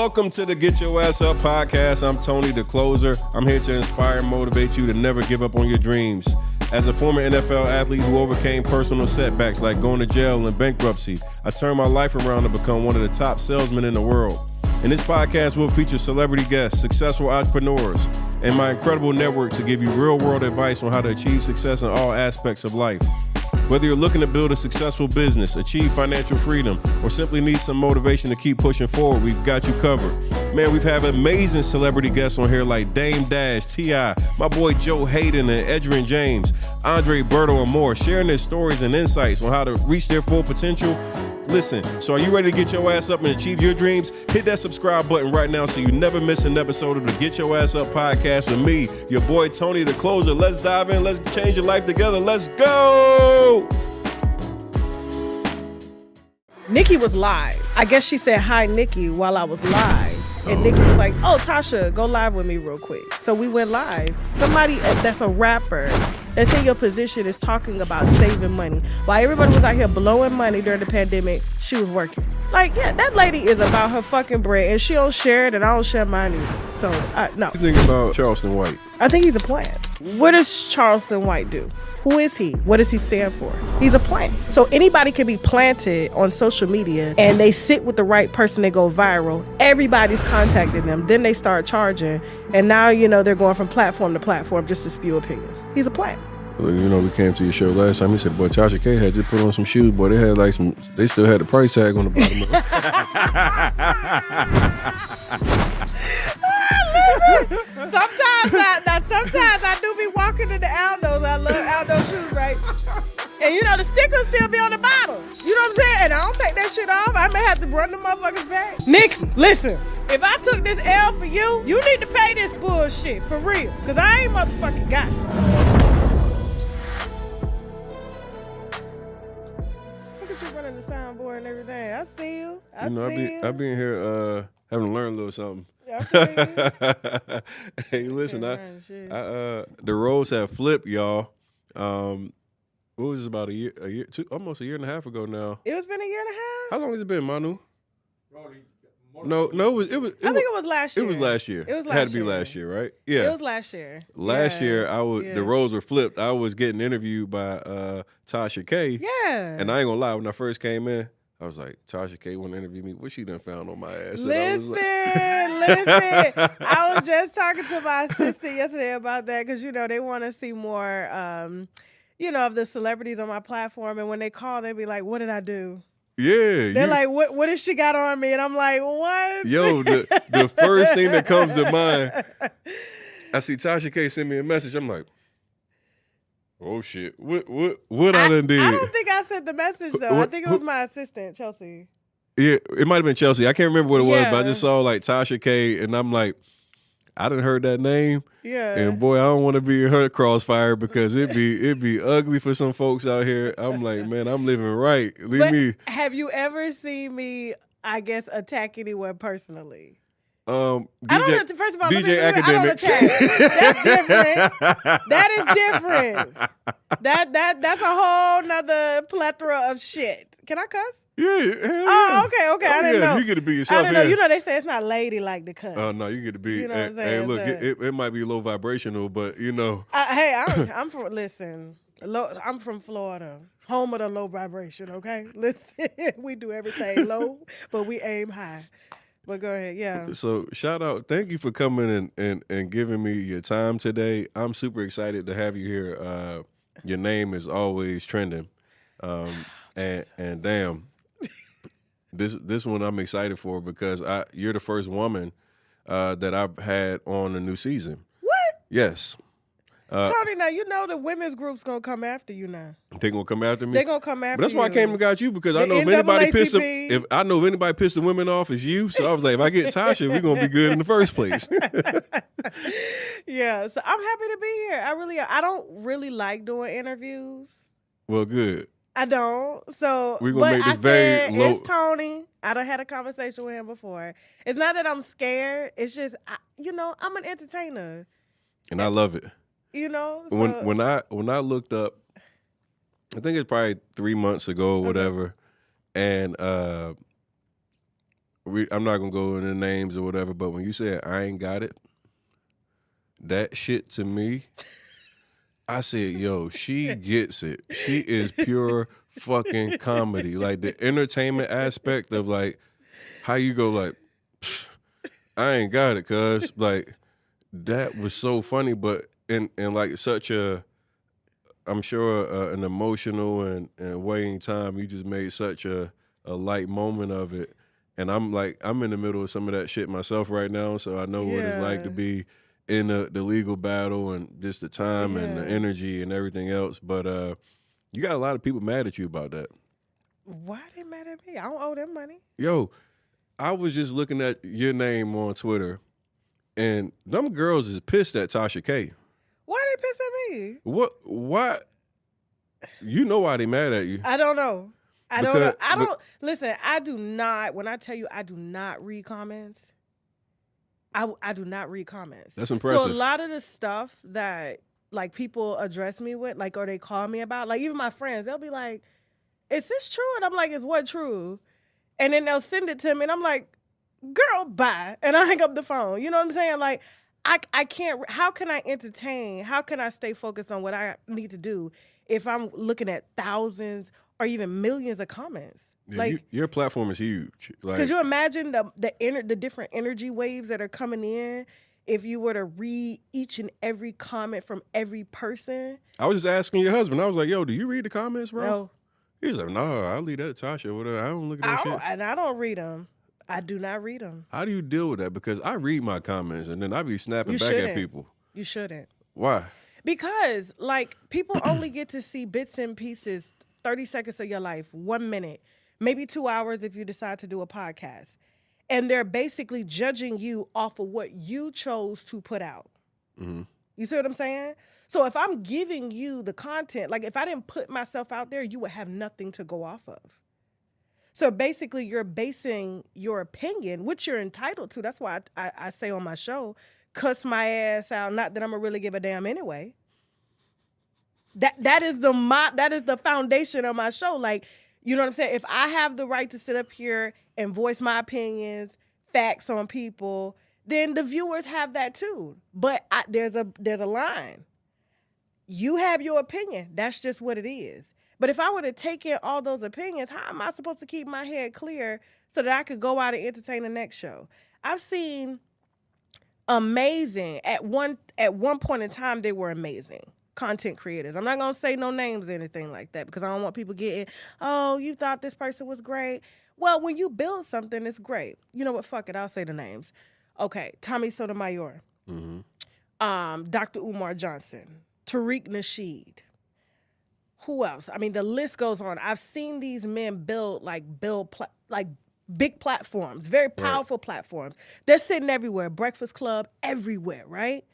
Welcome to the Get Your Ass Up podcast. I'm Tony, the closer. I'm here to inspire and motivate you to never give up on your dreams. As a former NFL athlete who overcame personal setbacks like going to jail and bankruptcy, I turned my life around to become one of the top salesmen in the world. In this podcast, we'll feature celebrity guests, successful entrepreneurs, and my incredible network to give you real-world advice on how to achieve success in all aspects of life. Whether you're looking to build a successful business, achieve financial freedom, or simply need some motivation to keep pushing forward, we've got you covered. Man, we've had amazing celebrity guests on here like Dame Dash, T.I., my boy Joe Hayden and Edgerrin James, Andre Berto, and more, sharing their stories and insights on how to reach their full potential. Listen, so are you ready to get your ass up and achieve your dreams? Hit that subscribe button right now so you never miss an episode of the Get Your Ass Up podcast with me, your boy Tony, the closer. Let's dive in. Let's change your life together. Let's go. Nicki was live. I guess she said, hi, Nicki, while I was live. And Nicki was like, oh, Tasha, go live with me real quick. So we went live. Somebody that's a rapper that's in your position is talking about saving money. While everybody was out here blowing money during the pandemic, she was working. Like, yeah, that lady is about her fucking bread, and she don't share it, and I don't share mine either. So, no. What do you think about Charleston White? I think he's a plant. What does Charleston White do? Who is he? What does he stand for? He's a plant. So anybody can be planted on social media and they sit with the right person, they go viral. Everybody's contacting them. Then they start charging. And now, you know, they're going from platform to platform just to spew opinions. He's a plant. Well, you know, we came to your show last time. He said, boy, Tasha K had just put on some shoes. Boy, they had like some, they still had the price tag on the bottom of Listen, sometimes I do be walking in the Aldos. I love Aldo shoes, right? And you know, the stickers still be on the bottom. You know what I'm saying? And I don't take that shit off. I may have to run the motherfuckers back. Nicki, listen. If I took this L for you, you need to pay this bullshit, for real. Because I ain't motherfucking got it. Look at you running the soundboard and everything. I see you. I been here having to learn a little something. Hey, listen, the roles have flipped, y'all. What was it, about almost a year and a half ago now? It's been a year and a half? How long has it been, Manu? No, it was. I think it was last year. It was last year. It had to be last year, right? Yeah. It was last year. Last year, the roles were flipped. I was getting interviewed by Tasha K. Yeah. And I ain't gonna lie, when I first came in, I was like, Tasha K want to interview me. What she done found on my ass? Listen. I was just talking to my assistant yesterday about that because, you know, they want to see more, you know, of the celebrities on my platform. And when they call, they be like, what did I do? Yeah. They're like, what has she got on me? And I'm like, what? Yo, the first thing that comes to mind, I see Tasha K send me a message. I'm like, oh shit! What I done did? I don't think I sent the message though. I think it was my assistant, Chelsea. Yeah, it might have been Chelsea. I can't remember what it was, but I just saw like Tasha K, and I'm like, I done heard that name. Yeah. And boy, I don't want to be in her crossfire because it'd be ugly for some folks out here. I'm like, man, I'm living right. Leave me. Have you ever seen me, I guess, attack anyone personally? DJ, I don't know. First of all, DJ Academics. That's different. That is different. That's a whole nother plethora of shit. Can I cuss? Yeah. Oh, okay. I didn't know. You get to be yourself. I didn't know. You know, they say it's not ladylike to cuss. Oh no, you get to be. You know what I'm saying? Hey, look, it might be low vibrational, but you know. Hey, I'm from. Listen. I'm from Florida, home of the low vibration. Okay, listen, we do everything low, but we aim high. But go ahead, yeah. So shout out, thank you for coming and giving me your time today. I'm super excited to have you here. Your name is always trending, and damn, this one I'm excited for because you're the first woman that I've had on a new season. What? Yes. Tony, now you know the women's group's gonna come after you now. They gonna come after me. They gonna come after you. But that's why I came and got you because I know if anybody pissed the women off, it's you. So I was like, if I get Tasha, we're gonna be good in the first place. Yeah, so I'm happy to be here. I don't really like doing interviews. Well, good. I don't. So we're gonna make this very low. It's Tony. I done had a conversation with him before. It's not that I'm scared. It's just I'm an entertainer. And I love it. You know, so. when I looked up, I think it's probably 3 months ago or whatever, and I'm not gonna go into names or whatever, but when you said I ain't got it, that shit to me, I said, yo, she gets it. She is pure fucking comedy. Like the entertainment aspect of like how you go like, I ain't got it, cuz like that was so funny, but in like such a, I'm sure an emotional and weighing time. You just made such a light moment of it. And I'm in the middle of some of that shit myself right now, so I know what it's like to be in the legal battle and just the time and the energy and everything else. But you got a lot of people mad at you about that. Why are they mad at me? I don't owe them money. Yo, I was just looking at your name on Twitter, and them girls is pissed at Tasha K. Why they pissed at me? What? Why? You know why they mad at you? I don't know. Listen, I do not, when I tell you I do not read comments, I do not read comments. That's impressive. So a lot of the stuff that like people address me with, like, or they call me about, like even my friends, they'll be like, is this true? And I'm like, is what true? And then they'll send it to me and I'm like, girl, bye. And I hang up the phone. You know what I'm saying? Like, I can't, how can I entertain? How can I stay focused on what I need to do if I'm looking at thousands or even millions of comments? Yeah, like your platform is huge. Like, could you imagine the different energy waves that are coming in if you were to read each and every comment from every person? I was just asking your husband. I was like, yo, do you read the comments, bro? No. He was like, no, I'll leave that to Tasha. Whatever. I don't look at that shit. And I don't read them. I do not read them. How do you deal with that? Because I read my comments and then I be snapping back at people. You shouldn't. Why? Because, like, people only get to see bits and pieces, 30 seconds of your life, 1 minute, maybe 2 hours if you decide to do a podcast. And they're basically judging you off of what you chose to put out. Mm-hmm. You see what I'm saying? So if I'm giving you the content, like if I didn't put myself out there, you would have nothing to go off of. So basically you're basing your opinion, which you're entitled to. That's why I say on my show, cuss my ass out. Not that I'm gonna really give a damn anyway. That is the foundation of my show. Like, you know what I'm saying? If I have the right to sit up here and voice my opinions, facts on people, then the viewers have that too. But there's a line. You have your opinion. That's just what it is. But if I were to take in all those opinions, how am I supposed to keep my head clear so that I could go out and entertain the next show? I've seen amazing, at one point in time, they were amazing content creators. I'm not going to say no names or anything like that because I don't want people getting, oh, you thought this person was great. Well, when you build something, it's great. You know what? Fuck it. I'll say the names. Okay. Tommy Sotomayor. Mm-hmm. Dr. Umar Johnson. Tariq Nasheed. Who else? I mean, the list goes on. I've seen these men build big platforms, very powerful platforms. They're sitting everywhere, Breakfast Club, everywhere, right?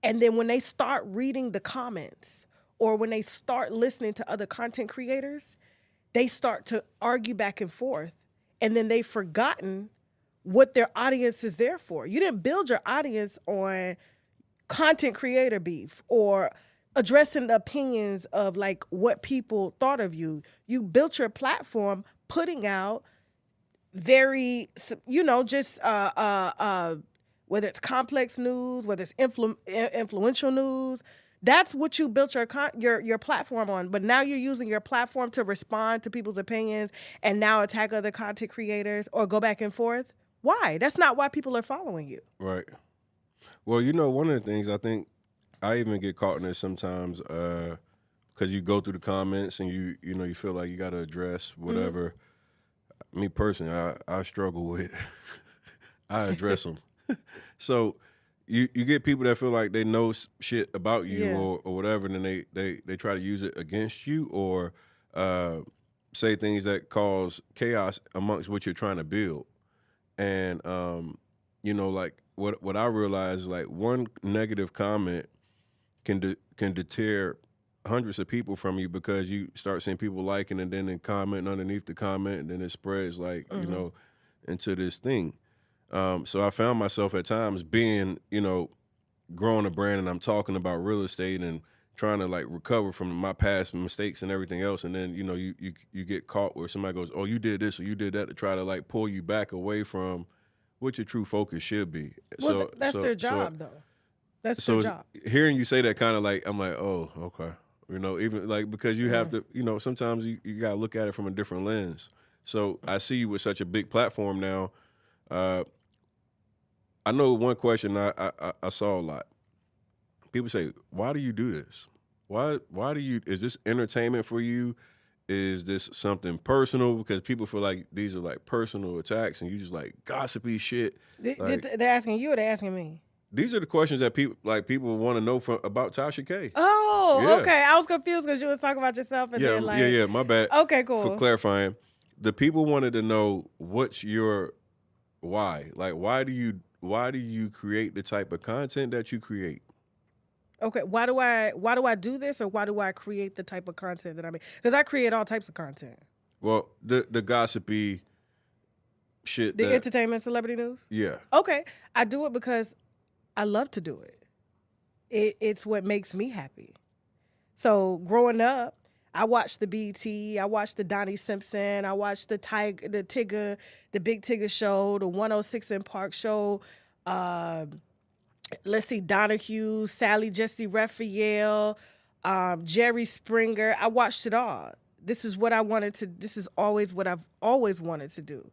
And then when they start reading the comments or when they start listening to other content creators, they start to argue back and forth. And then they've forgotten what their audience is there for. You didn't build your audience on content creator beef or addressing the opinions of like what people thought of you. You built your platform putting out very, just whether it's complex news, whether it's influential news. That's what you built your platform on. But now you're using your platform to respond to people's opinions and now attack other content creators or go back and forth. Why? That's not why people are following you. Right. Well, one of the things I think I even get caught in this sometimes because you go through the comments and you feel like you got to address whatever. Mm-hmm. Me personally, I struggle with. I address them. So you get people that feel like they know shit about you or whatever, and then they try to use it against you or say things that cause chaos amongst what you're trying to build. And like what I realize is like one negative comment can deter hundreds of people from you because you start seeing people liking and then commenting underneath the comment, and then it spreads like into this thing. So I found myself at times being growing a brand, and I'm talking about real estate and trying to like recover from my past mistakes and everything else, and then you get caught where somebody goes, oh, you did this or you did that, to try to like pull you back away from what your true focus should be. Well, that's their job, though. That's their job. Hearing you say that, kind of like, I'm like, oh, okay. Even like, because you have to, sometimes you got to look at it from a different lens. So I see you with such a big platform now. I know one question I saw a lot. People say, why do you do this? Why do you, is this entertainment for you? Is this something personal? Because people feel like these are like personal attacks and you just like gossipy shit. They're asking you or they're asking me? These are the questions that people want to know about Tasha K. Oh, yeah. Okay. I was confused because you was talking about yourself and then like... Yeah, my bad. Okay, cool. For clarifying, the people wanted to know what's your why. Like, why do you create the type of content that you create? Okay, why do I do this, or why do I create the type of content that I make? Because I create all types of content. Well, the gossipy shit. The entertainment celebrity news? Yeah. Okay, I do it because I love to do it. It's what makes me happy. So growing up, I watched the BET, I watched the Donnie Simpson, I watched the Tigger, the Big Tigger show, the 106 in Park show. Let's see, Donahue, Sally Jesse Raphael, Jerry Springer. I watched it all. This is what I wanted to. This is always what I've always wanted to do.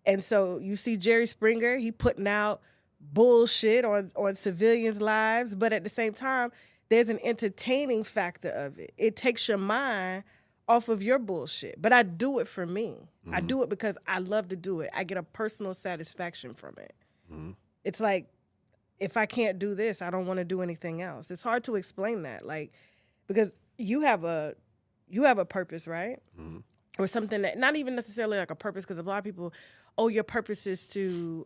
And so you see Jerry Springer, he putting out bullshit on civilians' lives, but at the same time, there's an entertaining factor of it. It takes your mind off of your bullshit. But I do it for me. Mm-hmm. I do it because I love to do it. I get a personal satisfaction from it. Mm-hmm. It's like, if I can't do this, I don't want to do anything else. It's hard to explain that, like, because you have a purpose, right? Mm-hmm. Or something that, not even necessarily like a purpose, because a lot of people, your purpose is to,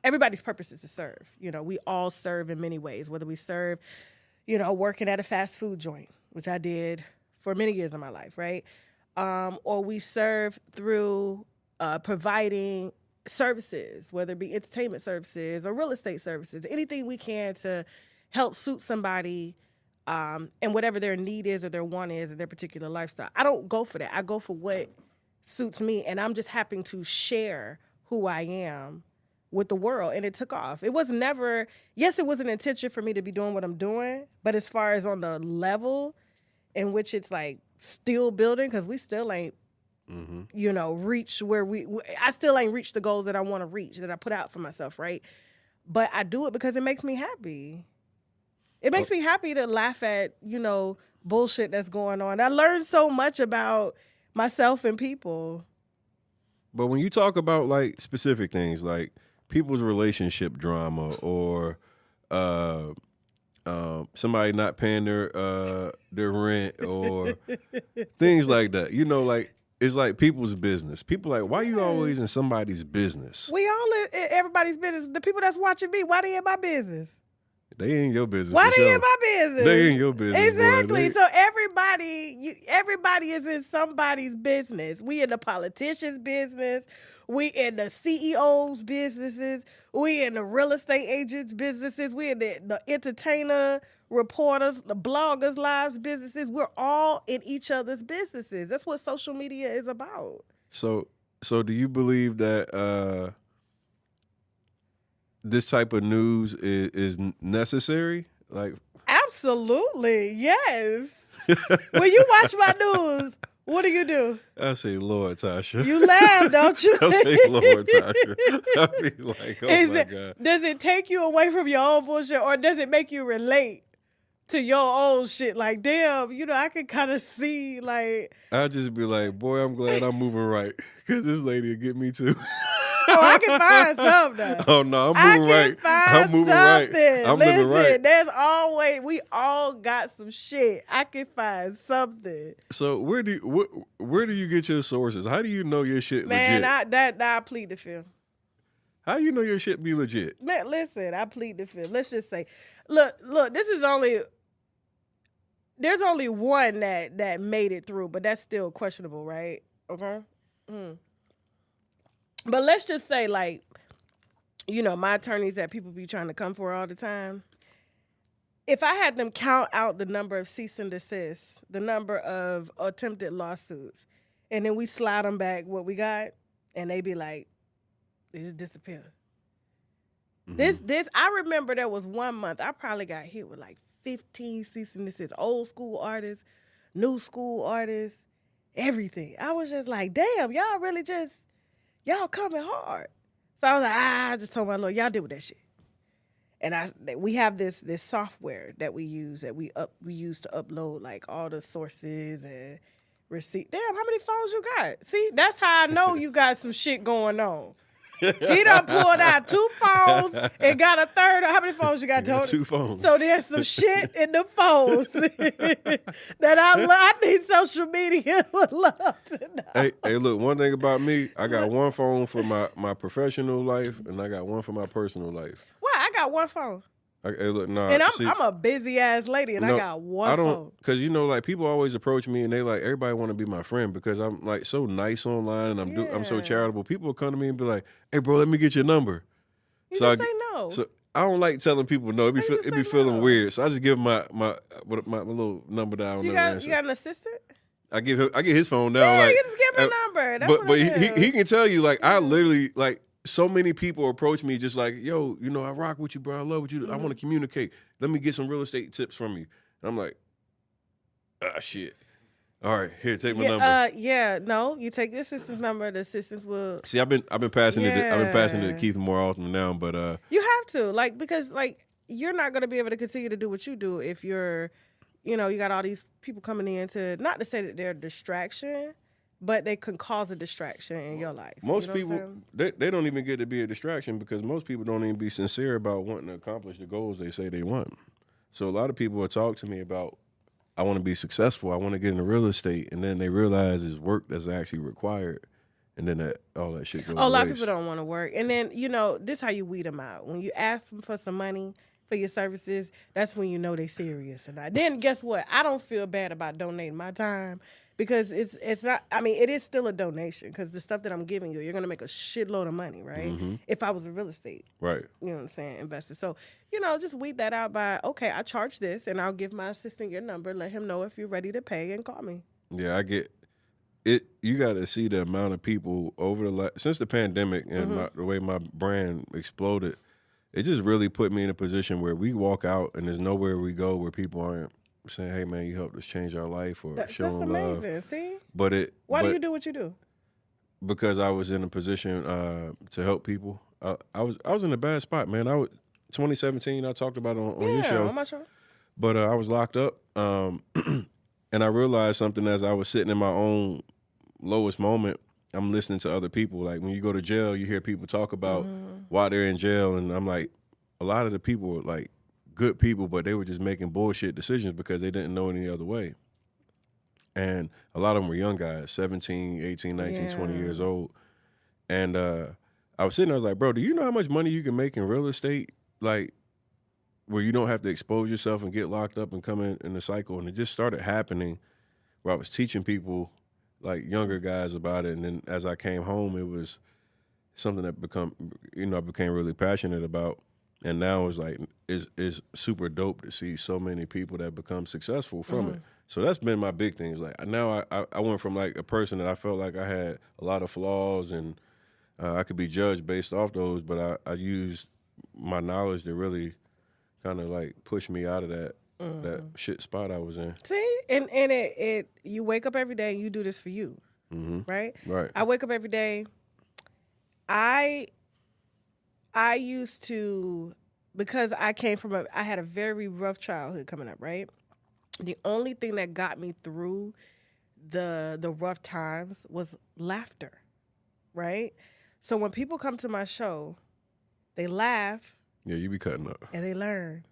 everybody's purpose is to serve. We all serve in many ways, whether we serve, working at a fast food joint, which I did for many years of my life, right? Or we serve through providing services, whether it be entertainment services or real estate services, anything we can to help suit somebody and whatever their need is or their want is in their particular lifestyle. I don't go for that. I go for what suits me, and I'm just happy to share who I am with the world, and it took off. It was never, yes, it was an intention for me to be doing what I'm doing, but as far as on the level in which it's like still building, because we still ain't reach where I still ain't reached the goals that I want to reach, that I put out for myself, right? But I do it because it makes me happy. It makes me happy to laugh at, bullshit that's going on. I learned so much about myself and people. But when you talk about like specific things, like people's relationship drama or somebody not paying their rent or things like that, like, it's like people's business. People like, why you always in somebody's business? We all in everybody's business. The people that's watching me, why they in my business? They ain't your business. Why they in my business? They ain't your business. Exactly. So everybody is in somebody's business. We in the politician's business. We in the CEO's businesses. We in the real estate agents' businesses. We in the entertainer, reporters, the bloggers' lives businesses. We're all in each other's businesses. That's what social media is about. So do you believe that this type of news is necessary? Like, absolutely, yes. When you watch my news, what do? I say, Lord, Tasha. You laugh, don't you? I say, Lord, Tasha. I be like, my God. Does it take you away from your own bullshit, or does it make you relate to your own shit? Like, damn, I can kind of see, like... I just be like, boy, I'm glad I'm moving right, because this lady will get me too. Oh, I can find something. Oh, no, I'm moving right. I'm moving right. I'm living right. There's always, we all got some shit. I can find something. So where do you get your sources? How do you know your shit legit? Man, I plead the fifth. How you know your shit be legit? Man, listen, I plead the fifth. Let's just say, look, there's only one that made it through, but that's still questionable, right? Okay. But let's just say, like, my attorneys that people be trying to come for all the time, if I had them count out the number of cease and desist, the number of attempted lawsuits, and then we slide them back what we got, and they be like, they just disappear. This I remember there was 1 month I probably got hit with like 15 cease and desist, old school artists, new school artists, everything. I was just like, damn, y'all really just, y'all coming hard. So I was like, I just told my lawyer, y'all deal with that shit. And we have this software that we use use to upload like all the sources and receipt. Damn, how many phones you got? See, that's how I know you got some shit going on. He done pulled out 2 phones and got a third. How many phones you got, Tony? 2 phones. So there's some shit in the phones that I think social media would love to know. Hey, look, one thing about me, I got 1 phone for my professional life, and I got 1 for my personal life. Why? I got 1 phone. Hey, look, nah, And see, I'm a busy ass lady, and I got 1 phone. Because, like, people always approach me, and they like, everybody want to be my friend because I'm, like, so nice online, and I'm so charitable. People will come to me and be like, hey, bro, let me get your number. You just say no. So I don't like telling people no. It be feeling weird. So I just give them my little number that I don't know. You got an assistant? I get his phone now. Yeah, like, you just give him a number. That's but he can tell you, like, I literally, like, so many people approach me just like, yo, I rock with you, bro. I love what you do. I want to communicate. Let me get some real estate tips from you. And I'm like, shit. All right, here, take my number. No, you take the assistant's number. The assistants will. See, I've been passing it. I've been passing it to Keith more often now, but you have to, because you're not gonna be able to continue to do what you do if you're, you got all these people coming in to, not to say that they're a distraction, but they can cause a distraction in your life. Most people, they don't even get to be a distraction because most people don't even be sincere about wanting to accomplish the goals they say they want. So a lot of people will talk to me about, I want to be successful, I want to get into real estate, and then they realize it's work that's actually required, and then all that shit goes a lot of people don't want to work. And then, this is how you weed them out. When you ask them for some money for your services, that's when you know they serious or not. Then guess what? I don't feel bad about donating my time. Because it's not, it is still a donation because the stuff that I'm giving you, you're going to make a shitload of money, right? Mm-hmm. If I was a real estate, right? You know what I'm saying, investor. So, just weed that out by, okay, I charge this and I'll give my assistant your number, let him know if you're ready to pay and call me. Yeah, I get it. You got to see the amount of people since the pandemic and the way my brand exploded, it just really put me in a position where we walk out and there's nowhere we go where people aren't saying, hey, man, you helped us change our life or show them love. That's amazing, see? Why do you do what you do? Because I was in a position to help people. I was in a bad spot, man. 2017, I talked about it on your show. On my show. But I was locked up, and I realized something as I was sitting in my own lowest moment. I'm listening to other people. Like, when you go to jail, you hear people talk about why they're in jail, and I'm like, a lot of the people were like, good people, but they were just making bullshit decisions because they didn't know any other way. And a lot of them were young guys, 17, 18, 19, 20 years old. And I was sitting there, I was like, bro, do you know how much money you can make in real estate? Like, where you don't have to expose yourself and get locked up and come in the cycle. And it just started happening where I was teaching people, like younger guys, about it. And then as I came home, it was something that I became really passionate about. And now it's like, it's super dope to see so many people that become successful from it. So that's been my big thing. It's like, now I went from like a person that I felt like I had a lot of flaws and I could be judged based off those, but I used my knowledge to really kind of like push me out of that shit spot I was in. See, and it you wake up every day and you do this for you, right? Right. I wake up every day. I used to, because I had a very rough childhood coming up, right? The only thing that got me through the rough times was laughter, right? So when people come to my show, they laugh. Yeah, you be cutting up. And they learn.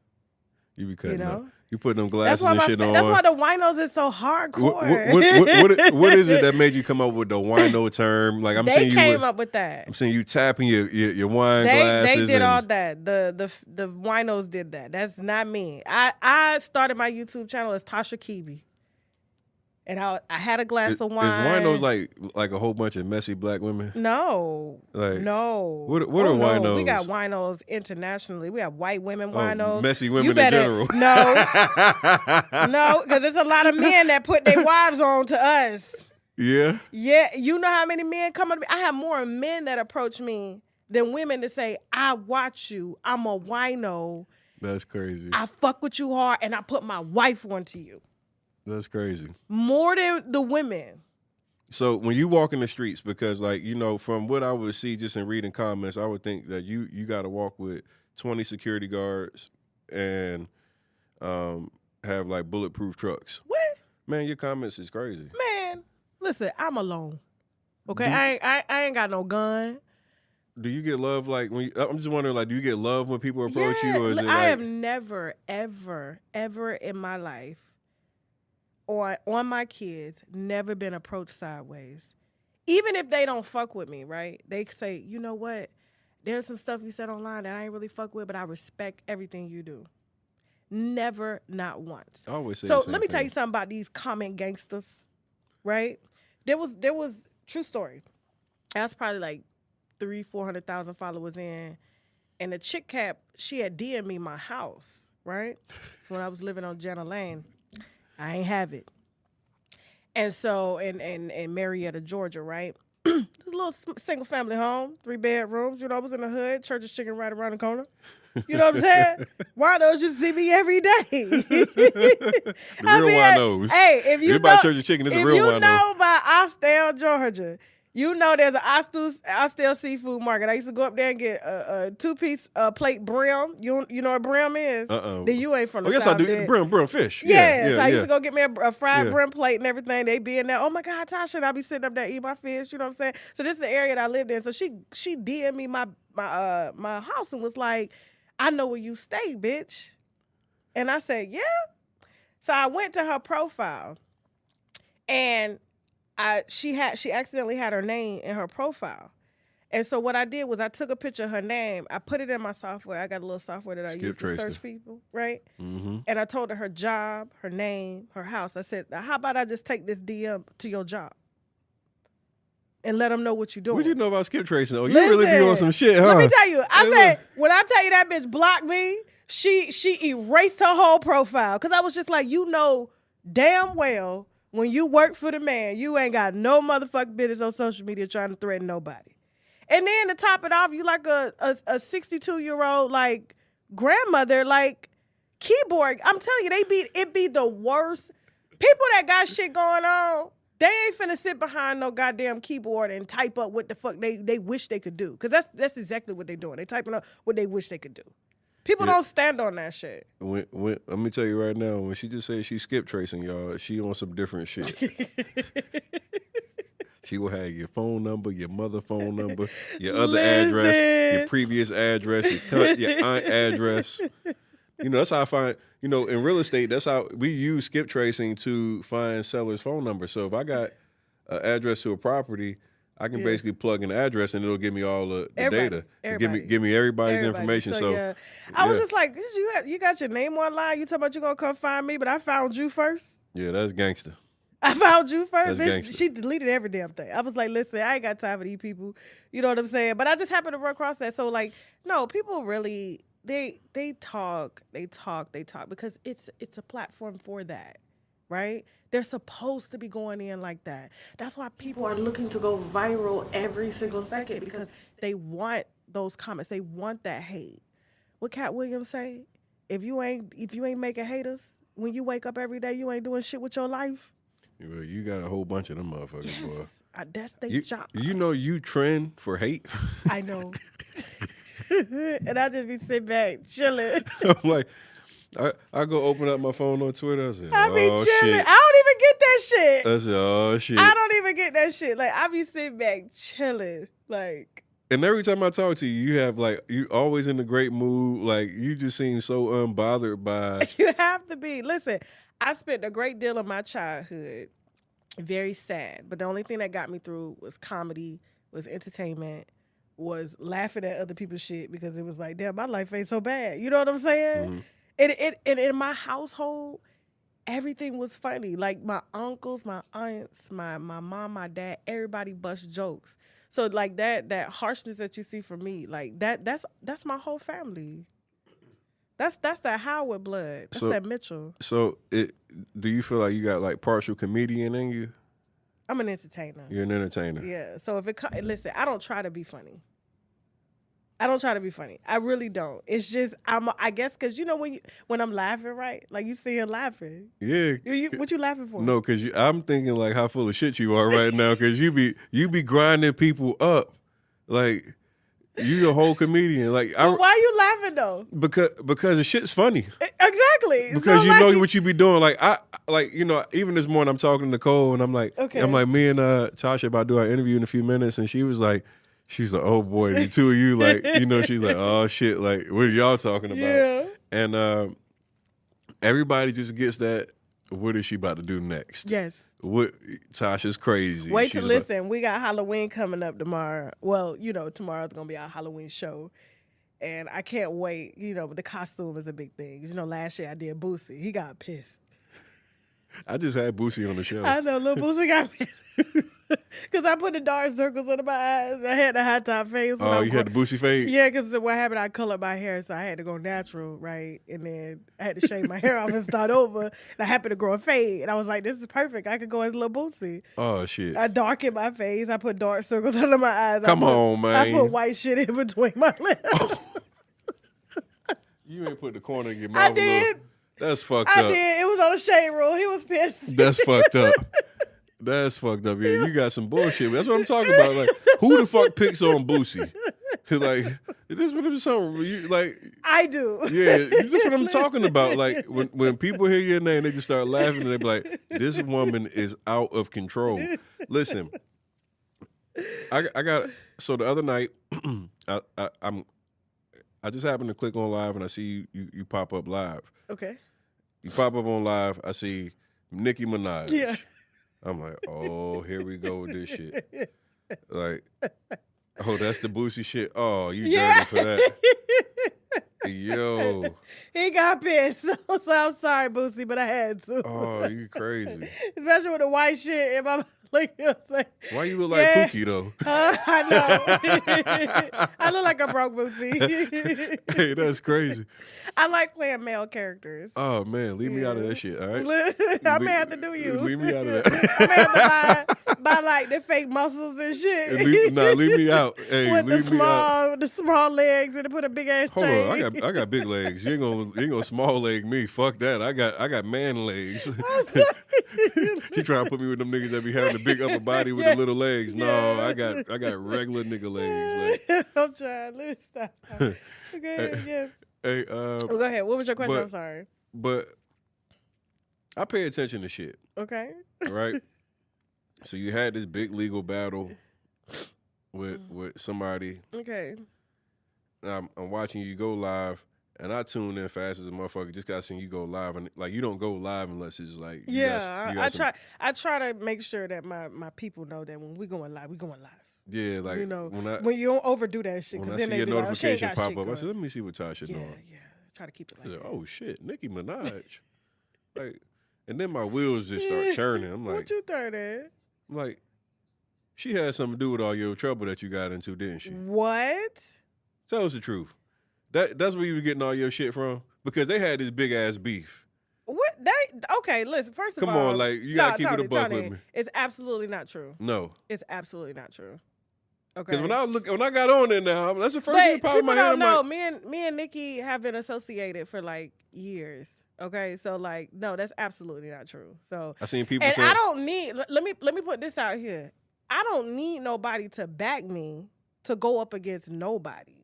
You be cutting up. You put them glasses and shit on. That's why the winos is so hardcore. What is it that made you come up with the wino term? Like they came up with that. I'm saying you tapping your wine glasses. They did all that. The winos did that. That's not me. I started my YouTube channel as Tasha K. And I had a glass of wine. Is winos like a whole bunch of messy black women? No. No. What are winos? We got winos internationally. We have white women winos. Messy women in general. No. No, because there's a lot of men that put their wives on to us. Yeah? Yeah. You know how many men come to me? I have more men that approach me than women that say, I watch you. I'm a wino. That's crazy. I fuck with you hard, and I put my wife onto you. That's crazy. More than the women. So when you walk in the streets, because from what I would see just in reading comments, I would think that you got to walk with 20 security guards and have like bulletproof trucks. What? Man, your comments is crazy. Man, listen, I'm alone. Okay, I ain't got no gun. Do you get love I'm just wondering, do you get love when people approach you, or is it I have never, ever, ever in my life or on my kids never been approached sideways. Even if they don't fuck with me, right? They say, you know what? There's some stuff you said online that I ain't really fuck with, but I respect everything you do. Never, not once. I always say so let me tell you something about these comment gangsters, right? There was true story. I was probably like 300,000-400,000 followers in, and the chick cap, she had DM'd me my house, right? When I was living on Jenna Lane. I ain't have it. And so, in Marietta, Georgia, right? It's a little single family home, 3 bedrooms. You know, I was in the hood, Church's Chicken right around the corner. You know what I'm saying? Winos just see me every day. The real winos. Hey, if you know, Church's Chicken, it's a real wino. If you know about Austell, Georgia, you know there's an Austell seafood market. I used to go up there and get a 2-piece plate brim. You know what brim is? Then you ain't from the South. Yes, I do. Brim fish. Yeah, so I used to go get me a fried brim plate and everything. They be in there. Oh my God, Tasha, and I be sitting up there eating my fish. You know what I'm saying? So this is the area that I lived in. So she DM'd me my house and was like, I know where you stay, bitch. And I said, yeah. So I went to her profile, and she accidentally had her name in her profile. And so what I did was I took a picture of her name. I put it in my software. I got a little software that I use to search people, right? Mm-hmm. And I told her job, her name, her house. I said, how about I just take this DM to your job and let them know what you're doing? What do you know about skip tracing? Oh, you really be on some shit, huh? Let me tell you. I said, when I tell you that bitch blocked me, she erased her whole profile. Because I was just like, you know damn well when you work for the man, you ain't got no motherfucking business on social media trying to threaten nobody. And then to top it off, you like a 62-year-old like grandmother, like keyboard. I'm telling you, it be the worst. People that got shit going on, they ain't finna sit behind no goddamn keyboard and type up what the fuck they wish they could do. Because that's exactly what they doing. They typing up what they wish they could do. People don't stand on that shit. When let me tell you right now, when she just said she skip tracing, y'all, she on some different shit. She will have your phone number, your mother phone number, your other address, your previous address, your aunt address. You know, that's how I find, in real estate, that's how we use skip tracing to find sellers' phone numbers. So if I got an address to a property, I can basically plug in the address and it'll give me all the data. Give me everybody's information. So I was just like, you got your name online. You talking about you gonna come find me, but I found you first. Yeah, that's gangster. I found you first. Bitch, she deleted every damn thing. I was like, listen, I ain't got time for these people. You know what I'm saying? But I just happened to run across that. So like, no, people really they talk because it's a platform for that. Right? They're supposed to be going in like that. That's why people are looking to go viral every single second, because they want those comments. They want that hate. What Cat Williams say? If you ain't making haters, when you wake up every day, you ain't doing shit with your life. Well, you got a whole bunch of them motherfuckers, yes, boy. That's their job. You know you trend for hate? I know. And I just be sitting back, chilling. I'm like, I go open up my phone on Twitter. I say, I be chilling. Shit. I don't even get that shit. I say, oh shit. I don't even get that shit. Like, I be sitting back chilling. Like, and every time I talk to you, you have you always in a great mood. Like, you just seem so unbothered by. You have to be. Listen, I spent a great deal of my childhood very sad, but the only thing that got me through was comedy, was entertainment, was laughing at other people's shit, because it was like, damn, my life ain't so bad. You know what I'm saying? Mm-hmm. And in my household, everything was funny. Like my uncles, my aunts, my mom, my dad, everybody bust jokes. So like that harshness that you see from me, like that's my whole family. That's that Howard blood. That's that Mitchell. So do you feel like you got like partial comedian in you? I'm an entertainer. You're an entertainer. Yeah. So listen, I don't try to be funny. I really don't. It's just I guess because you know when I'm laughing, right? Like you see her laughing. Yeah. What you laughing for? No, because I'm thinking like how full of shit you are right now. Because you be grinding people up, like you a whole comedian. Like why are you laughing though? Because the shit's funny. Exactly. Because so, you know what you be doing. Like even this morning I'm talking to Nicole and I'm like, me and Tasha about to do our interview in a few minutes, and she's like, oh boy, the two of you, like, you know, she's like, oh shit, like, what are y'all talking about? Yeah. And everybody just gets that, what is she about to do next? Yes. Tasha's crazy. Wait to listen. We got Halloween coming up tomorrow. Well, you know, tomorrow's going to be our Halloween show. And I can't wait. You know, the costume is a big thing. You know, last year I did Boosie. He got pissed. I just had Boosie on the show. I know, little Boosie got pissed. Because I put the dark circles under my eyes. I had the high top face. Oh, you had the Boosie fade? Yeah, because what happened, I colored my hair, so I had to go natural, right? And then I had to shave my hair off and start over. And I happened to grow a fade. And I was like, this is perfect. I could go as little Boosie. Oh, shit. I darkened my face. I put dark circles under my eyes. Come on, man. I put white shit in between my lips. Oh. You ain't put the corner in your mouth. I did. That's fucked up. I did. It was on the shade room. He was pissed. That's fucked up. That's fucked up. Yeah, you got some bullshit. That's what I'm talking about. Like, who the fuck picks on Boosie? Like, this is something like. I do. Yeah, that's what I'm talking about. Like, when people hear your name, they just start laughing and they be like, "This woman is out of control." Listen, I got. So the other night, I just happened to click on live and I see you pop up live. Okay. You pop up on live. I see Nicki Minaj. Yeah. I'm like, oh, here we go with this shit. Like, oh, that's the Boosie shit. Oh, you dirty for that. Yo. He got pissed. So I'm sorry, Boosie, but I had to. Oh, you crazy. Especially with the white shit in my like, you know what I'm saying? Why you look like Pookie, though? I know. I look like a broke Boosie. Hey, that's crazy. I like playing male characters. Oh, man. Leave me out of that shit, all right? I may have to do you. Leave me out of that. I may have to buy like the fake muscles and shit. Leave me out. Hey, with leave me out. The small legs and put a big ass chain. Hold on, I got big legs. You ain't gonna small leg me. Fuck that. I got man legs. She trying to put me with them niggas that be having a big upper body with the little legs. No, I got regular nigga legs. Like. I'm trying. Let me stop. Okay, yes. Hey, go ahead. What was your question? I'm sorry. But I pay attention to shit. Okay. Right? So you had this big legal battle with somebody. Okay. I'm watching you go live, and I tune in fast as a motherfucker. Just got seen you go live, and like you don't go live unless it's like I try to make sure that my people know that when we going live, we going live. Yeah, like you know when you don't overdo that shit. When I then see a notification like, pop up, I said, "Let me see what Tasha doing." Yeah. Try to keep it like that. Oh shit, Nicki Minaj. Like, and then my wheels just start churning. I'm like, what you turning? I'm like, she had something to do with all your trouble that you got into, didn't she? What? Tell us the truth. That's where you were getting all your shit from? Because they had this big ass beef. What? Okay, listen, first of all. Come on, like, you gotta keep it a buck with me. It's absolutely not true. No. It's absolutely not true. Okay. Because when I got on there now, that's the first thing that popped in my head. No, me and Nicki have been associated for like years. Okay, so like, no, that's absolutely not true. So I seen people say, I don't need. Let me put this out here. I don't need nobody to back me to go up against nobody.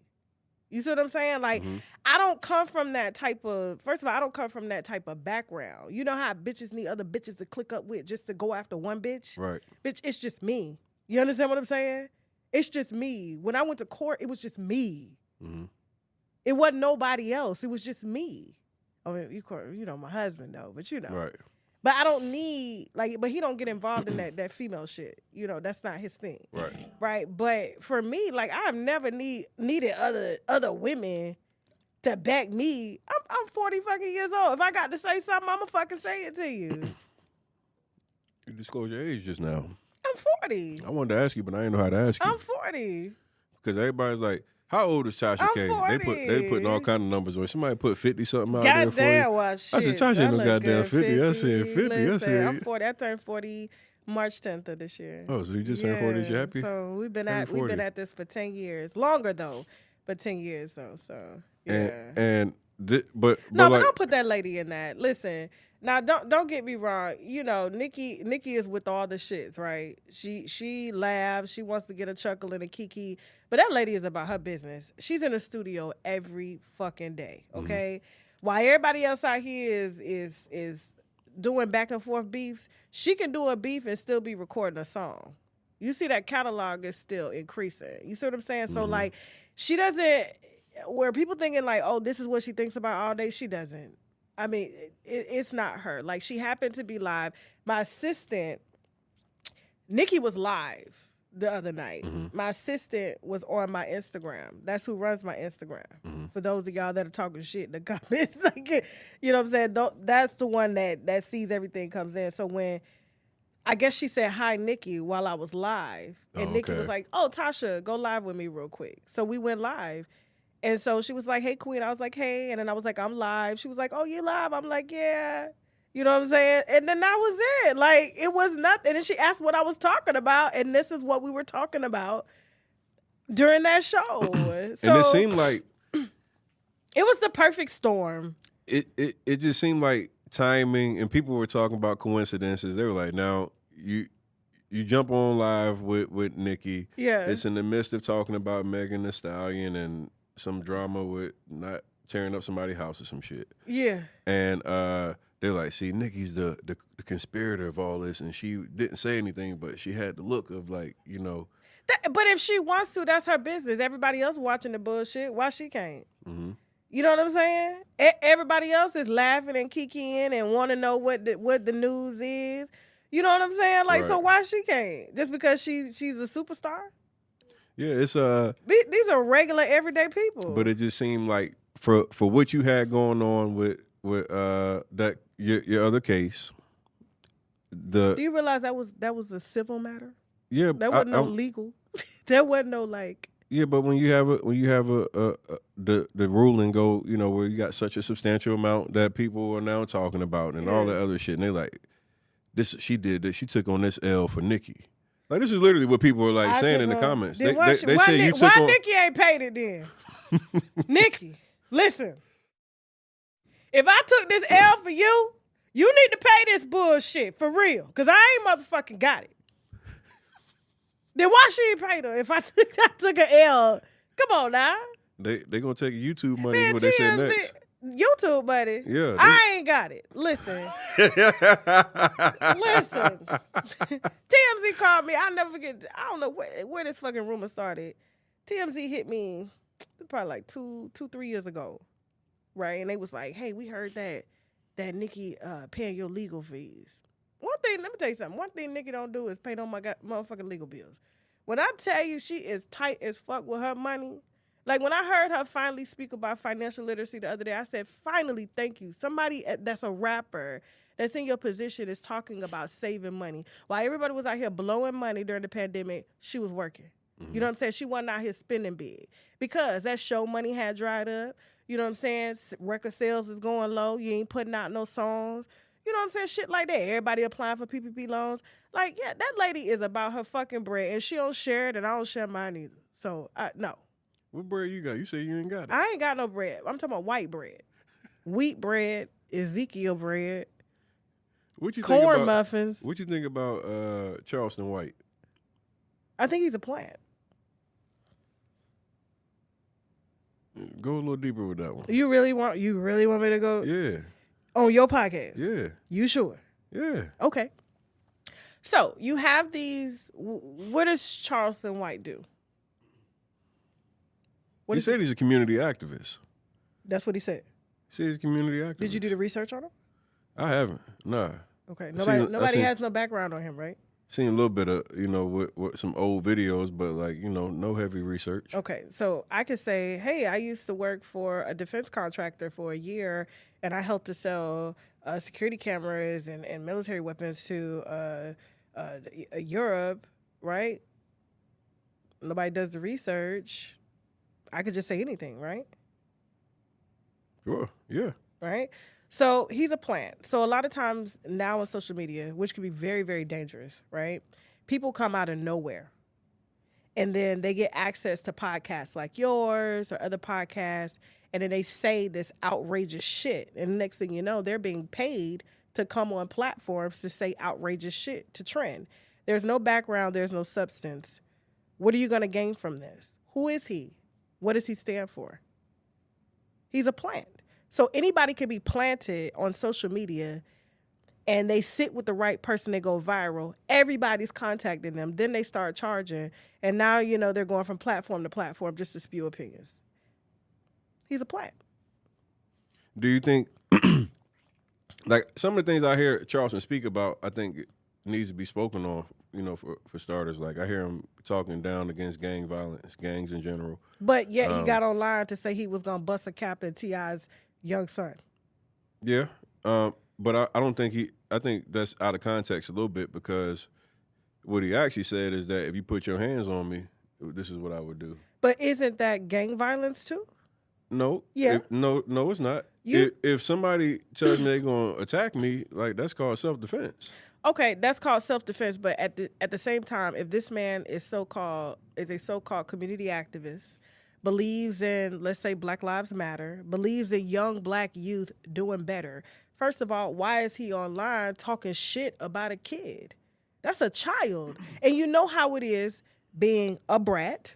You see what I'm saying? Like, I don't come from that type of. First of all, I don't come from that type of background. You know how bitches need other bitches to click up with just to go after one bitch? Right. Bitch, it's just me. You understand what I'm saying? It's just me. When I went to court, it was just me. Mm-hmm. It wasn't nobody else. It was just me. I mean, you know, my husband though, but you know. Right. But I don't need but he don't get involved in that female shit. You know, that's not his thing. Right. Right. But for me, like I've never needed other women to back me. I'm 40 fucking years old. If I got to say something, I'ma fucking say it to you. You disclosed your age just now. I'm 40. I wanted to ask you, but I didn't know how to ask you. I'm 40. Because everybody's like, how old is Tasha K? I'm 40. They putting all kind of numbers on. Somebody put 50 something out there for you. Goddamn, well, shit. I said, Tasha ain't no goddamn 50. I said 50. Listen, I said, I'm 40. I turned 40 March 10th of this year. oh, so you just turned 40? You happy? So we've been at this for 10 years. Longer though, but 10 years though. So yeah. But don't put that lady in that. Listen, now don't get me wrong. You know, Nicki is with all the shits, right? She laughs. She wants to get a chuckle and a kiki. But that lady is about her business. She's in the studio every fucking day. Okay, while everybody else out here is doing back and forth beefs, she can do a beef and still be recording a song. You see that catalog is still increasing. You see what I'm saying? So like, she doesn't. Where people thinking like, oh, this is what she thinks about all day. She doesn't. I mean, it's not her. Like, she happened to be live. My assistant, Nicki, was live the other night. My assistant was on my Instagram. That's who runs my Instagram. For those of y'all that are talking shit in the comments, like, you know what I'm saying? That's the one that sees everything comes in. So when, I guess she said, hi, Nicki, while I was live. And Nicki was like, oh, Tasha, go live with me real quick. So we went live. And so she was like, hey, Queen. I was like, hey. And then I was like, I'm live. She was like, oh, you live? I'm like, yeah. You know what I'm saying? And then that was it. Like, it was nothing. And she asked what I was talking about. And this is what we were talking about during that show. And it seemed like it was the perfect storm. It just seemed like timing, and people were talking about coincidences. They were like, now, you jump on live with Nicki. Yeah. It's in the midst of talking about Megan Thee Stallion and some drama with not tearing up somebody's house or some shit. Yeah. And they're like, see, Nicki's the conspirator of all this, and she didn't say anything, but she had the look of like, you know. But if she wants to, that's her business. Everybody else watching the bullshit, why she can't? You know what I'm saying? Everybody else is laughing and kikiing and want to know what the news is. You know what I'm saying? Like, so why she can't? Just because she's a superstar? Yeah, it's these are regular everyday people. But it just seemed like for what you had going on with that your other case. Do you realize that was a civil matter? Yeah, that wasn't no legal. There wasn't no like. Yeah, but when you have the ruling go, you know, where you got such a substantial amount that people are now talking about and all that other shit, and they like, she did this, she took on this L for Nicki. Like, this is literally what people are like saying in the comments. They say you took on. Why Nicki ain't paid it then? Nicki, listen. If I took this L for you, you need to pay this bullshit for real, cause I ain't motherfucking got it. Then why she ain't paid her if I took an L? Come on now. They gonna take YouTube money. Man, what they say next. YouTube money. Yeah, I ain't got it. Listen. Listen. TMZ called me. I'll never forget. I don't know where this fucking rumor started. TMZ hit me probably like 3 years ago. Right? And they was like, hey, we heard that Nicki paying your legal fees. One thing, let me tell you something. One thing Nicki don't do is pay no motherfucking legal bills. When I tell you she is tight as fuck with her money, like when I heard her finally speak about financial literacy the other day, I said, finally, thank you. Somebody that's a rapper that's in your position is talking about saving money. While everybody was out here blowing money during the pandemic, she was working. You know what I'm saying? She wasn't out here spending big because that show money had dried up. You know what I'm saying? Record sales is going low. You ain't putting out no songs. You know what I'm saying? Shit like that. Everybody applying for PPP loans. Like, yeah, that lady is about her fucking bread, and she don't share it, and I don't share mine either. So, no. What bread you got? You say you ain't got it. I ain't got no bread. I'm talking about white bread. Wheat bread, Ezekiel bread, corn muffins. What you think about Charleston White? I think he's a plant. Go a little deeper with that one. You really want me to go? Yeah. On your podcast? Yeah. You sure? Yeah. Okay. So you have these. What does Charleston White do? He said he's a community activist. That's what he said. He said he's a community activist. Did you do the research on him? I haven't. Nah. Okay. Nobody has no background on him, right? Seen a little bit of, with some old videos, but like, no heavy research. Okay, so I could say, hey, I used to work for a defense contractor for a year, and I helped to sell security cameras and military weapons to Europe, right? Nobody does the research. I could just say anything, right? Sure, yeah. Right? So he's a plant. So a lot of times now on social media, which can be very, very dangerous, right? People come out of nowhere. And then they get access to podcasts like yours or other podcasts. And then they say this outrageous shit. And the next thing you know, they're being paid to come on platforms to say outrageous shit, to trend. There's no background. There's no substance. What are you going to gain from this? Who is he? What does he stand for? He's a plant. So anybody can be planted on social media and they sit with the right person, they go viral. Everybody's contacting them. Then they start charging. And now, they're going from platform to platform just to spew opinions. He's a plant. Do you think, like, some of the things I hear Charleston speak about, I think it needs to be spoken on, for starters. Like, I hear him talking down against gang violence, gangs in general. But yet he got online to say he was going to bust a cap in T.I.'s young son. Yeah. But I don't think I think that's out of context a little bit, because what he actually said is that if you put your hands on me, this is what I would do. But isn't that gang violence too? No. Yeah. No, it's not. If somebody tells me they're going to attack me, like, that's called self-defense. Okay, that's called self-defense, but at the same time, if this man is a so-called community activist, believes in, let's say, Black Lives Matter, believes in young black youth doing better, first of all, why is he online talking shit about a kid? That's a child. And you know how it is being a brat,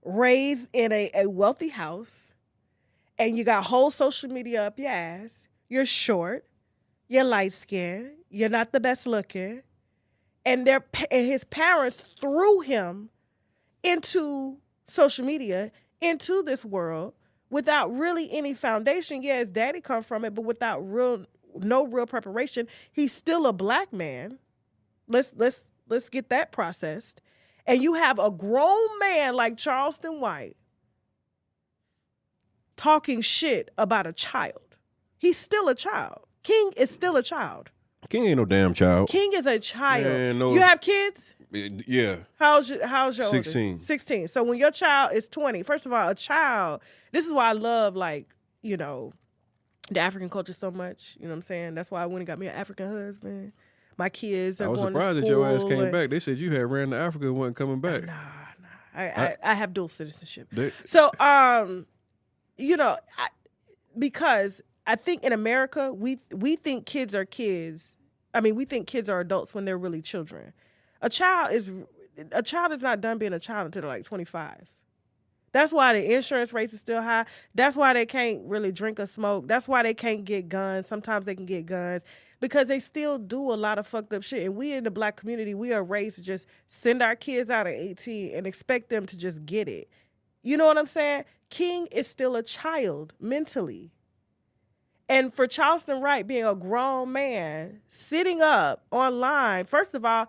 raised in a wealthy house, and you got whole social media up your ass, you're short, you're light-skinned, you're not the best looking, and his parents threw him into social media, into this world without really any foundation. Yeah, his daddy come from it, but without no real preparation. He's still a black man. Let's get that processed. And you have a grown man like Charleston White talking shit about a child. He's still a child. King is still a child. King ain't no damn child. King is a child. Man, no. You have kids? Yeah. How's your 16. Oldest? 16. So when your child is 20, first of all, a child, this is why I love, like, the African culture so much. You know what I'm saying? That's why I went and got me an African husband. My kids are going to school. I was surprised that your ass came back. They said you had ran to Africa and wasn't coming back. Nah. I have dual citizenship. Because I think in America, we think kids are kids. I mean, we think kids are adults when they're really children. A child is not done being a child until they're like 25. That's why the insurance rates is still high. That's why they can't really drink or smoke. That's why they can't get guns. Sometimes they can get guns because they still do a lot of fucked up shit. And we in the black community, we are raised to just send our kids out at 18 and expect them to just get it. You know what I'm saying? King is still a child mentally. And for Charleston White being a grown man, sitting up online, first of all,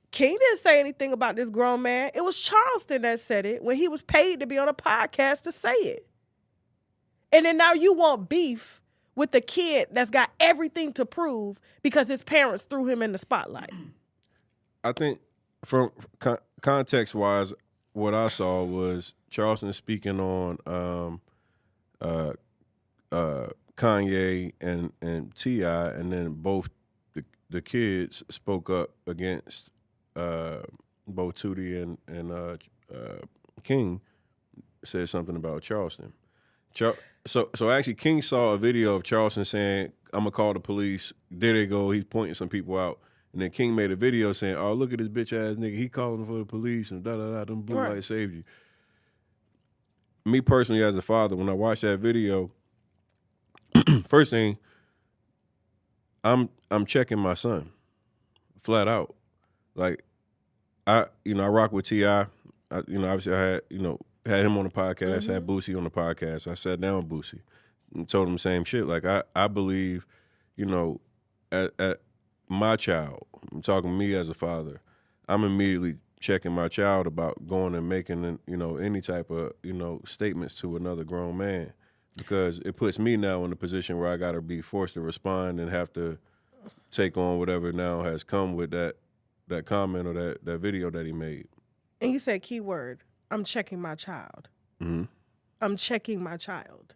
King didn't say anything about this grown man. It was Charleston that said it when he was paid to be on a podcast to say it. And then now you want beef with the kid that's got everything to prove because his parents threw him in the spotlight. I think from context-wise, what I saw was Charleston speaking on Kanye and T.I., and then both the kids spoke up against both Tootie and King said something about Charleston. So actually, King saw a video of Charleston saying, "I'm gonna call the police." There they go. He's pointing some people out, and then King made a video saying, "Oh, look at this bitch ass nigga. He calling for the police and da da da. Them blue lights saved you." Me personally, as a father, when I watched that video, first thing, I'm checking my son, flat out. Like, I rock with T.I. Obviously I had him on the podcast, had Boosie on the podcast. I sat down with Boosie and told him the same shit. Like, I believe, at my child, I'm talking me as a father, I'm immediately checking my child about going and making, any type of, statements to another grown man, because it puts me now in a position where I got to be forced to respond and have to take on whatever now has come with that comment or that video that he made. And you said keyword, I'm checking my child. Mm-hmm. I'm checking my child.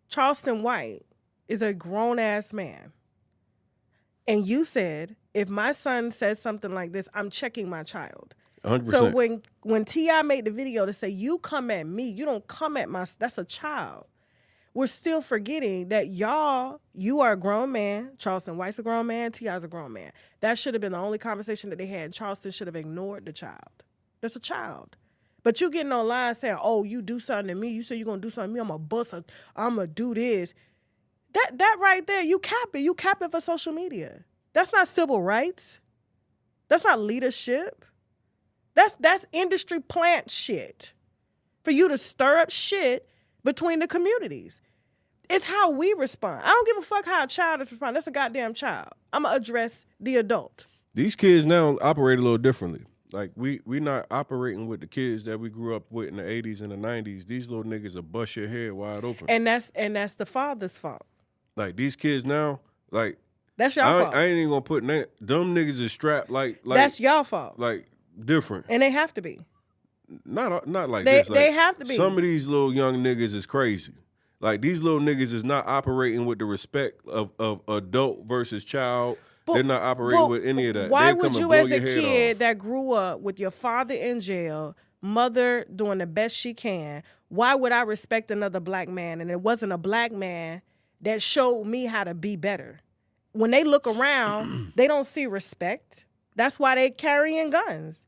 Charleston White is a grown-ass man. And you said, if my son says something like this, I'm checking my child. 100%. So when T.I. made the video to say, you come at me, you don't come at that's a child. We're still forgetting that you are a grown man. Charleston White's a grown man. T.I.'s a grown man. That should have been the only conversation that they had. Charleston should have ignored the child. That's a child. But you getting online saying, oh, you do something to me. You say you're going to do something to me. I'm going to bust her. I'm going to do this. That right there, you capping. You capping for social media. That's not civil rights. That's not leadership. That's industry plant shit. For you to stir up shit between the communities. It's how we respond. I don't give a fuck how a child is responding. That's a goddamn child. I'm going to address the adult. These kids now operate a little differently. Like, we not operating with the kids that we grew up with in the 80s and the 90s. These little niggas will bust your head wide open. And that's the father's fault. Like, these kids now, like... That's your fault. I ain't even gonna put dumb niggas is strapped like... That's your fault. Like, different. And they have to be. Not like this. Like, they have to be. Some of these little young niggas is crazy. Like, these little niggas is not operating with the respect of adult versus child. They're not operating with any of that. Why would you, as a kid that grew up with your father in jail, mother doing the best she can, why would I respect another black man? And it wasn't a black man that showed me how to be better. When they look around, they don't see respect. That's why they carrying guns.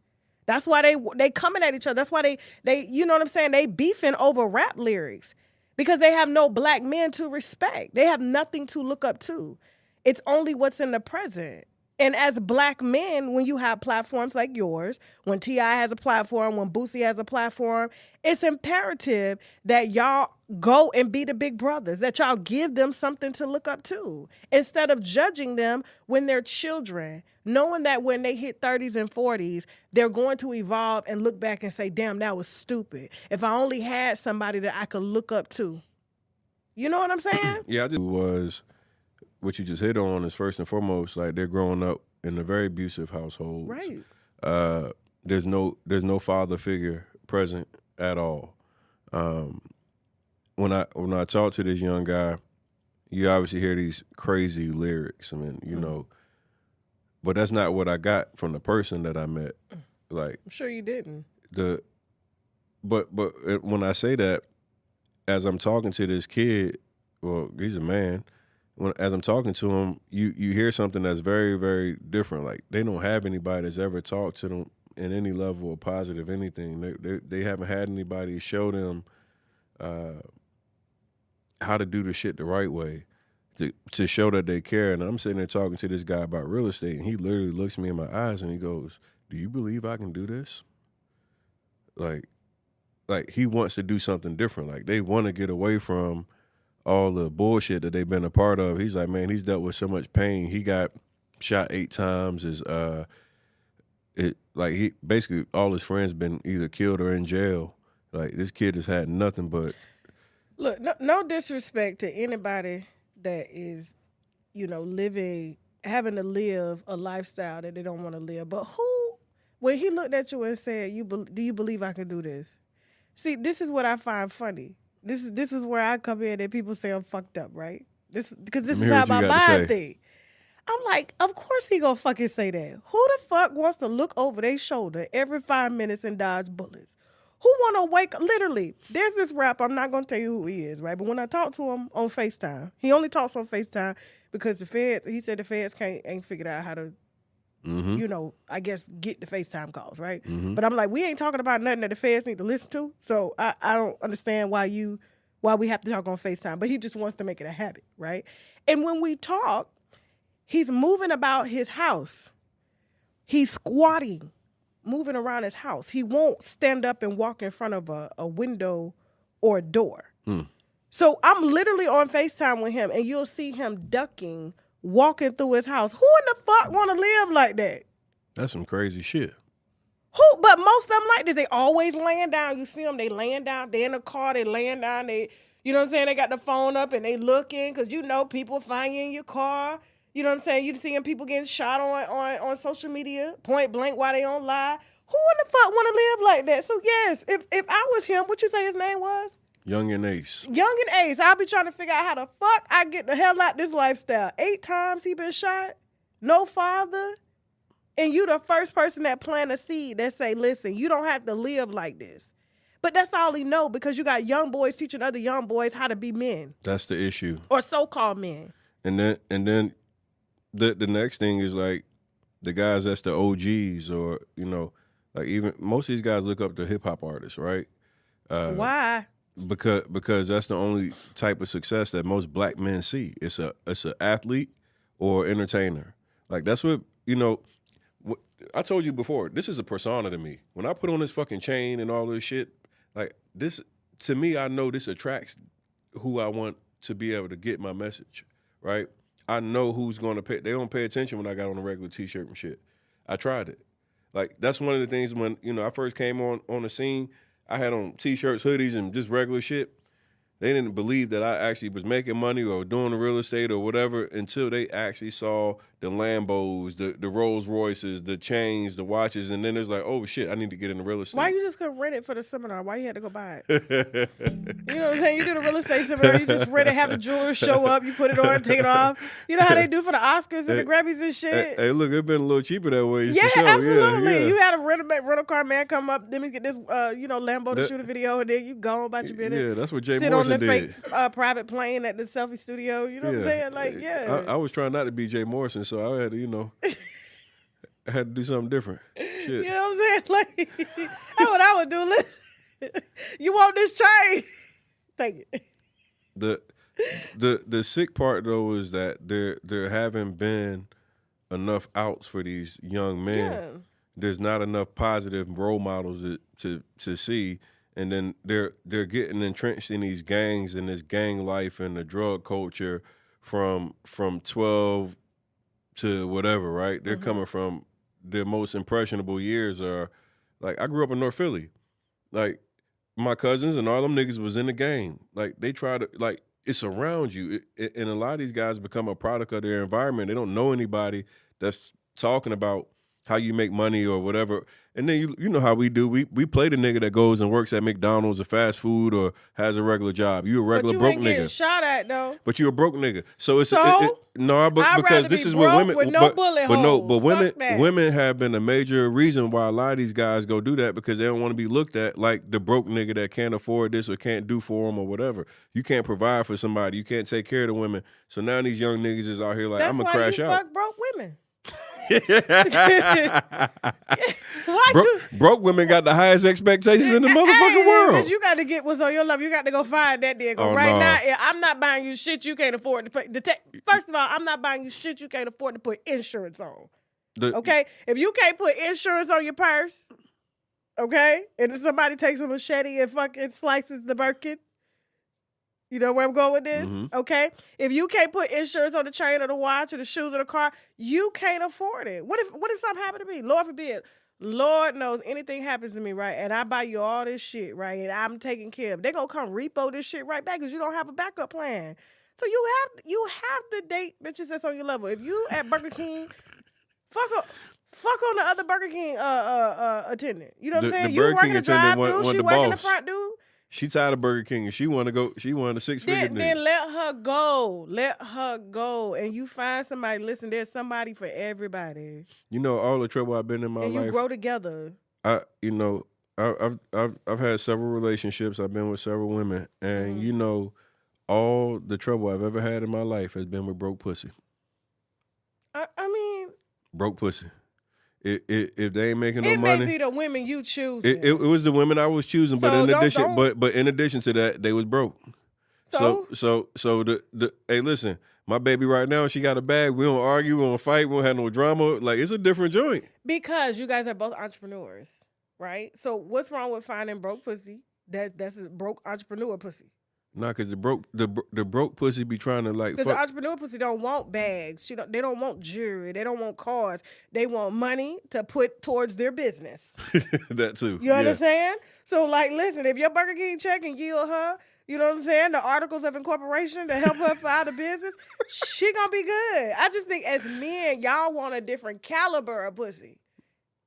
That's why they coming at each other. That's why they you know what I'm saying? They beefing over rap lyrics because they have no black men to respect. They have nothing to look up to. It's only what's in the present. And as black men, when you have platforms like yours, when T.I. has a platform, when Boosie has a platform, it's imperative that y'all go and be the big brothers, that y'all give them something to look up to instead of judging them when they're children, knowing that when they hit 30s and 40s, they're going to evolve and look back and say, damn, that was stupid. If I only had somebody that I could look up to. You know what I'm saying? Yeah, I just was... What you just hit on is first and foremost, like, they're growing up in a very abusive household. Right. There's no father figure present at all. When I talk to this young guy, you obviously hear these crazy lyrics. I mean, you know, but that's not what I got from the person that I met. Like, I'm sure you didn't. But when I say that, as I'm talking to this kid, well, he's a man. As I'm talking to him, you hear something that's very, very different. Like, they don't have anybody that's ever talked to them in any level of positive anything. They haven't had anybody show them how to do the shit the right way to show that they care. And I'm sitting there talking to this guy about real estate, and he literally looks me in my eyes and he goes, "Do you believe I can do this?" Like he wants to do something different. Like, they want to get away from all the bullshit that they've been a part of. He's like, man, he's dealt with so much pain. He got shot 8 times. He basically all his friends been either killed or in jail. Like, this kid has had nothing but. Look, no disrespect to anybody that is, having to live a lifestyle that they don't want to live. But when he looked at you and said, "Do you believe I can do this?" See, this is what I find funny. This is where I come in and people say I'm fucked up, right? Because this is how my mind think. I'm like, of course he gonna fucking say that. Who the fuck wants to look over their shoulder every 5 minutes and dodge bullets? Who wanna wake up? Literally, there's this rapper, I'm not gonna tell you who he is, right? But when I talk to him on FaceTime, he only talks on FaceTime because he said the feds ain't figured out how to, I guess, get the FaceTime calls, right? Mm-hmm. But I'm like, we ain't talking about nothing that the feds need to listen to. So I don't understand why we have to talk on FaceTime. But he just wants to make it a habit, right? And when we talk, he's moving about his house. He's squatting, moving around his house. He won't stand up and walk in front of a window or a door. So I'm literally on FaceTime with him, and you'll see him ducking walking through his house. Who in the fuck want to live like that? That's some crazy shit. Who? But most of them like this. They always laying down. You see them, they laying down. They in the car, they laying down. They, you know what I'm saying? They got the phone up and they looking because you know people find you in your car. You know what I'm saying? You seeing people getting shot on social media, point blank while they on live. Who in the fuck want to live like that? So yes, if I was him, what you say his name was? Young and Ace. Young and Ace. I'll be trying to figure out how the fuck I get the hell out this lifestyle. 8 times he been shot, no father, and you the first person that plant a seed that say, listen, you don't have to live like this. But that's all he know because you got young boys teaching other young boys how to be men. That's the issue. Or so-called men. And then the next thing is like the guys that's the OGs or, you know, like even most of these guys look up to hip hop artists, right? Why? Because that's the only type of success that most black men see. It's a athlete or entertainer. Like that's what, you know, I told you before, this is a persona to me. When I put on this fucking chain and all this shit, like this, to me, I know this attracts who I want to be able to get my message, right? I know who's going to pay. They don't pay attention when I got on a regular T-shirt and shit. I tried it. Like, that's one of the things when, you know, I first came on the scene, I had on T-shirts, hoodies, and just regular shit. They didn't believe that I actually was making money or doing the real estate or whatever until they actually saw the Lambos, the Rolls Royces, the chains, the watches, and then it's like, oh shit, I need to get into real estate. Why you just couldn't rent it for the seminar? Why you had to go buy it? You know what I'm saying? You do the real estate seminar, you just rent it, have the jewelers show up, you put it on, take it off. You know how they do for the Oscars and the Grammys and shit? Hey, look, it's been a little cheaper that way. Yeah, for sure. absolutely. Yeah. You had a rental car man come up, then we get this, Lambo to shoot a video, and then you go about your business. Yeah, that's what Jay Sit Morrison on the did. Fake private plane at the selfie studio. You know what I'm saying? Like, yeah. I was trying not to be Jay Morrison, so I had to, you know, I had to do something different. Shit. You know what I'm saying? Like, that's what I would do. Listen, you want this chain? Take it. The sick part though is that there haven't been enough outs for these young men. Yeah. There's not enough positive role models to see. And then they're getting entrenched in these gangs and this gang life and the drug culture from 12 to whatever, right? They're coming from their most impressionable years are like I grew up in North Philly. Like my cousins and all them niggas was in the game. Like they try to like it's around you. And a lot of these guys become a product of their environment. They don't know anybody that's talking about how you make money or whatever. And then you know how we do. We play the nigga that goes and works at McDonald's or fast food or has a regular job. You a regular broke But you ain't getting nigga. Shot at though. But you a broke nigga. So it's I'd because this is what women with no bullet holes. but Fuck women have been a major reason why a lot of these guys go do that because they don't want to be looked at like the broke nigga that can't afford this or can't do for them or whatever. You can't provide for somebody. You can't take care of the women. So now these young niggas is out here like I'm gonna crash out. That's why you fuck broke women. Broke women got the highest expectations in the motherfucking world. Because you got to get what's on your love. You got to go find that nigga. Now, I'm not buying you shit you can't afford to pay. First of all, I'm not buying you shit you can't afford to put insurance on. Okay? If you can't put insurance on your purse, okay, and if somebody takes a machete and fucking slices the Birkin, you know where I'm going with this? Mm-hmm. Okay? If you can't put insurance on the chain or the watch or the shoes or the car, you can't afford it. What if something happened to me? Lord forbid. Lord knows anything happens to me, right? And I buy you all this shit, right? And I'm taking care of it. They're going to come repo this shit right back because you don't have a backup plan. So you have to date bitches that's on your level. If you at Burger King, fuck on the other Burger King attendant. You know what I'm saying? You working the drive-thru, she working the front dude. She tired of Burger King and she want a 6-figure. Then let her go. Let her go. And you find somebody. Listen, there's somebody for everybody. You know all the trouble I've been in my life. And you grow together. I've had several relationships. I've been with several women, and you know, all the trouble I've ever had in my life has been with broke pussy. I mean, broke pussy. If they ain't making no money, it may be the women you choose. It was the women I was choosing, so but in addition to that, they was broke. So the hey, listen, my baby right now, she got a bag. We don't argue, we don't fight, we don't have no drama. Like it's a different joint. Because you guys are both entrepreneurs, right? So what's wrong with finding broke pussy? That's a broke entrepreneur pussy. Nah, cause the broke pussy be trying to like. Because the entrepreneur pussy don't want bags. They don't want jewelry. They don't want cars. They want money to put towards their business. That too. You understand? So like, listen, if your Burger King check and yield her, you know what I'm saying, the articles of incorporation to help her file the business, she gonna be good. I just think as men, y'all want a different caliber of pussy.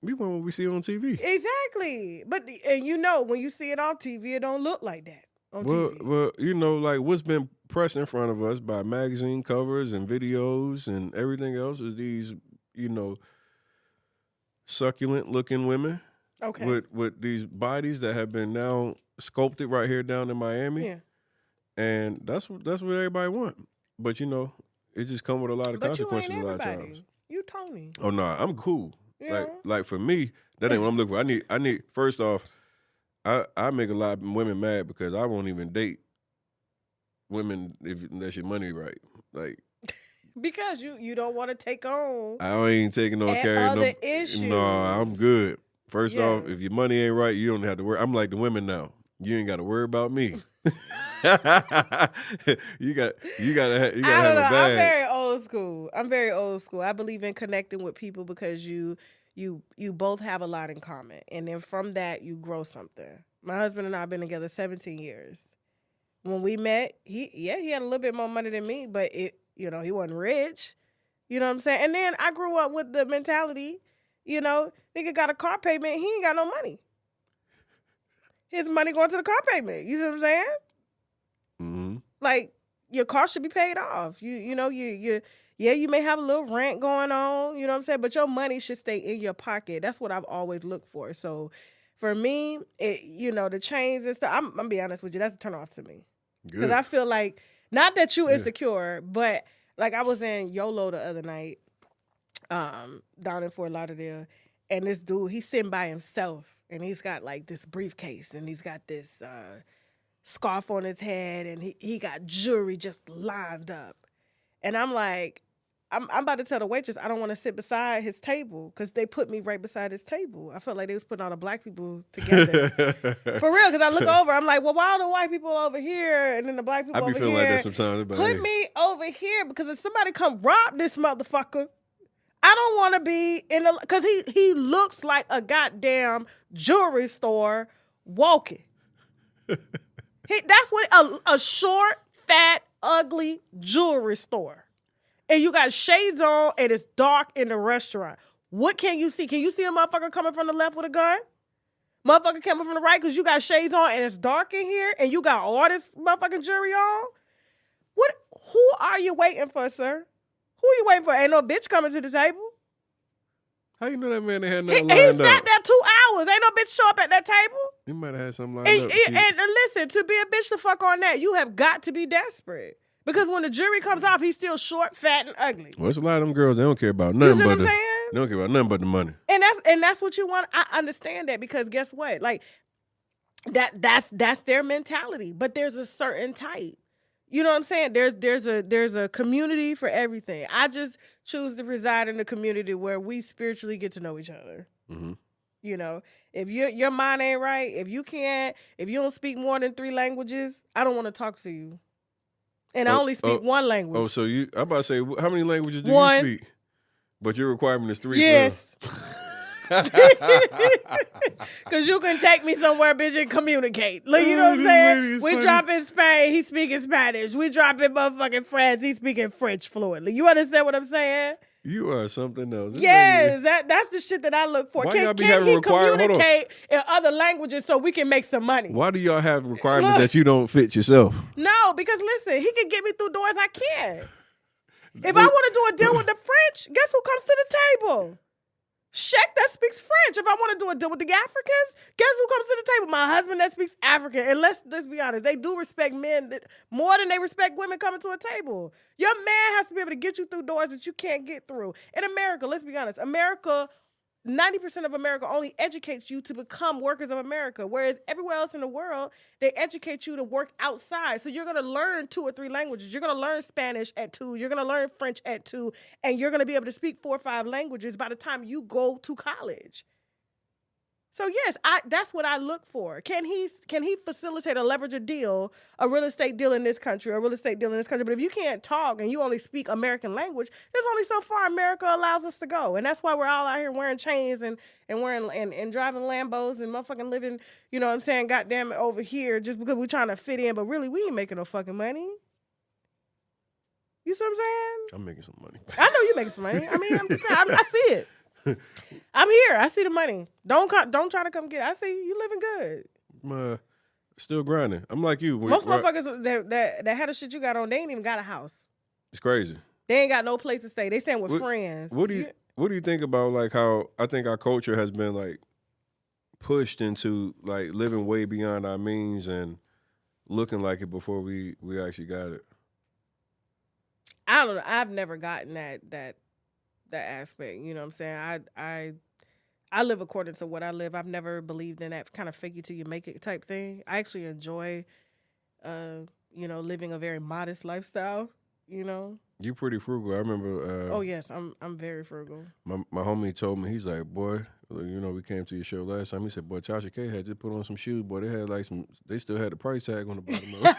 We want what we see on TV. Exactly. But and you know, when you see it on TV, it don't look like that. Well, you know, like what's been pressed in front of us by magazine covers and videos and everything else is these, you know, succulent looking women. Okay. With these bodies that have been now sculpted right here down in Miami. Yeah. And that's what everybody want. But you know, it just come with a lot of consequences a lot of times. You Tony. Oh no, I'm cool. Yeah. Like for me, that ain't what I'm looking for. I need first off, I make a lot of women mad because I won't even date women unless your money right. Like because you don't want to take on. I ain't taking no carry no issues. No, I'm good. First off, if your money ain't right, you don't have to worry. I'm like the women now. You ain't got to worry about me. you gotta have a bag. I'm very old school. I believe in connecting with people because you both have a lot in common, and then from that you grow something. My husband and I have been together 17 years. When we met, he had a little bit more money than me, but he wasn't rich. You know what I'm saying? And then I grew up with the mentality, nigga got a car payment, he ain't got no money. His money going to the car payment. You see what I'm saying? Mm-hmm. Like your car should be paid off. You may have a little rent going on, you know what I'm saying? But your money should stay in your pocket. That's what I've always looked for. So for me, the chains and stuff, I'm gonna be honest with you, that's a turn off to me. Because I feel like, not that you insecure, but like I was in YOLO the other night, down in Fort Lauderdale, and this dude, he's sitting by himself, and he's got like this briefcase, and he's got this scarf on his head, and he got jewelry just lined up. And I'm like, I'm about to tell the waitress I don't want to sit beside his table because they put me right beside his table. I felt like they was putting all the black people together. For real, because I look over, I'm like, well, why are the white people over here and then the black people over here? I be feeling like that sometimes. Put me over here because if somebody come rob this motherfucker, I don't want to be in the, because he looks like a goddamn jewelry store walking. That's what a short, fat, ugly jewelry store. And you got shades on and it's dark in the restaurant. What can you see? Can you see a motherfucker coming from the left with a gun? Motherfucker coming from the right because you got shades on and it's dark in here and you got all this motherfucking jewelry on? Who are you waiting for, sir? Who are you waiting for? Ain't no bitch coming to the table. How you know that man ain't had nothing lined up? He sat there 2 hours. Ain't no bitch show up at that table. He might have had something lined up. And listen, to be a bitch to fuck on that, you have got to be desperate. Because when the jury comes off, he's still short, fat, and ugly. Well, it's a lot of them girls, they don't care about nothing but the, they don't care about nothing but the money. And that's what you want. I understand that because guess what? Like that's their mentality. But there's a certain type. You know what I'm saying? There's a community for everything. I just choose to reside in a community where we spiritually get to know each other. Mm-hmm. If your mind ain't right, if you don't speak more than 3 languages, I don't want to talk to you. And I only speak 1 language. Oh, so I'm about to say, how many languages do 1. you speak? But your requirement is 3. Yes. Because you can take me somewhere, bitch, and communicate. Like, you know what I'm saying? We drop in Spain, he's speaking Spanish. We drop in motherfucking France, he's speaking French fluently. You understand what I'm saying? You are something else. Yes, that's the shit that I look for. Can he communicate in other languages so we can make some money? Why do y'all have requirements that you don't fit yourself? No, because listen, he can get me through doors I can't. If I want to do a deal with the French, guess who comes to the table? Sheck that speaks French. If I want to do a deal with the Africans, guess who comes to the table? My husband that speaks African. And let's be honest, they do respect men more than they respect women coming to a table. Your man has to be able to get you through doors that you can't get through. In America, let's be honest, 90% of America only educates you to become workers of America, whereas everywhere else in the world, they educate you to work outside. So you're going to learn 2 or 3 languages. You're going to learn Spanish at 2. You're going to learn French at 2. And you're going to be able to speak 4 or 5 languages by the time you go to college. So yes, that's what I look for. Can he facilitate or leverage a deal, a real estate deal in this country, But if you can't talk and you only speak American language, there's only so far America allows us to go. And that's why we're all out here wearing chains and wearing and driving Lambos and motherfucking living, you know what I'm saying, goddamn it, over here just because we're trying to fit in, but really we ain't making no fucking money. You see what I'm saying? I'm making some money. I know you're making some money. I mean, I'm just saying, I see it. I'm here. I see the money. Don't try to come get it. I see you living good. Still grinding. I'm like you. Most motherfuckers that had the shit you got on, they ain't even got a house. It's crazy. They ain't got no place to stay. They staying with friends. What do you think about like how I think our culture has been like pushed into like living way beyond our means and looking like it before we actually got it? I don't know. I've never gotten that aspect. You know what I'm saying? I live according to what I live. I've never believed in that kind of fake it till you make it type thing. I actually enjoy, living a very modest lifestyle. You know. You pretty frugal. I remember. Oh yes, I'm very frugal. My homie told me, he's like, boy, we came to your show last time. He said, boy, Tasha K had just put on some shoes. Boy, they still had the price tag on the bottom of it.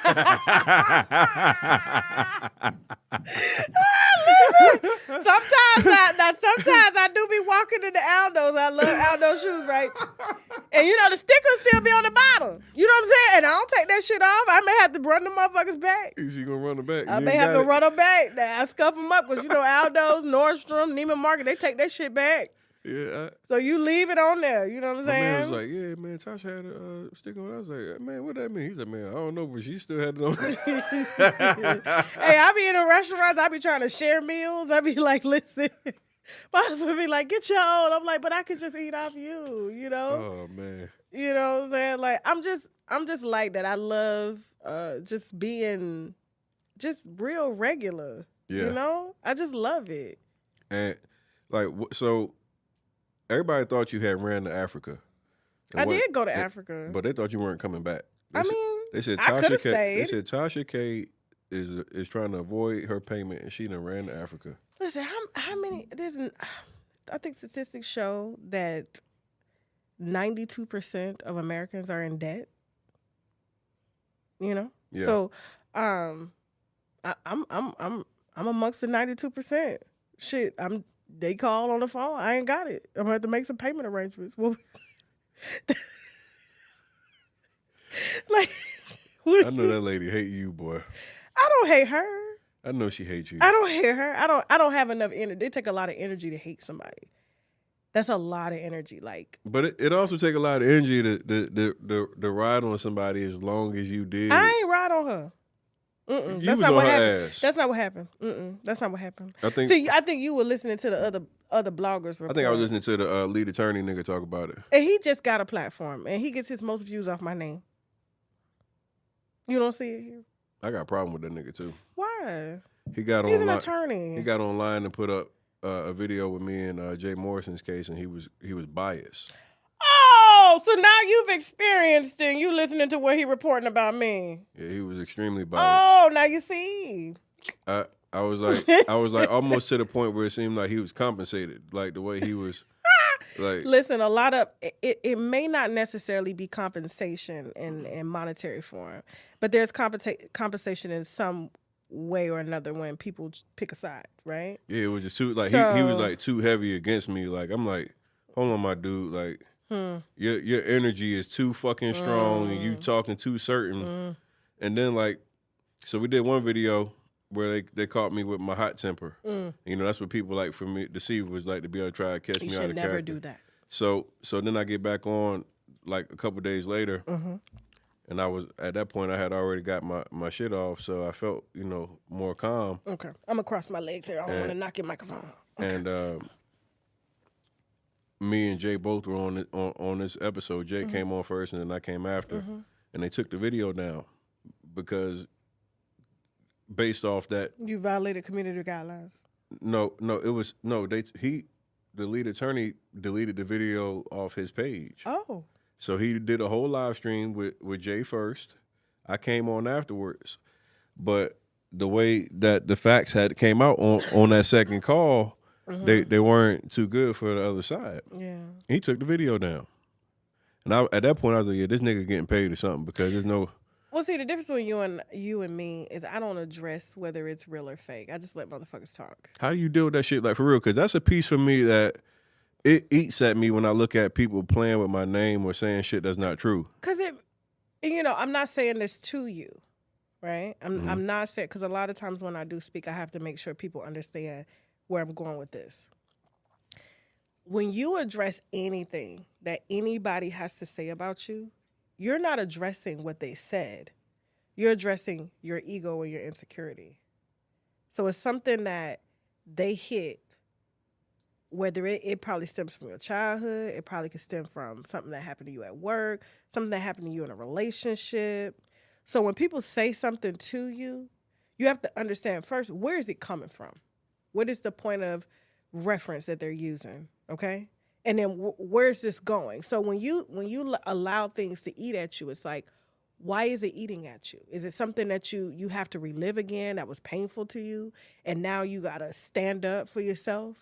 Sometimes I do be walking in the Aldos. I love Aldo shoes, right? And the stickers still be on the bottom. You know what I'm saying? And I don't take that shit off. I may have to run the motherfuckers back. Is she gonna run them back? I may have to run them back. I scuff them up because Aldo's, Nordstrom, Neiman Marcus, they take that shit back. Yeah. So you leave it on there. You know what I'm saying? Man was like, yeah, man, Tasha had a sticker on it. I was like, man, what that mean? He said, man, I don't know, but she still had it on. Hey, I be in the restaurants. I be trying to share meals. I be like, listen. My husband be like, get your own. I'm like, but I could just eat off you, Oh, man. You know what I'm saying? Like, I'm just like that. I love just being just real regular. Yeah. I just love it. And, like, so everybody thought you had ran to Africa. I did go to Africa. But they thought you weren't coming back. They said I could have stayed. They said Tasha K is trying to avoid her payment, and she done ran to Africa. Listen, how many? I think statistics show that 92% of Americans are in debt. Yeah. So, I'm amongst the 92%. Shit, They call on the phone. I ain't got it. I'm gonna have to make some payment arrangements. Well, I know that lady hate you, boy. I don't hate her. I know she hates you. I don't hate her. I don't have enough energy. It take a lot of energy to hate somebody. That's a lot of energy. But it also take a lot of energy to ride on somebody as long as you did. I ain't ride on her. That's not what happened. That's not what happened. That's not what happened. I think you were listening to the other bloggers report. I think I was listening to the lead attorney nigga talk about it. And he just got a platform, and he gets his most views off my name. You don't see it here? I got a problem with that nigga too. Why? He's an attorney. He got online and put up a video with me and Jay Morrison's case, and he was biased. Oh, so now you've experienced it. You listening to what he reporting about me? Yeah, he was extremely biased. Oh, now you see. I was like almost to the point where it seemed like he was compensated, like the way he was. Like, listen, a lot of it may not necessarily be compensation in monetary form, but there's compensation in some way or another when people pick a side, right? Yeah, it was just too he was like too heavy against me. Like I'm like, hold on, my dude, like your energy is too fucking strong and you talking too certain. And then so we did one video where they caught me with my hot temper. That's what people like for me to see was like to be able to try to catch me out of character. You should never do that. So then I get back on like a couple days later, and I was at that point I had already got my shit off, so I felt more calm. Okay, I'm gonna cross my legs here. I don't want to knock your microphone. Okay. And me and Jay both were on this episode. Jay came on first, and then I came after, and they took the video down because. Based off that, you violated community guidelines. No, the lead attorney deleted the video off his page. Oh, so he did a whole live stream with Jay first. I came on afterwards, but the way that the facts had came out on that second call, they weren't too good for the other side. Yeah, he took the video down. And at that point, I was like, yeah, this nigga getting paid or something because there's no. Well, see, the difference between you and me is I don't address whether it's real or fake. I just let motherfuckers talk. How do you deal with that shit, like, for real? Because that's a piece for me that it eats at me when I look at people playing with my name or saying shit that's not true. Because I'm not saying this to you, right? I'm not saying, because a lot of times when I do speak, I have to make sure people understand where I'm going with this. When you address anything that anybody has to say about you, you're not addressing what they said. You're addressing your ego and your insecurity. So it's something that they hit, whether it probably stems from your childhood, it probably could stem from something that happened to you at work, something that happened to you in a relationship. So when people say something to you, you have to understand first, where is it coming from? What is the point of reference that they're using, okay? And then where's this going? So when you allow things to eat at you, it's like, why is it eating at you? Is it something that you have to relive again that was painful to you, and now you got to stand up for yourself?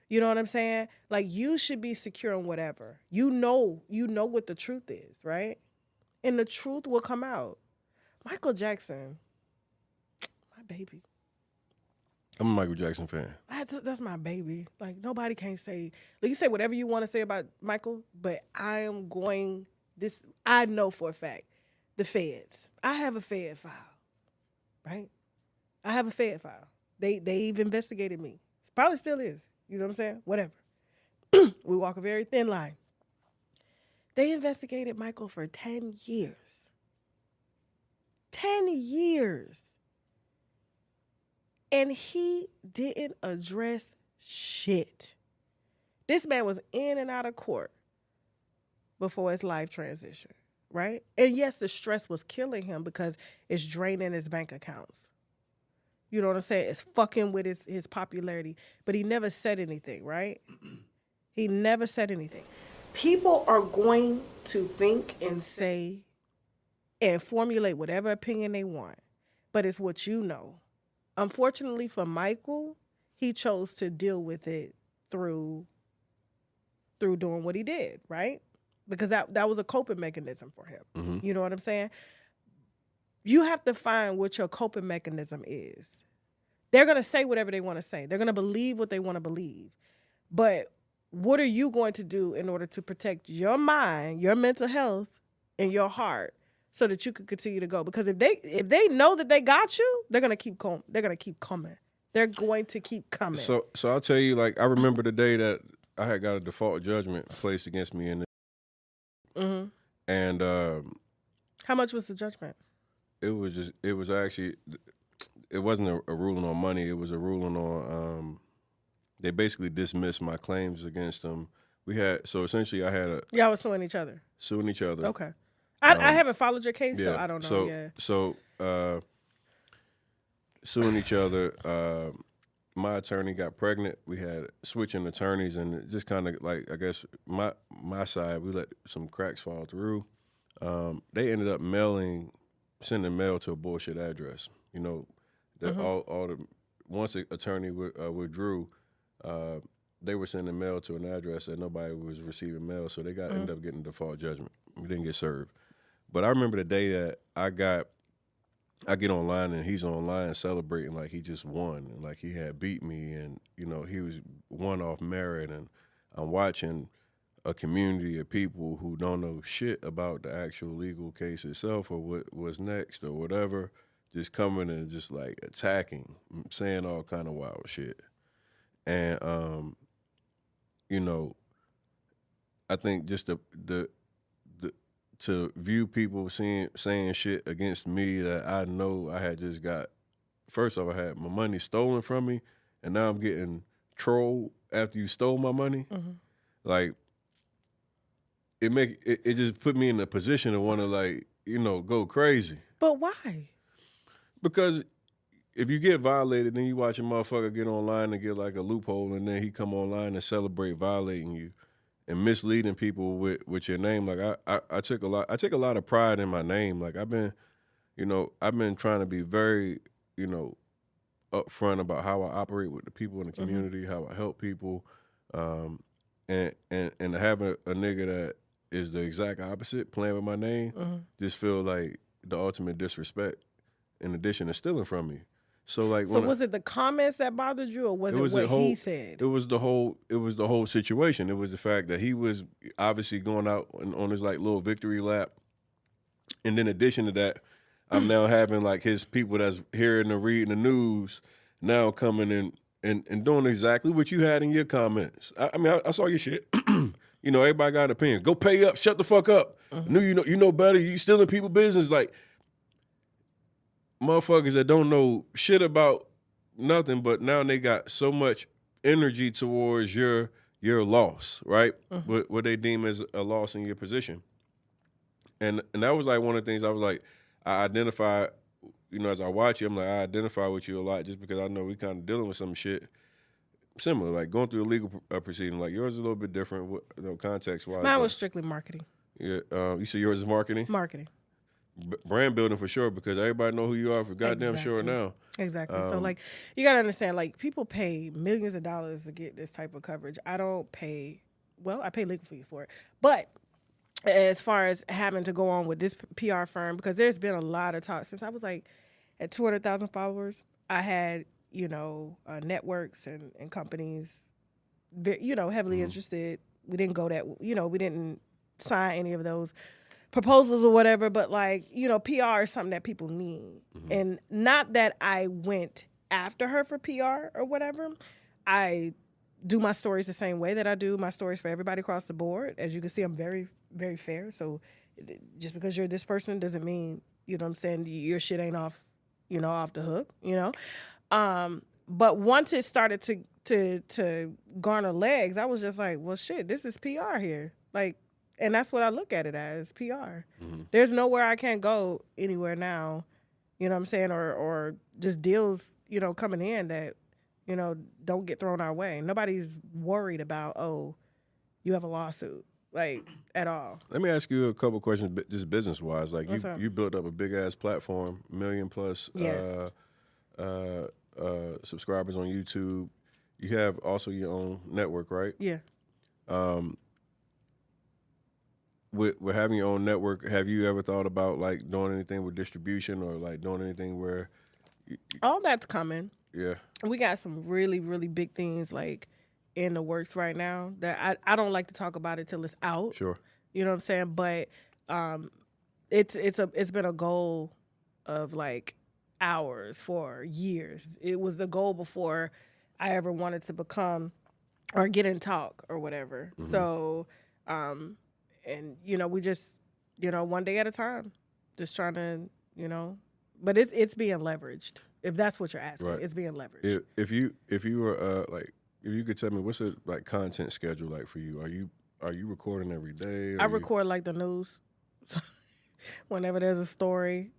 You know what I'm saying? Like, you should be secure in whatever. You know what the truth is, right? And the truth will come out. Michael Jackson, my baby. I'm a Michael Jackson fan. That's my baby. Like, nobody can say, like, you say whatever you want to say about Michael, but I know for a fact, the feds. I have a Fed file, right? I have a Fed file. They've investigated me. Probably still is. You know what I'm saying? Whatever. We walk a very thin line. They investigated Michael for 10 years. 10 years. And he didn't address shit. This man was in and out of court before his life transition, right? And yes, the stress was killing him because it's draining his bank accounts. You know what I'm saying? It's fucking with his popularity. But he never said anything, right? He never said anything. People are going to think and say and formulate whatever opinion they want. But it's what you know. Unfortunately for Michael, he chose to deal with it through doing what he did, right? Because that was a coping mechanism for him. Mm-hmm. You know what I'm saying? You have to find what your coping mechanism is. They're going to say whatever they want to say. They're going to believe what they want to believe. But what are you going to do in order to protect your mind, your mental health, and your heart so that you can continue to go? Because if they know that they got you, they're going to keep coming. They're going to keep coming. They're going to keep coming. So I'll tell you, like, I remember the day that I had got a default judgment placed against me in this. Mm-hmm. And how much was the judgment? It wasn't a ruling on money. It was a ruling on, they basically dismissed my claims against them. Essentially I had y'all was suing each other. Suing each other. Okay. I haven't followed your case, yeah, so I don't know. Suing each other. My attorney got pregnant. We had switching attorneys, and it just kind of, like, I guess my side, we let some cracks fall through. They ended up sending mail to a bullshit address. You know, that once the attorney withdrew, they were sending mail to an address that nobody was receiving mail, so they ended up getting default judgment. We didn't get served. But I remember the day that I get online and he's online celebrating like he just won and like he had beat me, and, you know, he was won off merit, and I'm watching a community of people who don't know shit about the actual legal case itself or what was next or whatever, just coming and just, like, attacking, saying all kind of wild shit. And you know, I think just the to view people saying shit against me that I know I had just got, first off, I had my money stolen from me, and now I'm getting trolled after you stole my money. Mm-hmm. Like, it just put me in a position to want to, like, you know, go crazy. But why? Because if you get violated, then you watch a motherfucker get online and get, like, a loophole, and then he come online and celebrate violating you and misleading people with your name. Like, I take a lot of pride in my name. Like, I've been trying to be very, you know, upfront about how I operate with the people in the community, how I help people, and to have a nigga that is the exact opposite. Playing with my name, just feel like the ultimate disrespect. In addition to stealing from me, so like. So was it the comments that bothered you, or was it what he said? It was the whole situation. It was the fact that he was obviously going out on his like little victory lap, and in addition to that, I'm now having like his people that's hearing and reading the news now coming in and doing exactly what you had in your comments. I mean, I saw your shit. You know, everybody got an opinion. Go pay up. Shut the fuck up. You know better. You stealing people business. Like, motherfuckers that don't know shit about nothing, but now they got so much energy towards your loss, right? What they deem as a loss in your position. And that was like one of the things I was like, I identify, you know, as I watch you, I'm like, I identify with you a lot just because I know we kind of dealing with some shit similar, like going through a legal proceeding. Like yours is a little bit different, you know, context-wise. Mine was strictly marketing. Yeah, you said yours is marketing? Marketing. Brand building for sure, because everybody know who you are for goddamn sure now. Exactly. So like, you gotta understand, like, people pay millions of dollars to get this type of coverage. I don't pay. Well, I pay legal fees for it, but as far as having to go on with this PR firm, because there's been a lot of talk since I was like at 200,000 followers. I had, you know, networks and companies, you know, heavily interested. We didn't go that, you know, we didn't sign any of those proposals or whatever, but like, you know, PR is something that people need. And not that I went after her for PR or whatever. I do my stories the same way that I do my stories for everybody across the board. As you can see, I'm very, very fair. So just because you're this person doesn't mean, you know what I'm saying, your shit ain't off, you know, off the hook, you know? But once it started to garner legs, I was just like, well, shit, this is PR here. Like, and that's what I look at it as, PR. There's nowhere I can't go anywhere now, you know what I'm saying, or just deals, you know, coming in that, you know, don't get thrown our way. Nobody's worried about, oh, you have a lawsuit, like, at all. Let me ask you a couple questions, just business-wise. Like, you built up a big-ass platform, million-plus subscribers on YouTube. You have also your own network, right? Yeah. With having your own network, have you ever thought about like doing anything with distribution or like doing anything where? All that's coming. Yeah. We got some really, really big things like in the works right now that I don't like to talk about it till it's out. Sure. You know what I'm saying? But it's been a goal of like ours for years. It was the goal before I ever wanted to become or get in talk or whatever. So and, you know, we just, you know, one day at a time, just trying to, you know, but it's being leveraged. If that's what you're asking, right. It's being leveraged. If you were like, if you could tell me what's a like content schedule like for you? Are you recording every day? I record like the news. Whenever there's a story.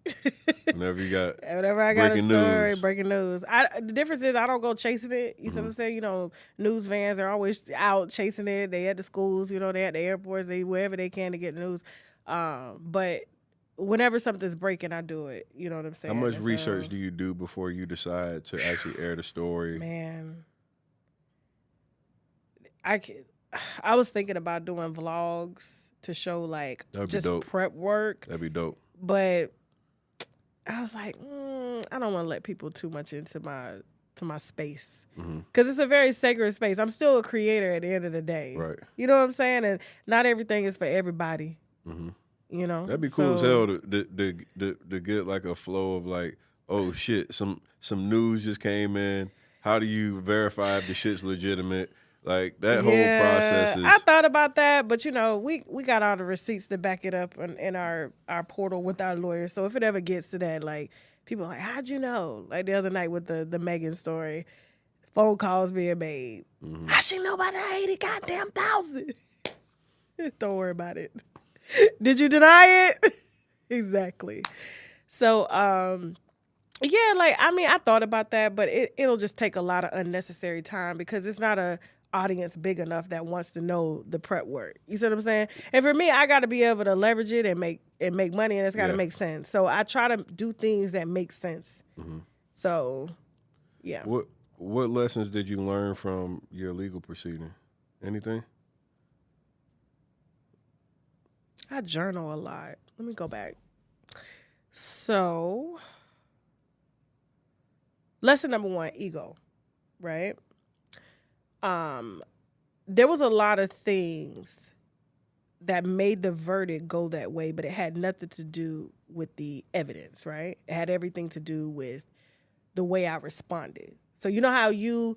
Whenever I got a story, breaking news. The difference is I don't go chasing it. You see what I'm saying? You know, news vans are always out chasing it. They at the schools, you know, they at the airports, they wherever they can to get the news. But whenever something's breaking, I do it. You know what I'm saying? How much research do you do before you decide to actually air the story? Man, I was thinking about doing vlogs to show like just prep work. That'd be dope. But I was like, I don't want to let people too much into my space because it's a very sacred space. I'm still a creator at the end of the day. Right. You know what I'm saying? And not everything is for everybody. You know. That'd be cool as hell to get like a flow of like, oh shit, some news just came in. How do you verify if the shit's legitimate? Like, that whole process is... I thought about that, but, you know, we got all the receipts to back it up in our portal with our lawyers. So if it ever gets to that, like, people are like, how'd you know? Like the other night with the Megan story, phone calls being made. How she know about the 80 goddamn thousand? Don't worry about it. Did you deny it? Exactly. So, yeah, like, I mean, I thought about that, but it'll just take a lot of unnecessary time because it's not a audience big enough that wants to know the prep work. You see what I'm saying? And for me, I got to be able to leverage it and make money, and it's got to make sense. So I try to do things that make sense. So, yeah. What lessons did you learn from your legal proceeding? Anything? I journal a lot. Let me go back. So, lesson number 1, ego, right? There was a lot of things that made the verdict go that way, but it had nothing to do with the evidence, right? It had everything to do with the way I responded. So you know how you'll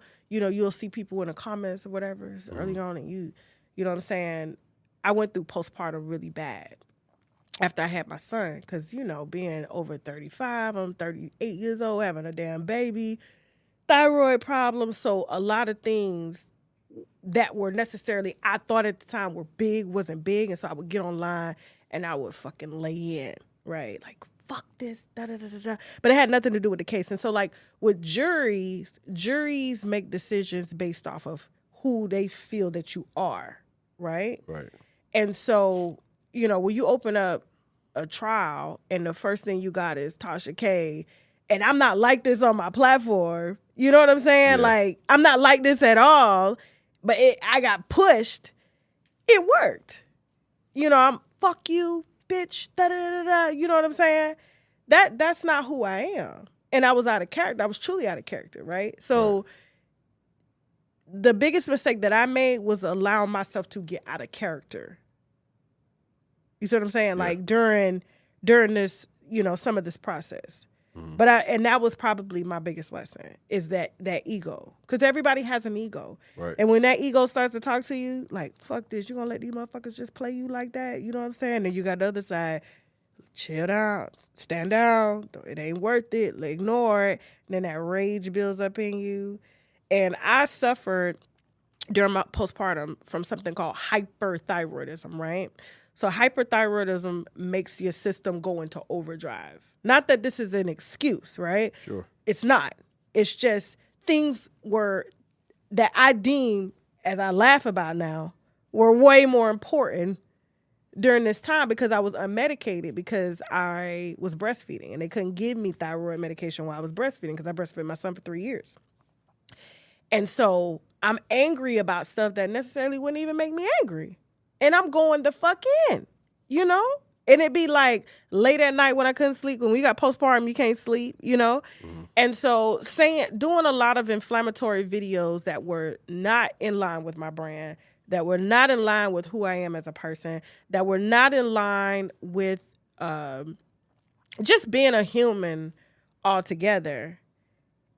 see people in the comments or whatever early on, and you know what I'm saying? I went through postpartum really bad after I had my son, because, being over 35, I'm 38 years old, having a damn baby, thyroid problems. So a lot of things that were necessarily, I thought at the time were big, wasn't big. And so I would get online and I would fucking lay in, right? Like, fuck this, da-da-da-da-da. But it had nothing to do with the case. And so, like, with juries make decisions based off of who they feel that you are, right? Right. And so, when you open up a trial and the first thing you got is Tasha K, and I'm not like this on my platform, you know what I'm saying? Yeah. Like, I'm not like this at all, but I got pushed. It worked. I'm fuck you, bitch, da-da-da-da, you know what I'm saying? That's not who I am. And I was out of character. I was truly out of character, right? So the biggest mistake that I made was allowing myself to get out of character. You see what I'm saying? Yeah. Like during this, some of this process. Mm-hmm. But that was probably my biggest lesson, is that ego. Because everybody has an ego. Right. And when that ego starts to talk to you, like, fuck this, you gonna let these motherfuckers just play you like that? You know what I'm saying? And you got the other side, chill down, stand down, it ain't worth it, ignore it. And then that rage builds up in you. And I suffered during my postpartum from something called hyperthyroidism, right? So hyperthyroidism makes your system go into overdrive. Not that this is an excuse, right? Sure. It's not. It's just things that I deem, as I laugh about now, were way more important during this time, because I was unmedicated, because I was breastfeeding and they couldn't give me thyroid medication while I was breastfeeding, because I breastfed my son for 3 years. And so I'm angry about stuff that necessarily wouldn't even make me angry. And I'm going the fuck in, And it'd be like late at night when I couldn't sleep. When we got postpartum, you can't sleep, Mm-hmm. And so doing a lot of inflammatory videos that were not in line with my brand, that were not in line with who I am as a person, that were not in line with just being a human altogether.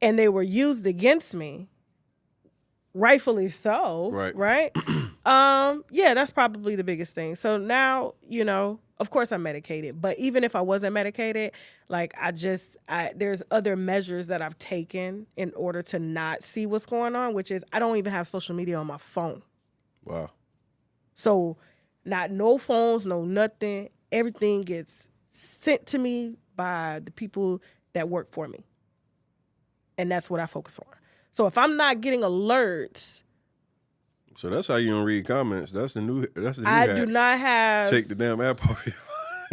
And they were used against me. Rightfully so, right? Yeah, that's probably the biggest thing. So now, of course I'm medicated, but even if I wasn't medicated, like there's other measures that I've taken in order to not see what's going on, which is I don't even have social media on my phone. Wow. So no phones, no nothing. Everything gets sent to me by the people that work for me. And that's what I focus on. So if I'm not getting alerts, so that's how you don't read comments. That's the new. I do not have. Take the damn app off your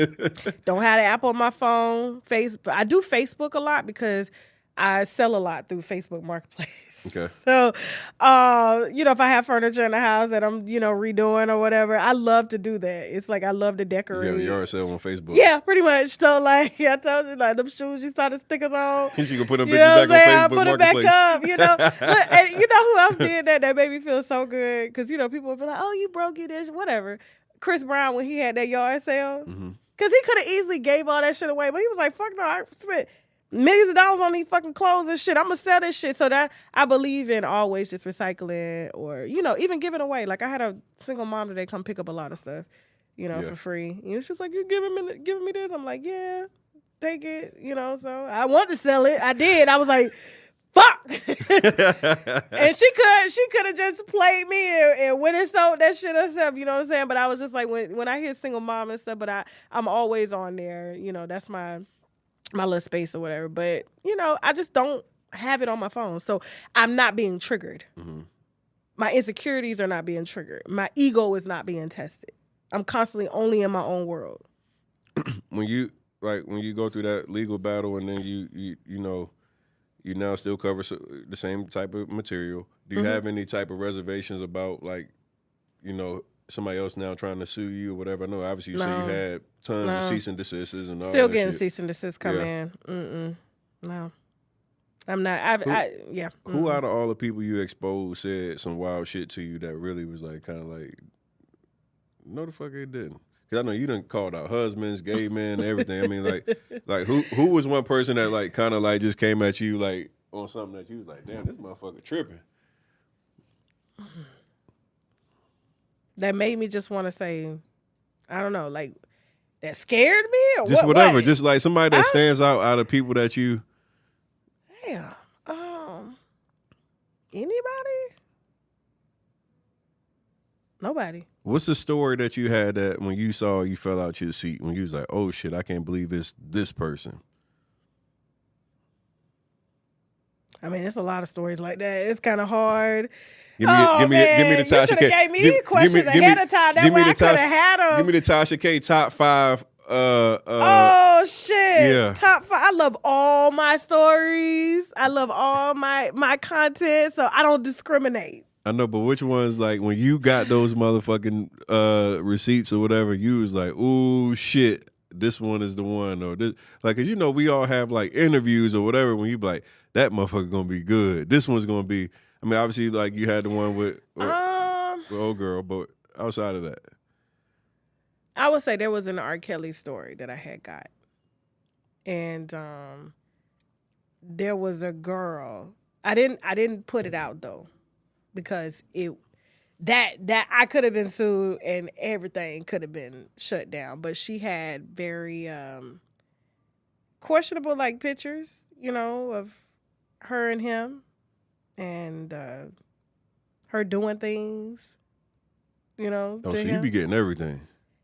phone. Don't have the app on my phone. Facebook. I do Facebook a lot because I sell a lot through Facebook Marketplace. Okay. So, if I have furniture in the house that I'm, redoing or whatever, I love to do that. It's like I love to decorate. You have a yard sale on Facebook. Yeah, pretty much. So, like, I told you, like, them shoes you saw the stickers on. You can put them bitches back on Facebook Marketplace. I put it back up, Look, and you know who else did that? That made me feel so good. Because, people would be like, oh, you broke you this, whatever. Chris Brown, when he had that yard sale. Mm-hmm. Because he could have easily gave all that shit away. But he was like, fuck no, I spent millions of dollars on these fucking clothes and shit. I'm going to sell this shit. So that I believe in always just recycling or, even giving away. Like I had a single mom today come pick up a lot of stuff, for free. She's like, you giving me this? I'm like, yeah, take it. So I wanted to sell it. I did. I was like, fuck. And she could have just played me and went and sold that shit herself. You know what I'm saying? But I was just like, when I hear single mom and stuff, but I'm always on there. That's my little space or whatever. But, I just don't have it on my phone. So I'm not being triggered. Mm-hmm. My insecurities are not being triggered. My ego is not being tested. I'm constantly only in my own world. When you go through that legal battle and then you now still cover the same type of material, do you mm-hmm. have any type of reservations about somebody else now trying to sue you or whatever? I know obviously you say you No. had tons No. of cease and desists and all Still that getting shit. cease and desist come Yeah. in. No. I'm not. Yeah. Who out of all the people you exposed said some wild shit to you that really was like kind of like, no, the fuck it didn't? Because I know you done called out husbands, gay men, everything. I mean, like who was one person that like kind of like just came at you like on something that you was like, damn, this motherfucker tripping. That made me just want to say, I don't know, like that scared me or Just what? whatever, just like somebody that stands out of people that you. Damn. Anybody? Nobody. What's the story that you had that when you saw you fell out your seat when you was like, oh shit, I can't believe it's this person? I mean, it's a lot of stories like that. It's kind of hard. Give me the Tasha K. You gave me these questions ahead of time. That way I could have had them. Give me the Tasha K top 5. Oh shit! Yeah. Top 5. I love all my stories. I love all my content, so I don't discriminate. I know, but which ones, like, when you got those motherfucking receipts or whatever, you was like, ooh, shit, this one is the one, or this, like, 'cause you know, we all have, like, interviews or whatever, when you be like, that motherfucker gonna be good. This one's gonna be, I mean, obviously, like, you had the one with old girl, but outside of that. I would say there was an R. Kelly story that I had got. And there was a girl. I didn't put it out, though. Because that I could have been sued and everything could have been shut down. But she had very questionable like pictures, you know, of her and him and her doing things, you know. Oh, to so him. you be getting everything.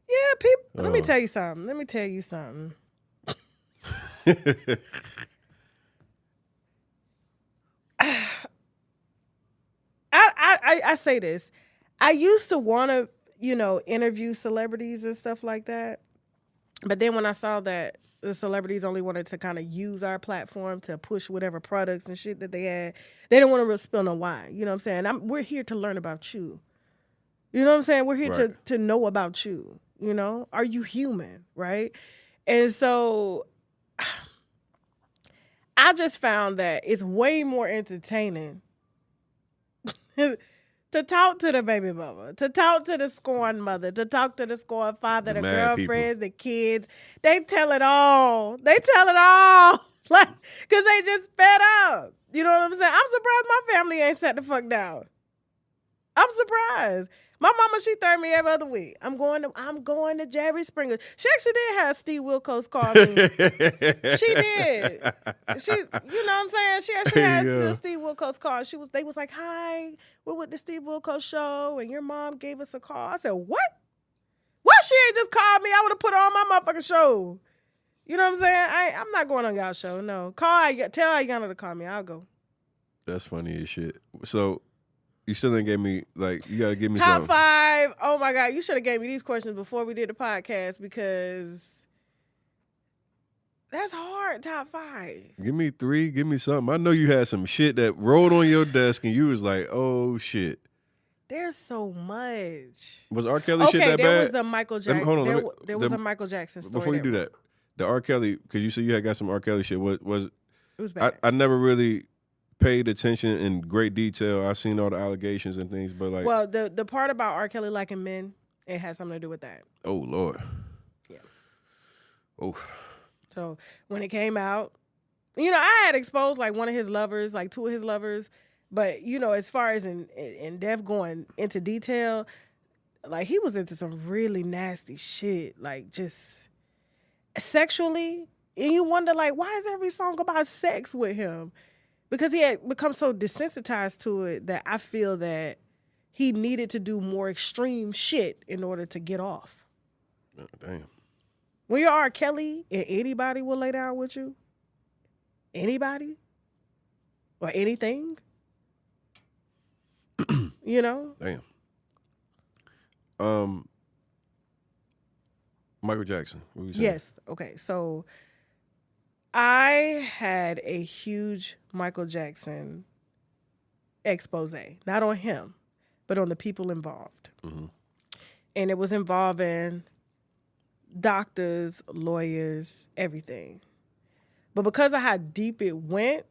Yeah, people. Let me tell you something. I say this. I used to want to, you know, interview celebrities and stuff like that. But then when I saw that the celebrities only wanted to kind of use our platform to push whatever products and shit that they had, they didn't want to spill no wine. You know what I'm saying? We're here to learn about you. You know what I'm saying? We're here to know about you. You know? Are you human? Right? And so I just found that it's way more entertaining to talk to the baby mama, to talk to the scorned mother, to talk to the scorned father, the girlfriends, the kids. They tell it all. Like, because they just fed up. You know what I'm saying? I'm surprised my family ain't sat the fuck down. I'm surprised. My mama, she third me every other week. I'm going to Jerry Springer. She actually did have Steve Wilkos call me. She did. She, you know what I'm saying? She actually had Steve Wilkos call. They was like, hi, we're with the Steve Wilkos show, and your mom gave us a call. I said, what? Why she ain't just called me? I would have put her on my motherfucking show. You know what I'm saying? I'm not going on y'all show. No, tell Aiyana to call me. I'll go. That's funny as shit. So. You still ain't gave me, like, you got to give me Top something. 5. Oh, my God. You should have gave me these questions before we did the podcast because that's hard, top 5. Give me 3. Give me something. I know you had some shit that rolled on your desk and you was like, oh, shit. There's so much. Was R. Kelly shit that bad? There was a Michael Jackson. Hold on. There was a Michael Jackson story. Before you do that, the R. Kelly, because you said you had got some R. Kelly shit. It was bad. I never really paid attention in great detail. I seen all the allegations and things, but like, well, the part about R. Kelly liking men, it has something to do with that. Oh Lord. Yeah. Oh. So when it came out, you know, I had exposed like one of his lovers, like 2 of his lovers, but you know, as far as in depth going into detail, like he was into some really nasty shit, like just sexually, and you wonder like, why is every song about sex with him? Because he had become so desensitized to it that I feel that he needed to do more extreme shit in order to get off. Oh, damn. When you're R. Kelly and anybody will lay down with you, anybody or anything, you know? Damn. Michael Jackson. What you saying? Yes. Okay. So I had a huge Michael Jackson expose, not on him, but on the people involved. Mm-hmm. and it was involving doctors, lawyers, everything. But because of how deep it went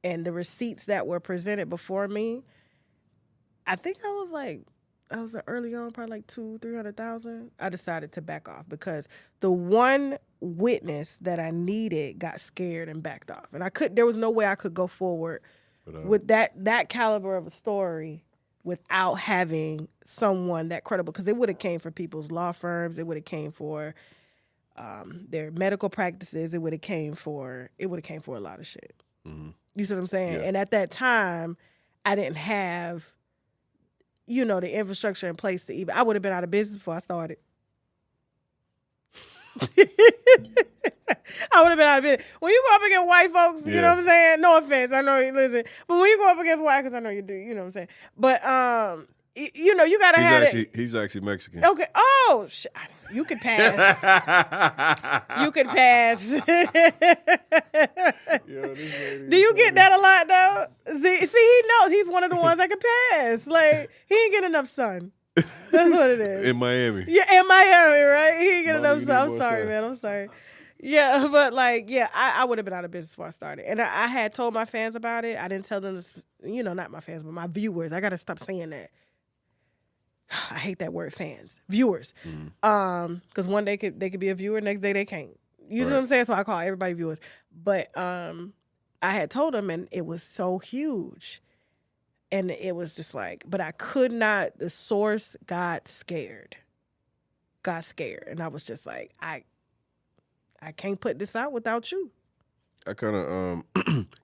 and the receipts that were presented before me, I think I was early on, probably like $200,000-300,000. I decided to back off because the one witness that I needed got scared and backed off, and there was no way I could go forward with that caliber of a story without having someone that credible. Because it would have came for people's law firms, it would have came for their medical practices, it would have came for a lot of shit. Mm-hmm. You see what I'm saying? Yeah. And at that time, I didn't have, the infrastructure in place to even. I would have been out of business before I started. I would have been out of business. When you go up against white folks, you know what I'm saying? No offense, I know you listen. But when you go up against white, because I know you do, you know what I'm saying? But, you gotta have it. He's actually Mexican. Okay. Oh, you could pass. You could pass. Do you get that a lot though? See, he knows he's one of the ones that can pass. Like he ain't get enough sun. That's what it is. In Miami. Yeah, in Miami, right? He ain't get enough sun. I'm sorry, man. I'm sorry. Yeah, but I would have been out of business before I started. And I had told my fans about it. I didn't tell them, not my fans, but my viewers. I got to stop saying that. I hate that word, fans. Viewers. Because one day they could be a viewer, next day they can't. You know what I'm saying? So I call everybody viewers. But I had told them, and it was so huge. And it was just but I could not, the source got scared. And I was just like, I can't put this out without you. I kind of,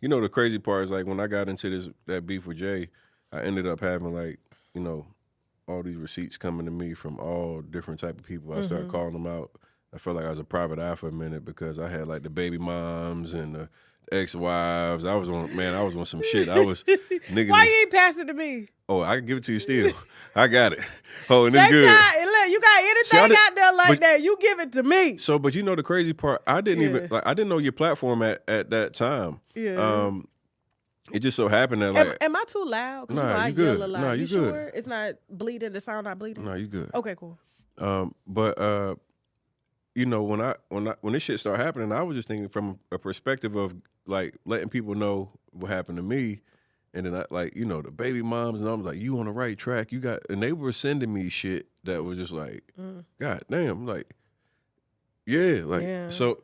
the crazy part is when I got into that beef with Jay, I ended up having all these receipts coming to me from all different type of people. I started calling them out. I felt like I was a private eye for a minute because I had the baby moms and the ex-wives. I was on some shit. I was niggas. Why you ain't pass it to me? Oh, I can give it to you still. I got it. Oh, and it's good. Look, you got anything out there that, you give it to me. So, but the crazy part, I didn't I didn't know your platform at that time. Yeah. It just so happened that am I too loud? Nah, you good. Yell a lot. Nah, you good. Sure? It's not bleeding. The sound not bleeding. No, you good. Okay, cool. But when this shit started happening, I was just thinking from a perspective of letting people know what happened to me, and then the baby moms, and I was like, you on the right track. You got, and they were sending me shit that was just God damn, yeah. So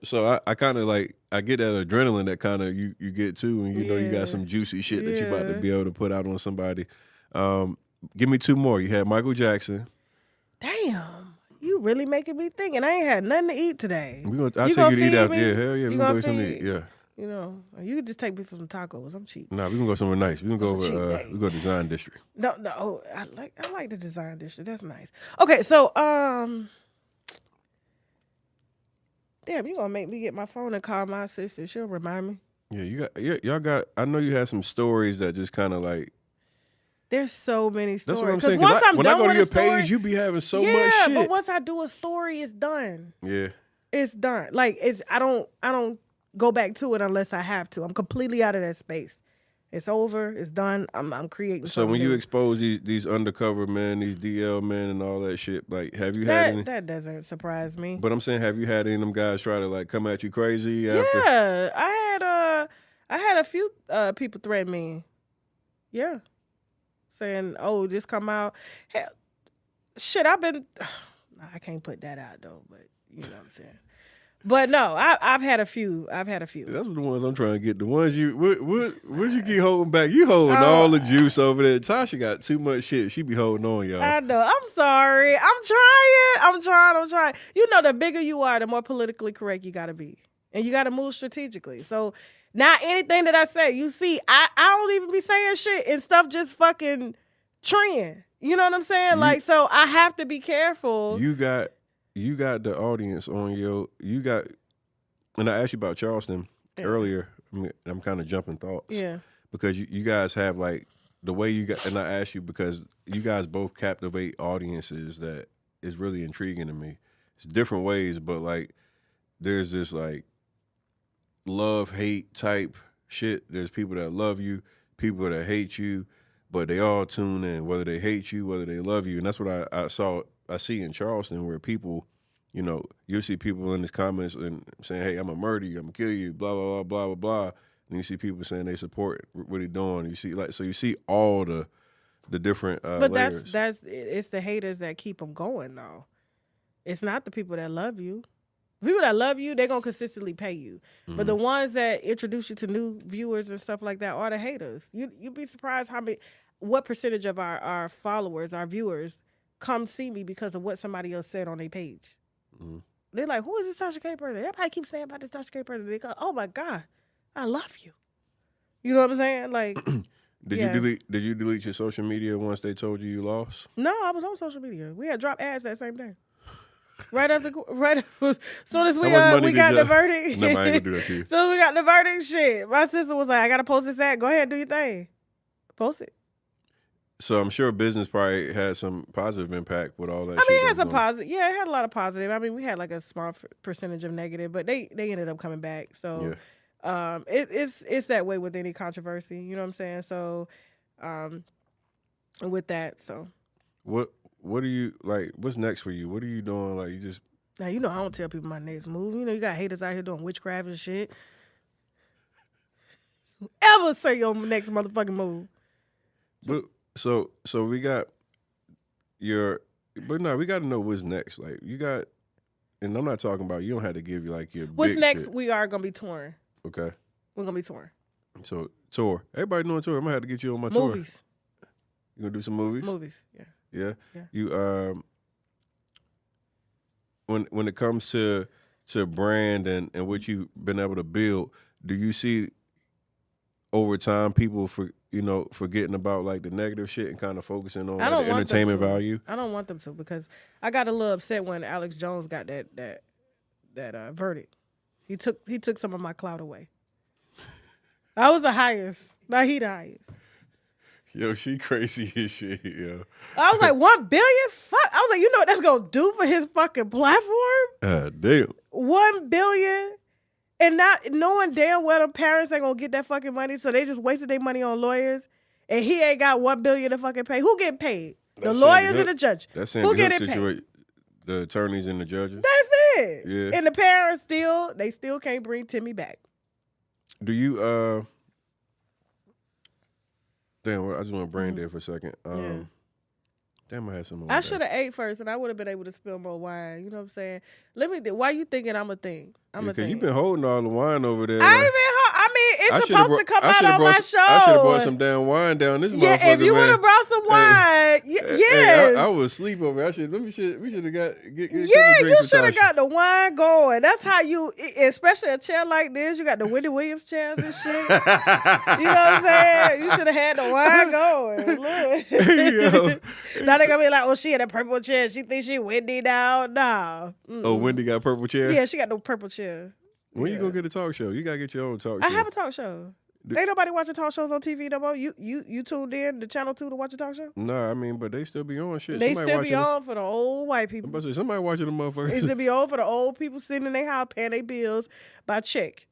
I kind of I get that adrenaline that kind of you get too, and you got some juicy shit that you about to be able to put out on somebody. Give me two more. You had Michael Jackson. Damn, you really making me think, and I ain't had nothing to eat today. I'll take you to eat out. Yeah, hell yeah, we gonna go get something to eat. Yeah. You could just take me for some tacos. I'm cheap. Nah, we can go somewhere nice. We can go over. We go to Design District. No. I like the Design District. That's nice. Okay, so damn, you gonna make me get my phone and call my sister? She'll remind me. Yeah, y'all got. I know you had some stories that just kind of There's so many stories. That's what I'm saying. When I go to your page, you be having so much shit. Yeah, but once I do a story, it's done. Yeah, it's done. I don't go back to it unless I have to. I'm completely out of that space. It's over. It's done. I'm creating. So when you expose these undercover men, these DL men, and all that shit, have you had any? That doesn't surprise me. But I'm saying, have you had any of them guys try to come at you crazy? After? Yeah, I had a few people threaten me. Yeah, saying, "Oh, just come out." Hell, shit, I've been. I can't put that out though, but you know what I'm saying. But no, I've had a few. That's the ones I'm trying to get. The ones what you keep holding back? You holding all the juice over there. Tasha got too much shit. She be holding on, y'all. I know. I'm sorry. I'm trying. The bigger you are, the more politically correct you got to be. And you got to move strategically. So now anything that I say, you see, I don't even be saying shit and stuff just fucking trend. You know what I'm saying? So I have to be careful. You got the audience on and I asked you about Charleston earlier. I'm kind of jumping thoughts. Yeah. Because you guys have the way you got, and I asked you because you guys both captivate audiences that is really intriguing to me. It's different ways, but there's this love, hate type shit. There's people that love you, people that hate you, but they all tune in, whether they hate you, whether they love you. And that's what I saw I see in Charleston where people, you know, you see people in the comments and saying, "Hey, I'm gonna murder you, I'm gonna kill you," blah blah blah blah blah blah. And you see people saying they support what he's doing. You see you see all the different but layers. it's the haters that keep them going though. It's not the people that love you. People that love you, they're gonna consistently pay you. Mm-hmm. But the ones that introduce you to new viewers and stuff like that are the haters. You'd be surprised what percentage of our followers, our viewers, come see me because of what somebody else said on their page. Mm-hmm. They're like, "Who is this Tasha K person?" Everybody keeps saying about this Tasha K person. They go, "Oh my God, I love you." You know what I'm saying? Like, Did you delete your social media once they told you lost? No, I was on social media. We had dropped ads that same day. Right as soon as we got the verdict. No, I ain't gonna do that to you. So we got the verdict. Shit, my sister was like, "I gotta post this ad. Go ahead, do your thing. Post it." So I'm sure business probably had some positive impact with all that. I mean, it had some positive. Yeah, it had a lot of positive. I mean, we had like a small percentage of negative, but they ended up coming back. So, it's that way with any controversy. You know what I'm saying? So, with that, so what do you like? What's next for you? What are you doing? Like, you just now, you know, I don't tell people my next move. You know, you got haters out here doing witchcraft and shit. Ever say your next motherfucking move? But so we got your, but no, we got to know what's next. Like, you got, and I'm not talking about, you don't have to give you like your what's big next. shit. We are gonna be touring. Okay, we're gonna be touring. So tour. Everybody doing tour. I'm gonna have to get you on my tour. Movies. You gonna do some movies? Movies. Yeah. Yeah. Yeah. You when it comes to brand and what you've been able to build, do you see over time people forgetting about like the negative shit and kind of focusing on like, the entertainment value? I don't want them to, because I got a little upset when Alex Jones got that verdict. He took some of my clout away. I was the highest. Now he the highest. Yo, she crazy as shit, yo. I was like, 1 billion? Fuck. I was like, you know what that's gonna do for his fucking platform? Damn. 1 billion? And not knowing damn well them parents ain't gonna get that fucking money, so they just wasted their money on lawyers, and he ain't got 1 billion to fucking pay. Who getting paid? The lawyers and the judge. Who getting paid? The attorneys and the judges. That's it. Yeah. And the parents still can't bring Timmy back. Do you damn, I just want to brain dead for a second. Damn, I had some more. I should have ate first, and I would have been able to spill more wine. You know what I'm saying? Why you thinking I'm a thing? Because you've been holding all the wine over there. I ain't been. I mean, it's supposed to come out on my show. I should have brought some damn wine down this motherfucker. Yeah, if you would have brought some wine, yes. I was asleep over. We should have got. Yeah, you should have got the wine going. That's how you, especially a chair like this. You got the Wendy Williams chairs and shit. You know what I'm saying? You should have had the wine going. Look. Now they gonna be like, "Oh, she had a purple chair. She thinks she Wendy now." Nah. Oh, Wendy got a purple chair. Yeah, she got the purple chair. When you gonna get a talk show? You gotta get your own talk show. I have a talk show. Ain't nobody watching talk shows on TV no more. You tuned in to Channel 2 to watch a talk show? No, I mean, but they still be on shit. They still be on for the old white people. I'm about to say, somebody watching the motherfuckers. They still be on for the old people sitting in their house paying their bills by check.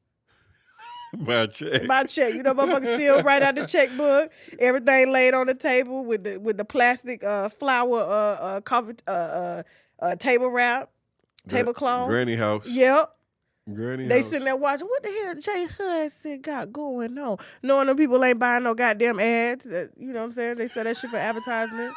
By check. By check. You know, motherfuckers still write out the checkbook. Everything laid on the table with the plastic flower cover table wrap, tablecloth. Granny house. Yep. Granny they house. sitting there watching, what the hell Jay Hudson got going on? Knowing them people ain't buying no goddamn ads. You know what I'm saying? They sell that shit for advertisement.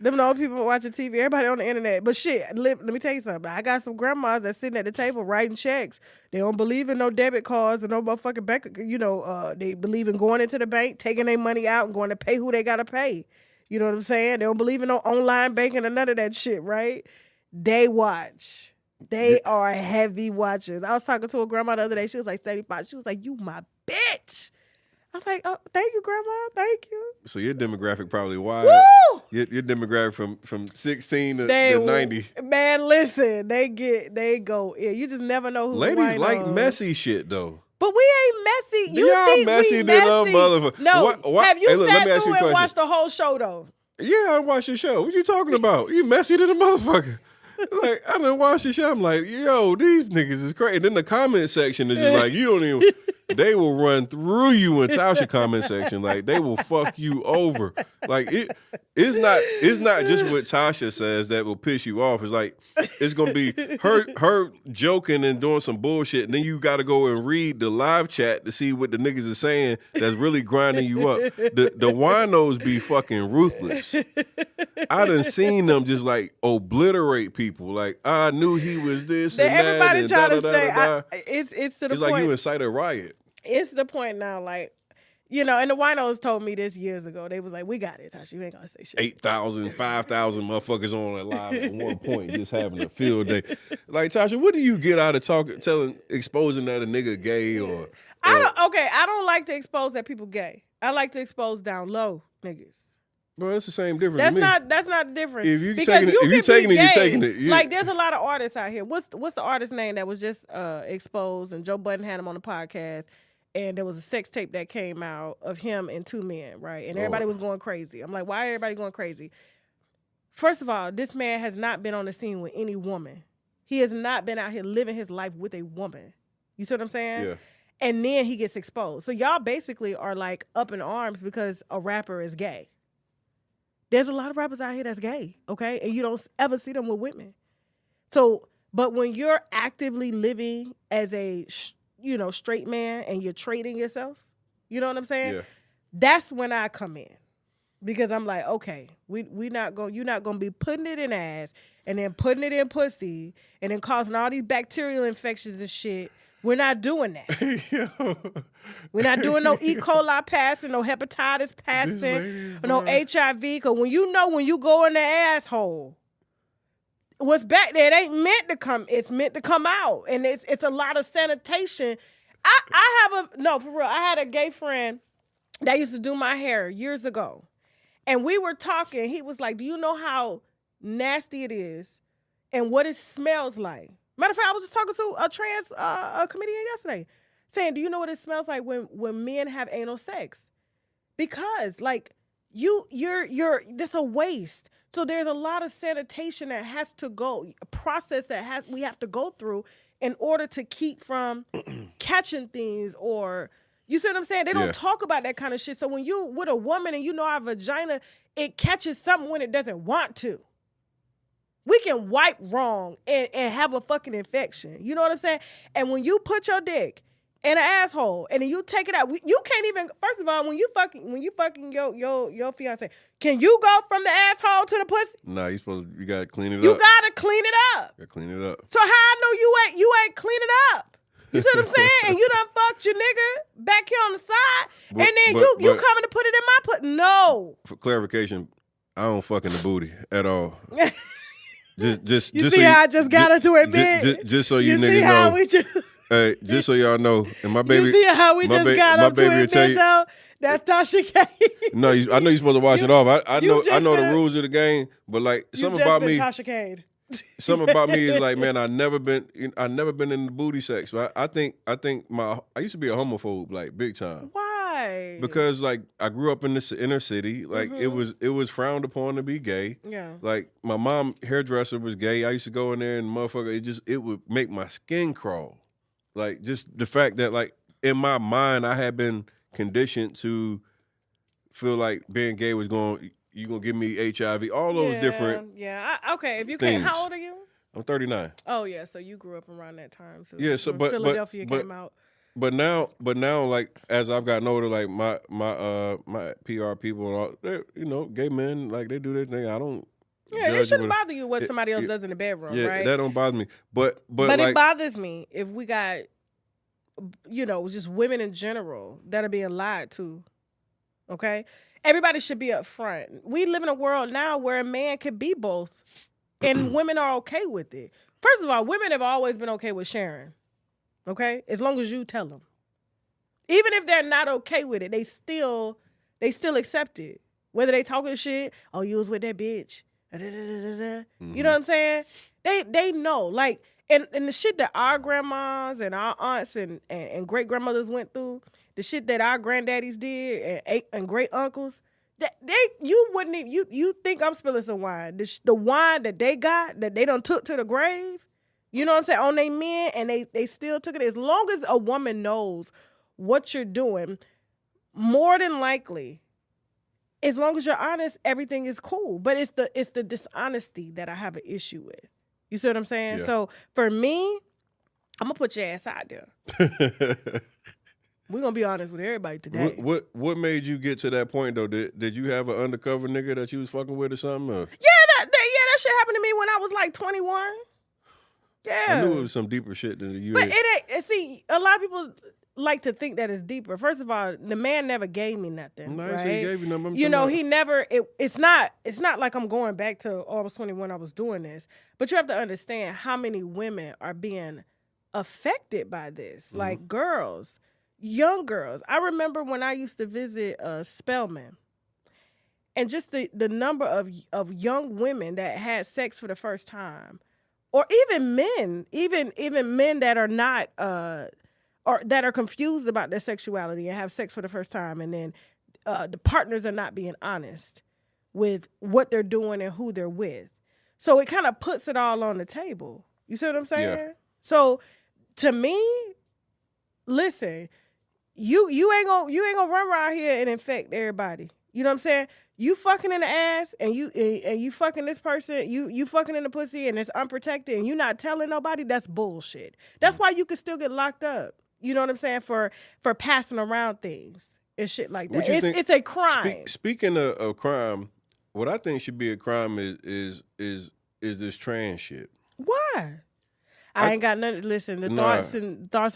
Them old people watching TV, everybody on the internet. But shit, let me tell you something. I got some grandmas that's sitting at the table writing checks. They don't believe in no debit cards and no motherfucking bank. You know, they believe in going into the bank, taking their money out, and going to pay who they got to pay. You know what I'm saying? They don't believe in no online banking or none of that shit, right? They watch. They are heavy watchers. I was talking to a grandma the other day. She was like 75. She was like, "You my bitch." I was like, "Oh, thank you, grandma. Thank you." So your demographic probably wide. Woo! Your demographic from 16 to 90. Man, listen, they go. Yeah, you just never know who. Ladies like messy shit though. But we ain't messy. You y'all think messy we than a messy? motherfucker. No. Have you sat through and watched the whole show though? Yeah, I watched your show. What you talking about? You messy than a motherfucker. Like, I done watched the show. I'm like, yo, these niggas is crazy. And then the comment section is just like, you they will run through you in Tasha comment section. Like they will fuck you over. Like it's not just what Tasha says that will piss you off. It's like it's gonna be her joking and doing some bullshit, and then you got to go and read the live chat to see what the niggas are saying. That's really grinding you up. The winos be fucking ruthless. I done seen them just like obliterate people. Like I knew he was this and everybody that. Everybody and trying to say it's to the it's point. Like you incite a riot. It's the point now, like. And the winos told me this years ago. They was like, we got it, Tasha. You ain't gonna say shit. 8,000, 5,000 motherfuckers on that live at one point, just having a field day. Like, Tasha, what do you get out of exposing that a nigga gay or? I don't like to expose that people gay. I like to expose down low niggas. Bro, that's the same difference. That's not the difference. If you taking it, you're taking it. Yeah. Like, there's a lot of artists out here. What's the artist name that was just exposed and Joe Budden had him on the podcast? And there was a sex tape that came out of him and two men, right? And everybody was going crazy. I'm like, why everybody going crazy? First of all, this man has not been on the scene with any woman. He has not been out here living his life with a woman. You see what I'm saying? Yeah. And then he gets exposed. So y'all basically are like up in arms because a rapper is gay. There's a lot of rappers out here that's gay, okay? And you don't ever see them with women. So, but when you're actively living as a straight man and you're trading yourself, you know what I'm saying? Yeah. That's when I come in. Because I'm like, okay, you're not gonna be putting it in ass and then putting it in pussy and then causing all these bacterial infections and shit. We're not doing that. We're not doing no E. coli passing, no hepatitis passing, no HIV. Because when you go in the asshole, what's back there, it ain't meant to come. It's meant to come out. And it's a lot of sanitation. For real, I had a gay friend that used to do my hair years ago. And we were talking. He was like, do you know how nasty it is and what it smells like? Matter of fact, I was just talking to a trans comedian yesterday saying, do you know what it smells like when men have anal sex? Because like that's a waste. So there's a lot of sanitation that has to go, a process that we have to go through in order to keep from catching things or, you see what I'm saying? They don't talk about that kind of shit. So when you with a woman and you know our vagina, it catches something when it doesn't want to. We can wipe wrong and have a fucking infection. You know what I'm saying? And when you put your dick in an asshole and then you take it out, you can't even, first of all, when you fucking your fiance, can you go from the asshole to the pussy? Nah, you gotta clean it up. You gotta clean it up. Gotta clean it up. So how I know you ain't clean it up? You see what I'm saying? And you done fucked your nigga back here on the side, and then you coming to put it in my No. For clarification, I don't fuck in the booty at all. Just I just got into it, just so you niggas know. Hey, just so y'all know, and my baby. You see how we just got up to it, though? That's Tasha K. No, I know you're supposed to watch it off. I know the rules of the game, but like something about me. Tasha K. Something about me is like, man, I never been in the booty sex. So I think I used to be a homophobe, like big time. Why? Because like I grew up in this inner city, like it was frowned upon to be gay. Yeah. Like my mom hairdresser was gay. I used to go in there and motherfucker, it would make my skin crawl. Like just the fact that like in my mind I had been conditioned to feel like being gay was you gonna give me HIV, all those different. Yeah. Okay. If you things. can't, how old are you? I'm 39. Oh yeah, so you grew up around that time. So yeah. So but Philadelphia came out. But now, like as I've gotten older, like my PR people and all, they, gay men, like they do their thing. I don't. Yeah, it shouldn't bother you what somebody else does in the bedroom, yeah, right? That don't bother me. But like, it bothers me if we got, just women in general that are being lied to. Okay. Everybody should be up front. We live in a world now where a man can be both, and women are okay with it. First of all, women have always been okay with sharing, okay? As long as you tell them. Even if they're not okay with it, they still accept it. Whether they talking shit, oh, you was with that bitch. You know what I'm saying? They know. Like, and the shit that our grandmas and our aunts and great-grandmothers went through, the shit that our granddaddies did and great uncles, you wouldn't even, you think I'm spilling some wine. The wine that they got, that they done took to the grave, you know what I'm saying, on they men, and they still took it. As long as a woman knows what you're doing, more than likely, as long as you're honest, everything is cool. But it's the dishonesty that I have an issue with. You see what I'm saying? Yeah. So for me, I'm gonna put your ass out there. We're gonna be honest with everybody today. What made you get to that point though? Did you have an undercover nigga that you was fucking with or something? Or? Yeah, that shit happened to me when I was like 21. Yeah. I knew it was some deeper shit than you. But it ain't. See, a lot of people like to think that it's deeper. First of all, the man never gave me nothing. No, right? he gave you nothing. You know, he never. It's not like I'm going back to I was 21. I was doing this. But you have to understand how many women are being affected by this. Mm-hmm. Like girls, young girls. I remember when I used to visit Spelman, and just the number of young women that had sex for the first time. Or even men, even men that are not, or that are confused about their sexuality and have sex for the first time, and then the partners are not being honest with what they're doing and who they're with. So it kind of puts it all on the table. You see what I'm saying? Yeah. So to me, listen, you ain't gonna run around here and infect everybody. You know what I'm saying? You fucking in the ass and you fucking this person, you fucking in the pussy and it's unprotected and you not telling nobody, that's bullshit. That's why you can still get locked up. You know what I'm saying? For passing around things and shit like that. It's a crime. Speaking of crime, what I think should be a crime is this trans shit. Why? I ain't got nothing. Listen, the thoughts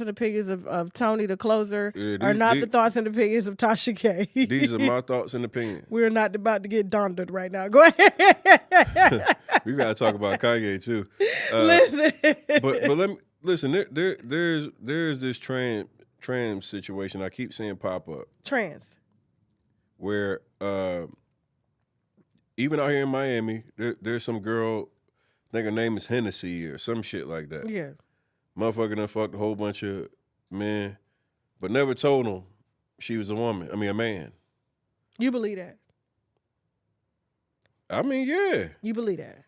and opinions of Tony the Closer are not the thoughts and opinions of Tasha K. These are my thoughts and opinions. We're not about to get dondered right now. Go ahead. We gotta talk about Kanye too. Listen, but let me listen. There's this trans situation I keep seeing pop up. Trans, where even out here in Miami, there's some girl. I think her name is Hennessy or some shit like that. Yeah. Motherfucker done fucked a whole bunch of men, but never told them she was a woman. I mean, a man. You believe that? I mean, yeah. You believe that?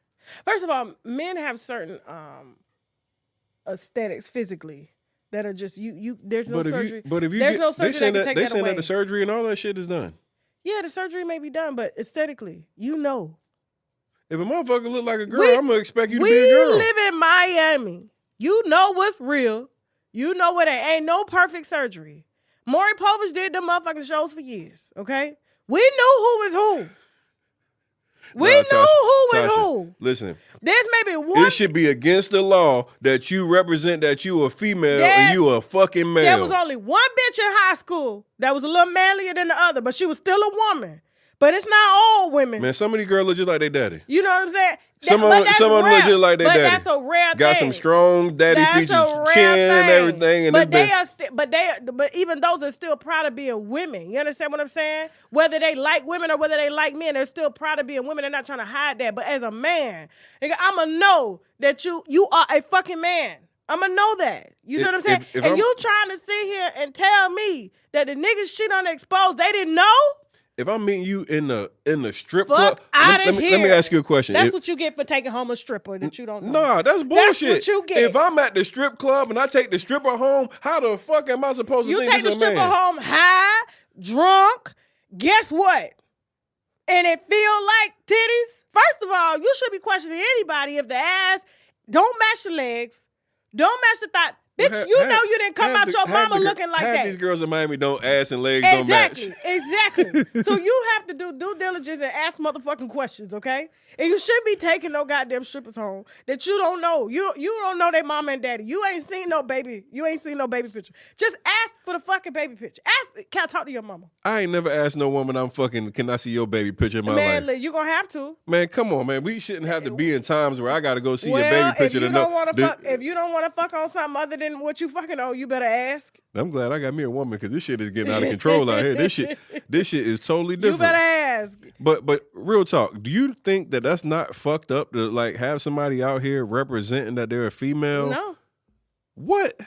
First of all, men have certain aesthetics physically that are just you. There's no surgery. There's no surgery that can take that away. They saying that the surgery and all that shit is done. Yeah, the surgery may be done, but aesthetically, you know. If a motherfucker look like a girl, I'm going to expect you to be a girl. We live in Miami. You know what's real. You know what ain't no perfect surgery. Maury Povich did them motherfucking shows for years, okay? We knew who was who. We knew who was who. Listen. There's maybe one. It should be against the law that you represent that you a female and you a fucking male. There was only one bitch in high school that was a little manlier than the other, but she was still a woman. But it's not all women. Man, some of these girls look just like their daddy. You know what I'm saying? Some of them look just like their daddy. But that's a rare thing. Got some strong daddy features, chin and everything. And but even those are still proud of being women. You understand what I'm saying? Whether they like women or whether they like men, they're still proud of being women. They're not trying to hide that. But as a man, I'ma know that you are a fucking man. I'ma know that. You see what I'm saying? And you trying to sit here and tell me that the niggas shit on the exposed, they didn't know? If I'm meeting you in the strip club, let me ask you a question. That's what you get for taking home a stripper that you don't know. Nah, that's bullshit. That's what you get. If I'm at the strip club and I take the stripper home, how the fuck am I supposed to think You take the stripper home high, drunk, guess what? And it feel like titties? First of all, you should be questioning anybody if the ass don't match the legs, don't match the thigh. Bitch, you know you didn't come out your mama looking like that. These girls in Miami don't ass and legs don't match. Exactly. So you have to do due diligence and ask motherfucking questions, okay? And you shouldn't be taking no goddamn strippers home that you don't know. You don't know their mama and daddy. You ain't seen no baby. You ain't seen no baby picture. Just ask for the fucking baby picture. Can I talk to your mama? I ain't never asked no woman I'm fucking, can I see your baby picture in my life? Man, you gonna have to. Man, come on, man. We shouldn't have to be in times where I gotta go see your baby picture to know. If you don't want to fuck on something other than what you fucking on, you better ask. I'm glad I got me a woman because this shit is getting out of control out here. This shit is totally different. You better ask. But real talk, do you think that that's not fucked up to like have somebody out here representing that they're a female? No. What?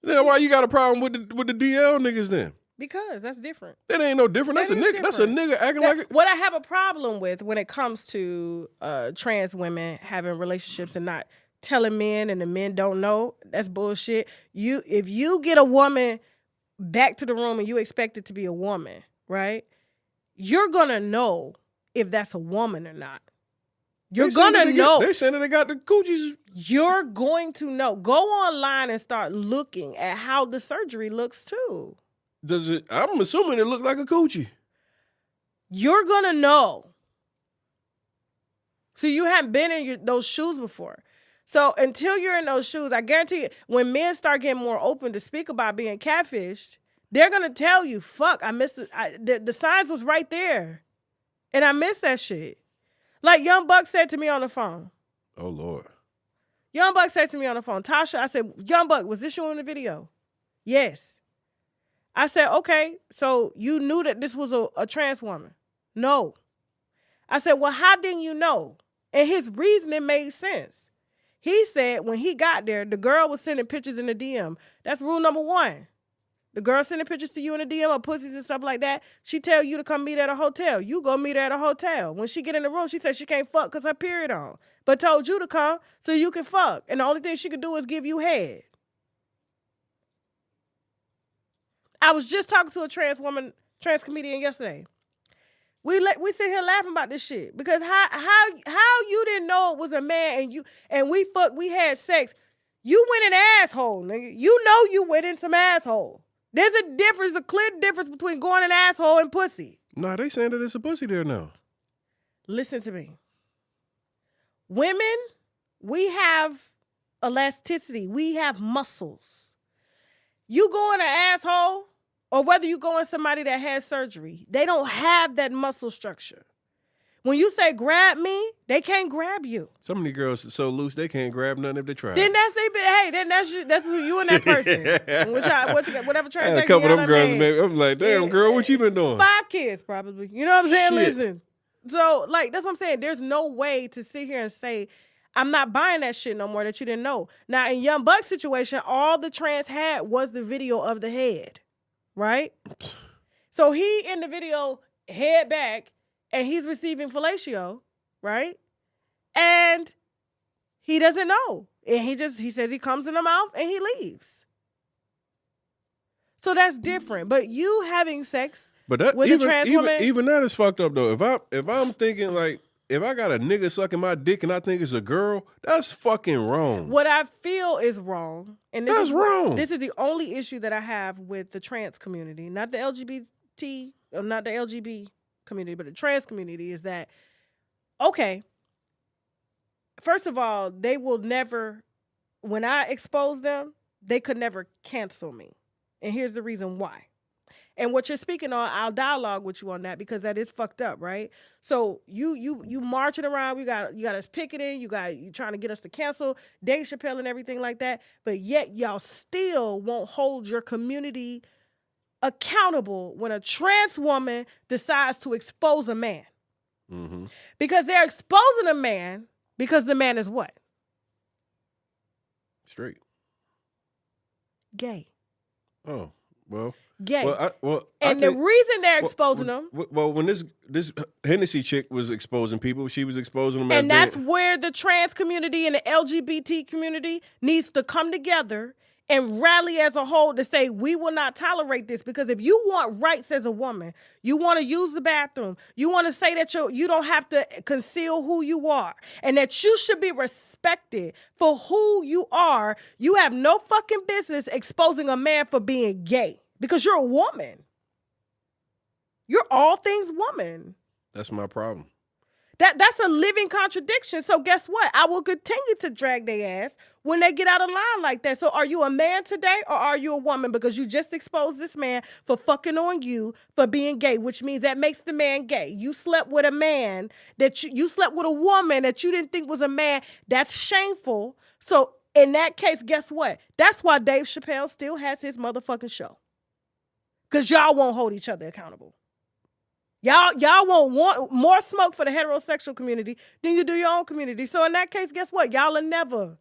Then why you got a problem with the DL niggas then? Because that's different. That ain't no different. That's a nigga. That's a nigga acting like it. What I have a problem with when it comes to trans women having relationships and not telling men and the men don't know, that's bullshit. If you get a woman back to the room and you expect it to be a woman, right? You're going to know if that's a woman or not. You're going to know. They saying that they got the coochies. You're going to know. Go online and start looking at how the surgery looks too. Does it? I'm assuming it looked like a coochie. You're going to know. So you haven't been in those shoes before. So until you're in those shoes, I guarantee you, when men start getting more open to speak about being catfished, they're going to tell you, fuck, I missed it. The signs was right there. And I missed that shit. Like Young Buck said to me on the phone. Oh, Lord. Young Buck said to me on the phone, Tasha, I said, Young Buck, was this you in the video? Yes. I said, okay, so you knew that this was a trans woman? No. I said, well, how didn't you know? And his reasoning made sense. He said when he got there, the girl was sending pictures in the DM. That's rule number 1. The girl sending pictures to you in the DM of pussies and stuff like that. She tell you to come meet at a hotel. You go meet her at a hotel. When she get in the room, she said she can't fuck because her period on. But told you to come so you can fuck. And the only thing she could do is give you head. I was just talking to a trans comedian yesterday. We sit here laughing about this shit because how you didn't know it was a man and we had sex. You went an asshole, nigga. You know you went in some asshole. There's a clear difference between going an asshole and pussy. Nah, they saying that it's a pussy there now. Listen to me. Women, we have elasticity. We have muscles. You go in an asshole, or whether you go in somebody that has surgery, they don't have that muscle structure. When you say grab me, they can't grab you. Some of these girls are so loose they can't grab nothing if they try. Then that's who you and that person. Whatever transaction. I had a couple of them girls, maybe. I'm like, damn, girl, what you been doing? 5 kids, probably. You know what I'm saying? Shit. Listen. So, like, that's what I'm saying. There's no way to sit here and say, I'm not buying that shit no more that you didn't know. Now, in Young Buck's situation, all the trans had was the video of the head, right? So he, in the video, head back, and he's receiving fellatio, right? And he doesn't know. And he says he comes in the mouth and he leaves. So that's different. But you having sex with a trans woman. Even that is fucked up though. If I'm thinking like, if I got a nigga sucking my dick and I think it's a girl, that's fucking wrong. What I feel is wrong. And that's wrong. This is the only issue that I have with the trans community, not the LGBT, or not the LGBT community, but the trans community, is that, okay, first of all, they will never, when I expose them, they could never cancel me. And here's the reason why. And what you're speaking on, I'll dialogue with you on that because that is fucked up, right? So you marching around, you got us picketing, you trying to get us to cancel Dave Chappelle and everything like that, but yet y'all still won't hold your community accountable when a trans woman decides to expose a man. Mm-hmm. Because they're exposing a man because the man is what? Straight. Gay. Oh, well. Gay. The reason they're exposing them. Well, when this Hennessy chick was exposing people, she was exposing them. And that's where the trans community and the LGBT community needs to come together and rally as a whole to say, we will not tolerate this. Because if you want rights as a woman, you want to use the bathroom, you want to say that you don't have to conceal who you are and that you should be respected for who you are, you have no fucking business exposing a man for being gay because you're a woman. You're all things woman. That's my problem. That's a living contradiction. So guess what? I will continue to drag their ass when they get out of line like that. So are you a man today or are you a woman? Because you just exposed this man for fucking on you for being gay, which means that makes the man gay. You slept with a man you slept with a woman that you didn't think was a man. That's shameful. So in that case, guess what? That's why Dave Chappelle still has his motherfucking show. Because y'all won't hold each other accountable. Y'all won't want more smoke for the heterosexual community than you do your own community. So in that case, guess what? Y'all will never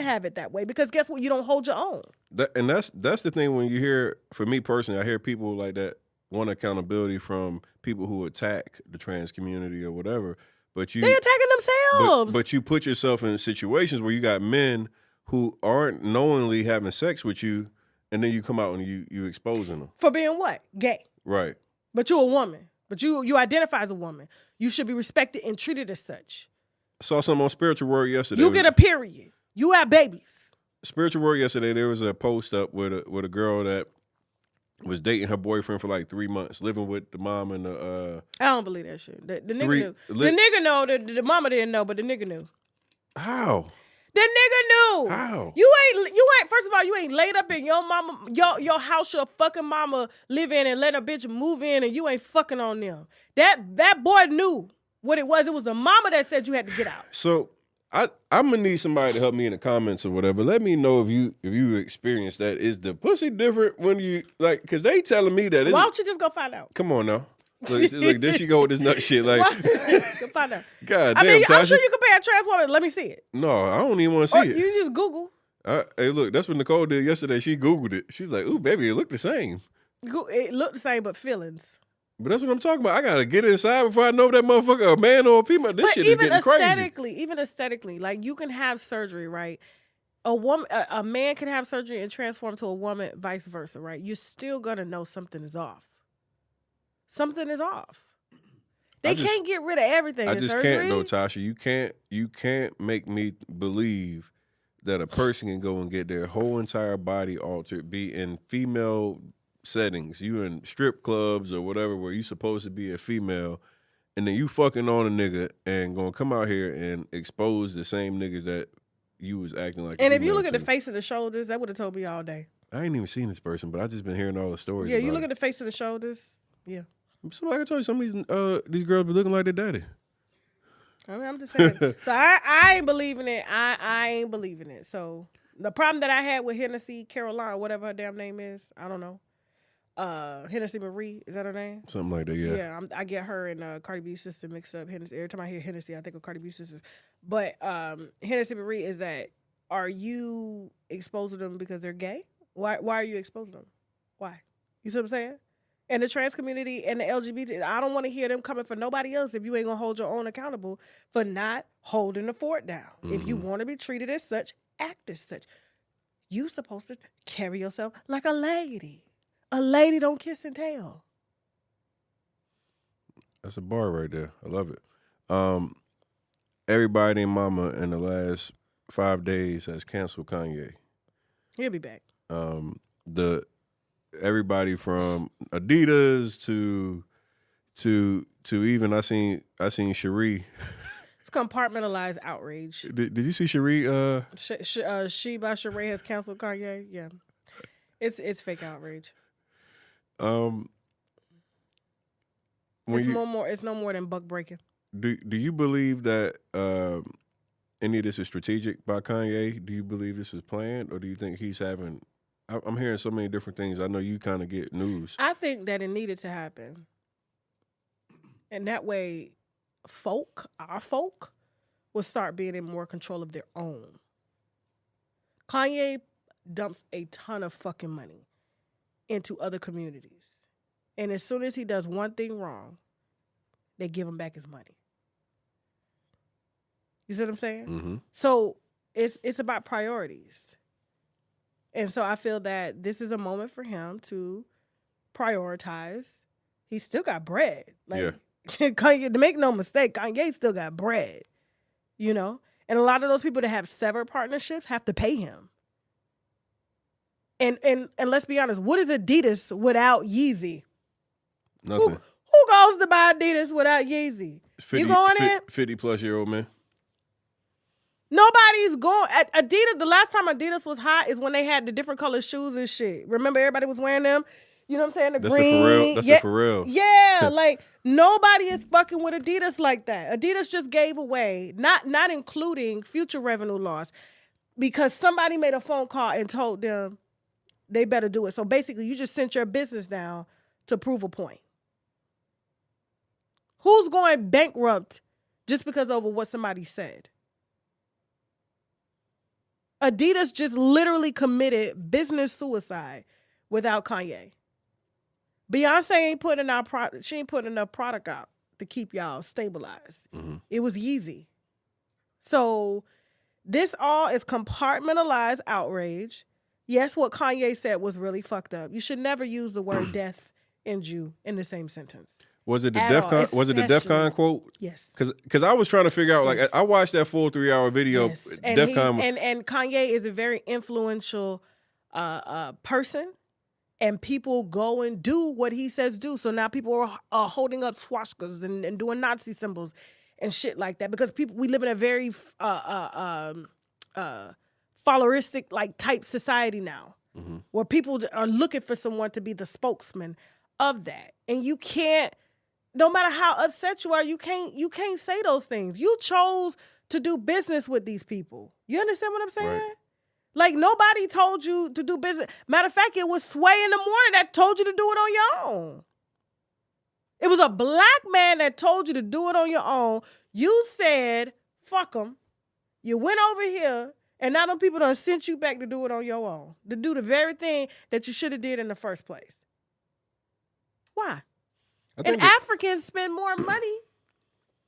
have it that way because guess what? You don't hold your own. That's the thing when you hear, for me personally, I hear people like that want accountability from people who attack the trans community or whatever. But they're attacking themselves. But you put yourself in situations where you got men who aren't knowingly having sex with you And then you come out and you exposing them. For being what? Gay. Right. But you're a woman. But you identify as a woman. You should be respected and treated as such. I saw something on Spiritual Word yesterday. You get a period. You have babies. Spiritual Word yesterday, there was a post up with a girl that was dating her boyfriend for like 3 months, living with the mom and the I don't believe that shit. The nigga knew. The nigga know. The mama didn't know, but the nigga knew. How? The nigga knew. How? You ain't. First of all, you ain't laid up in your mama, your house, your fucking mama live in, and let a bitch move in, and you ain't fucking on them. That boy knew what it was. It was the mama that said you had to get out. So I'm gonna need somebody to help me in the comments or whatever. Let me know if you experienced that. Is the pussy different when you like? Because they telling me that. Why don't you just go find out? Come on now. Look, there she go with this nut shit. Like, go find out. God damn, I mean, I'm Tasha. sure you can pay a trans woman. Let me see it. No, I don't even want to see it. You just Google. Hey, look, that's what Nicole did yesterday. She Googled it. She's like, "Ooh, baby, it looked the same." It looked the same, but feelings. But that's what I'm talking about. I gotta get inside before I know if that motherfucker a man or a female. This shit is getting crazy. Even aesthetically, like you can have surgery, right? A man can have surgery and transform to a woman, vice versa, right? You're still gonna know something is off. Something is off. They can't get rid of everything. I just surgery. can't though, Tasha. You can't make me believe that a person can go and get their whole entire body altered, be in female settings, you in strip clubs or whatever, where you supposed to be a female, and then you fucking on a nigga and gonna come out here and expose the same niggas that you was acting like. And if you look at the face and the shoulders, that would have told me all day. I ain't even seen this person, but I just been hearing all the stories. Yeah, you look at the face and the shoulders. Yeah. Somebody can tell you some of these girls be looking like their daddy. I mean, I'm just saying. So I ain't believing it. I ain't believing it. So the problem that I had with Hennessy Caroline, whatever her damn name is, I don't know. Hennessy Marie, is that her name? Something like that, yeah. Yeah, I get her and Cardi B's sister mixed up. Hennessy. Every time I hear Hennessy, I think of Cardi B's sisters. But Hennessy Marie is that, are you exposing them because they're gay? Why are you exposing them? Why? You see what I'm saying? And the trans community and the LGBT, I don't want to hear them coming for nobody else if you ain't going to hold your own accountable for not holding the fort down. Mm-hmm. If you want to be treated as such, act as such. You supposed to carry yourself like a lady. A lady don't kiss and tell. That's a bar right there. I love it. Everybody and mama in the last 5 days has canceled Kanye. He'll be back. Everybody from Adidas to even I seen Cherie. It's compartmentalized outrage. Did you see Cherie? She by Cherie has canceled Kanye. Yeah, it's fake outrage. It's no more than buck breaking. Do you believe that any of this is strategic by Kanye? Do you believe this is planned, or do you think he's having? I'm hearing so many different things. I know you kind of get news. I think that it needed to happen. And that way, our folk, will start being in more control of their own. Kanye dumps a ton of fucking money into other communities. And as soon as he does one thing wrong, they give him back his money. You see what I'm saying? Mm-hmm. So it's about priorities. And so I feel that this is a moment for him to prioritize. He's still got bread. Like, Kanye, to make no mistake, Kanye still got bread. You know? And a lot of those people that have severed partnerships have to pay him. And let's be honest, what is Adidas without Yeezy? Nothing. Who goes to buy Adidas without Yeezy? 50, you going in? 50-plus-year-old man. Nobody's going. Adidas, the last time Adidas was hot is when they had the different color shoes and shit. Remember everybody was wearing them? You know what I'm saying? That's green. That's the Pharrell. Yeah, like nobody is fucking with Adidas like that. Adidas just gave away, not including future revenue loss, because somebody made a phone call and told them they better do it. So basically, you just sent your business down to prove a point. Who's going bankrupt just because over what somebody said? Adidas just literally committed business suicide without Kanye. Beyonce ain't putting out she ain't putting enough product out to keep y'all stabilized. Mm-hmm. It was Yeezy. So this all is compartmentalized outrage. Yes, what Kanye said was really fucked up. You should never use the word death and Jew in the same sentence. Was it the At all, DEFCON quote? Yes. Because I was trying to figure out, like, Yes. I watched that full 3-hour video. Yes. DEFCON. And Kanye is a very influential person, and people go and do what he says do. So now people are holding up swastikas and doing Nazi symbols and shit like that, because we live in a very followeristic like type society now, where people are looking for someone to be the spokesman of that, and you can't. No matter how upset you are, you can't say those things. You chose to do business with these people. You understand what I'm saying? Right. Like, nobody told you to do business. Matter of fact, it was Sway in the Morning that told you to do it on your own. It was a black man that told you to do it on your own. You said, fuck them. You went over here, and now them people done sent you back to do it on your own. To do the very thing that you should have did in the first place. Why? And Africans spend more money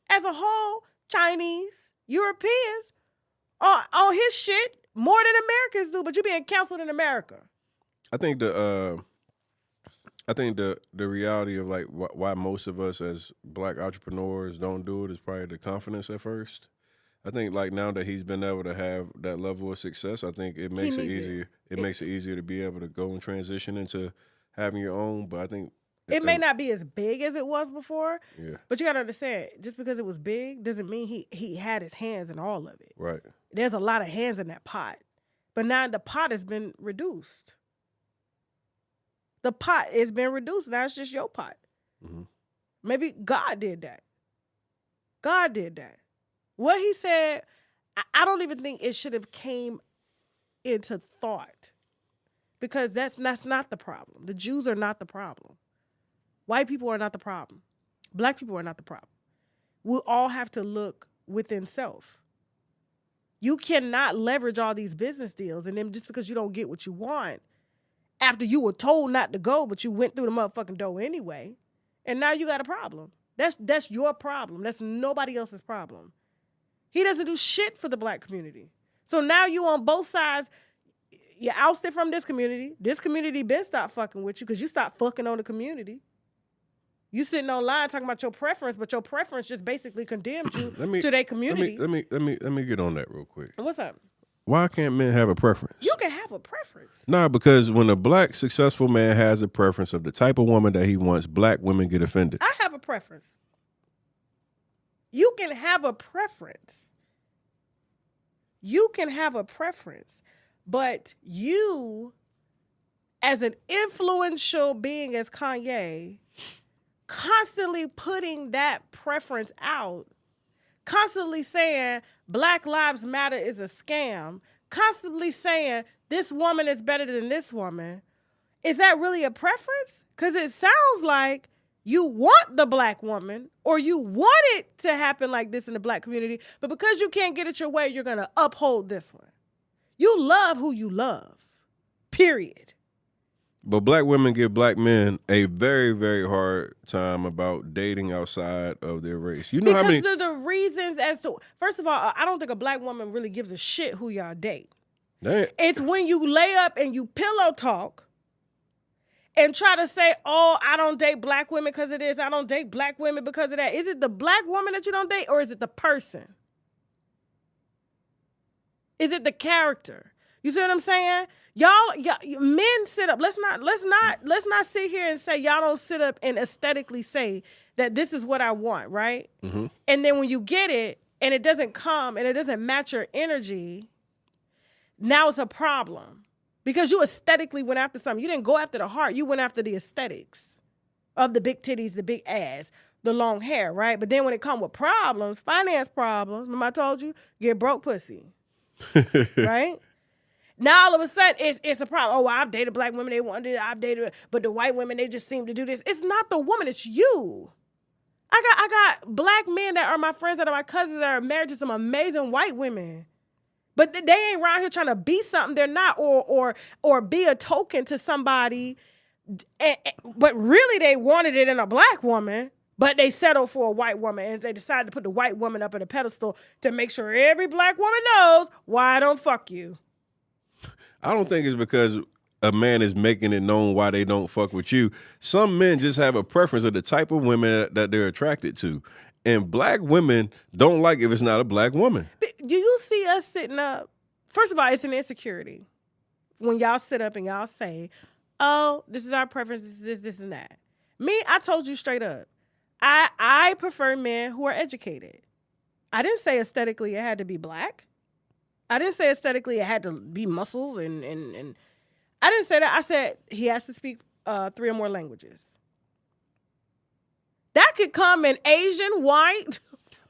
as a whole, Chinese, Europeans, on his shit more than Americans do, but you being counseled in America. I think the reality of like why most of us as black entrepreneurs don't do it is probably the confidence at first. I think like now that he's been able to have that level of success, I think it makes it easier. It makes it easier to be able to go and transition into having your own. But I think it may not be as big as it was before. Yeah. But you gotta understand, just because it was big doesn't mean he had his hands in all of it. Right. There's a lot of hands in that pot. But now the pot has been reduced. The pot has been reduced. Now it's just your pot. Mm-hmm. Maybe God did that. God did that. What he said, I don't even think it should have came into thought, because that's not the problem. The Jews are not the problem. White people are not the problem. Black people are not the problem. We all have to look within self. You cannot leverage all these business deals, and then just because you don't get what you want, after you were told not to go, but you went through the motherfucking door anyway, and now you got a problem. That's your problem. That's nobody else's problem. He doesn't do shit for the black community. So now you on both sides. You ousted from this community. This community been stopped fucking with you because you stopped fucking on the community. You sitting online talking about your preference, but your preference just basically condemned you to their community. Let me get on that real quick. What's up? Why can't men have a preference? You can have a preference. Nah, because when a black successful man has a preference of the type of woman that he wants, black women get offended. I have a preference. You can have a preference. You can have a preference. But you, as an influential being as Kanye, constantly putting that preference out, constantly saying Black Lives Matter is a scam, constantly saying this woman is better than this woman, is that really a preference? Because it sounds like you want the black woman, or you want it to happen like this in the black community, but because you can't get it your way, you're going to uphold this one. You love who you love, period. But black women give black men a very, very hard time about dating outside of their race. You know because how many... of the reasons as to... First of all, I don't think a black woman really gives a shit who y'all date. It's when you lay up and you pillow talk and try to say, oh, I don't date black women because of this. I don't date black women because of that. Is it the black woman that you don't date, or is it the person? Is it the character? You see what I'm saying? Y'all men sit up. Let's not sit here and say y'all don't sit up and aesthetically say that this is what I want, right? Mm-hmm. And then when you get it and it doesn't come and it doesn't match your energy, now it's a problem. Because you aesthetically went after something. You didn't go after the heart. You went after the aesthetics of the big titties, the big ass, the long hair, right? But then when it comes with problems, finance problems, remember I told you, get broke pussy, right? Now all of a sudden it's a problem. Oh, well, I've dated black women, they wanted it. I've dated, but the white women, they just seem to do this. It's not the woman, it's you. I got black men that are my friends, that are my cousins, that are married to some amazing white women. But they ain't around here trying to be something they're not, or be a token to somebody. But really they wanted it in a black woman, but they settled for a white woman, and they decided to put the white woman up at a pedestal to make sure every black woman knows why I don't fuck you. I don't think it's because a man is making it known why they don't fuck with you. Some men just have a preference of the type of women that they're attracted to. And black women don't like if it's not a black woman. Do you see us sitting up? First of all, it's an insecurity. When y'all sit up and y'all say, oh, this is our preference, this, and that. Me, I told you straight up. I prefer men who are educated. I didn't say aesthetically it had to be black. I didn't say aesthetically it had to be muscles and I didn't say that. I said he has to speak 3 or more languages. That could come in Asian, white,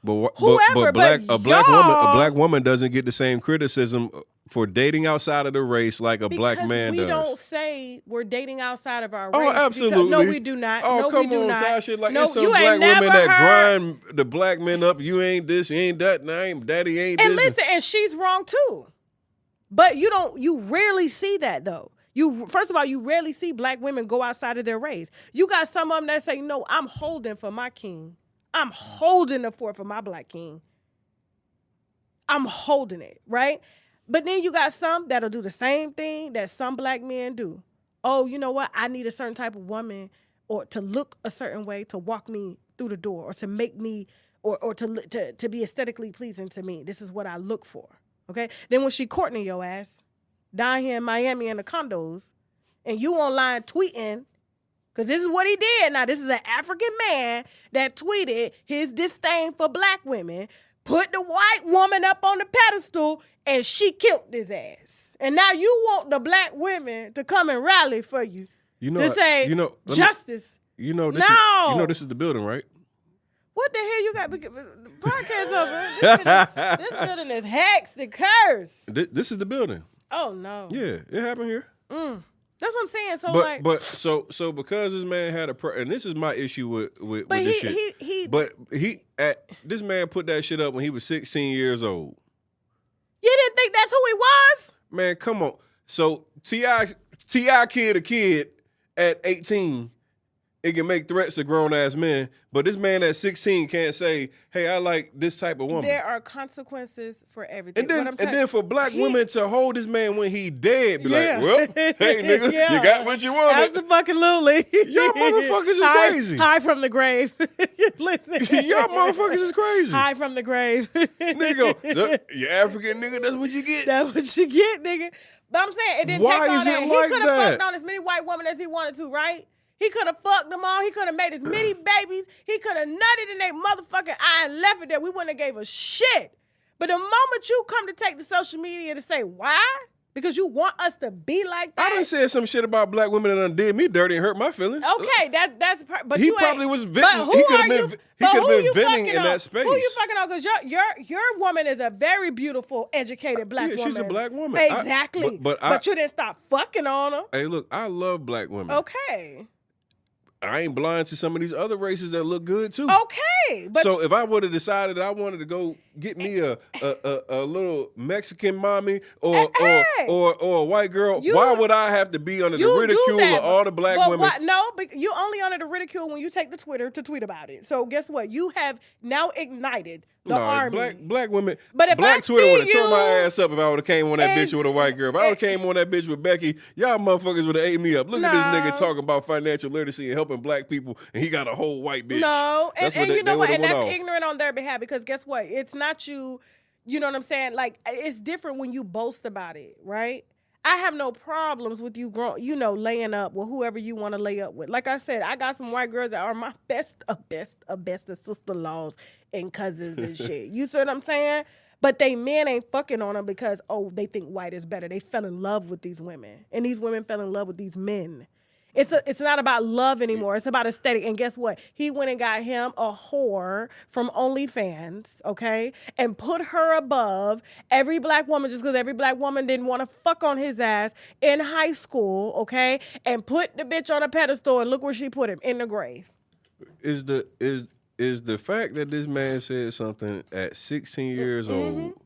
whoever. A black woman doesn't get the same criticism for dating outside of the race like a black man does. We don't say we're dating outside of our race. Oh, absolutely. No, we do not. Oh, no, come we do on, not. Tasha. Like, no, there's some black women that grind the black men up. You ain't this, you ain't that, daddy ain't this. And listen, and she's wrong too. But you rarely see that though. First of all, you rarely see black women go outside of their race. You got some of them that say, no, I'm holding for my king. I'm holding the fort for my black king. I'm holding it, right? But then you got some that'll do the same thing that some black men do. Oh, you know what? I need a certain type of woman or to look a certain way to walk me through the door or to make me or to be aesthetically pleasing to me. This is what I look for, okay? Then when she courting your ass, down here in Miami in the condos, and you online tweeting, because this is what he did. Now, this is an African man that tweeted his disdain for black women, put the white woman up on the pedestal, and she killed his ass. And now you want the black women to come and rally for you. To say, justice. This is the building, right? What the hell you got? The podcast over. This building is hexed and cursed. This is the building. Oh no! Yeah, it happened here. That's what I'm saying. So so because this man had and this is my issue with this shit. This man put that shit up when he was 16 years old. You didn't think that's who he was? Man, come on. So T.I. kid a kid at 18. It can make threats to grown-ass men, but this man at 16 can't say, hey, I like this type of woman. There are consequences for everything. And then for black women to hold this man when he dead, be like, well, hey, nigga, you got what you wanted. Absolutely. Y'all motherfuckers is crazy. High from the grave. Listen. Y'all motherfuckers is crazy. High from the grave. Nigga, so, you African nigga, that's what you get. That's what you get, nigga. But I'm saying, it didn't take all that. He could have fucked on as many white women as he wanted to, right? He could have fucked them all. He could have made as many babies. He could have nutted in their motherfucking eye and left it there. We wouldn't have gave a shit. But the moment you come to take to social media to say, why? Because you want us to be like that. I done said some shit about black women that done did me dirty and hurt my feelings. Okay, but he probably was venting. He could have been venting in that space. Who you fucking on? Because your woman is a very beautiful, educated black woman. She's a black woman. Exactly. But you didn't stop fucking on her. Hey, look, I love black women. Okay. I ain't blind to some of these other races that look good too. Okay, but so if I would have decided I wanted to go get me a little Mexican mommy or a white girl, why would I have to be under the ridicule of all the black women? No, but you only under the ridicule when you take the Twitter to tweet about it. So guess what? You have now ignited the army. Black women. But if black I Twitter would have turned my ass up if I would have came on that bitch with a white girl. If I would have came on that bitch with Becky, y'all motherfuckers would have ate me up. Look at this nigga talking about financial literacy and helping black people, and he got a whole white bitch. No, and you know what? And that's ignorant on their behalf because guess what? It's not you. You know what I'm saying? Like it's different when you boast about it, right? I have no problems with you, laying up with whoever you want to lay up with. Like I said, I got some white girls that are my best of sister-in-laws and cousins and shit. You see what I'm saying? But they men ain't fucking on them because, they think white is better. They fell in love with these women. And these women fell in love with these men. It's not about love anymore. It's about aesthetic. And guess what? He went and got him a whore from OnlyFans, okay? And put her above every black woman just because every black woman didn't want to fuck on his ass in high school, okay? And put the bitch on a pedestal and look where she put him, in the grave. Is the fact that this man said something at 16 years old,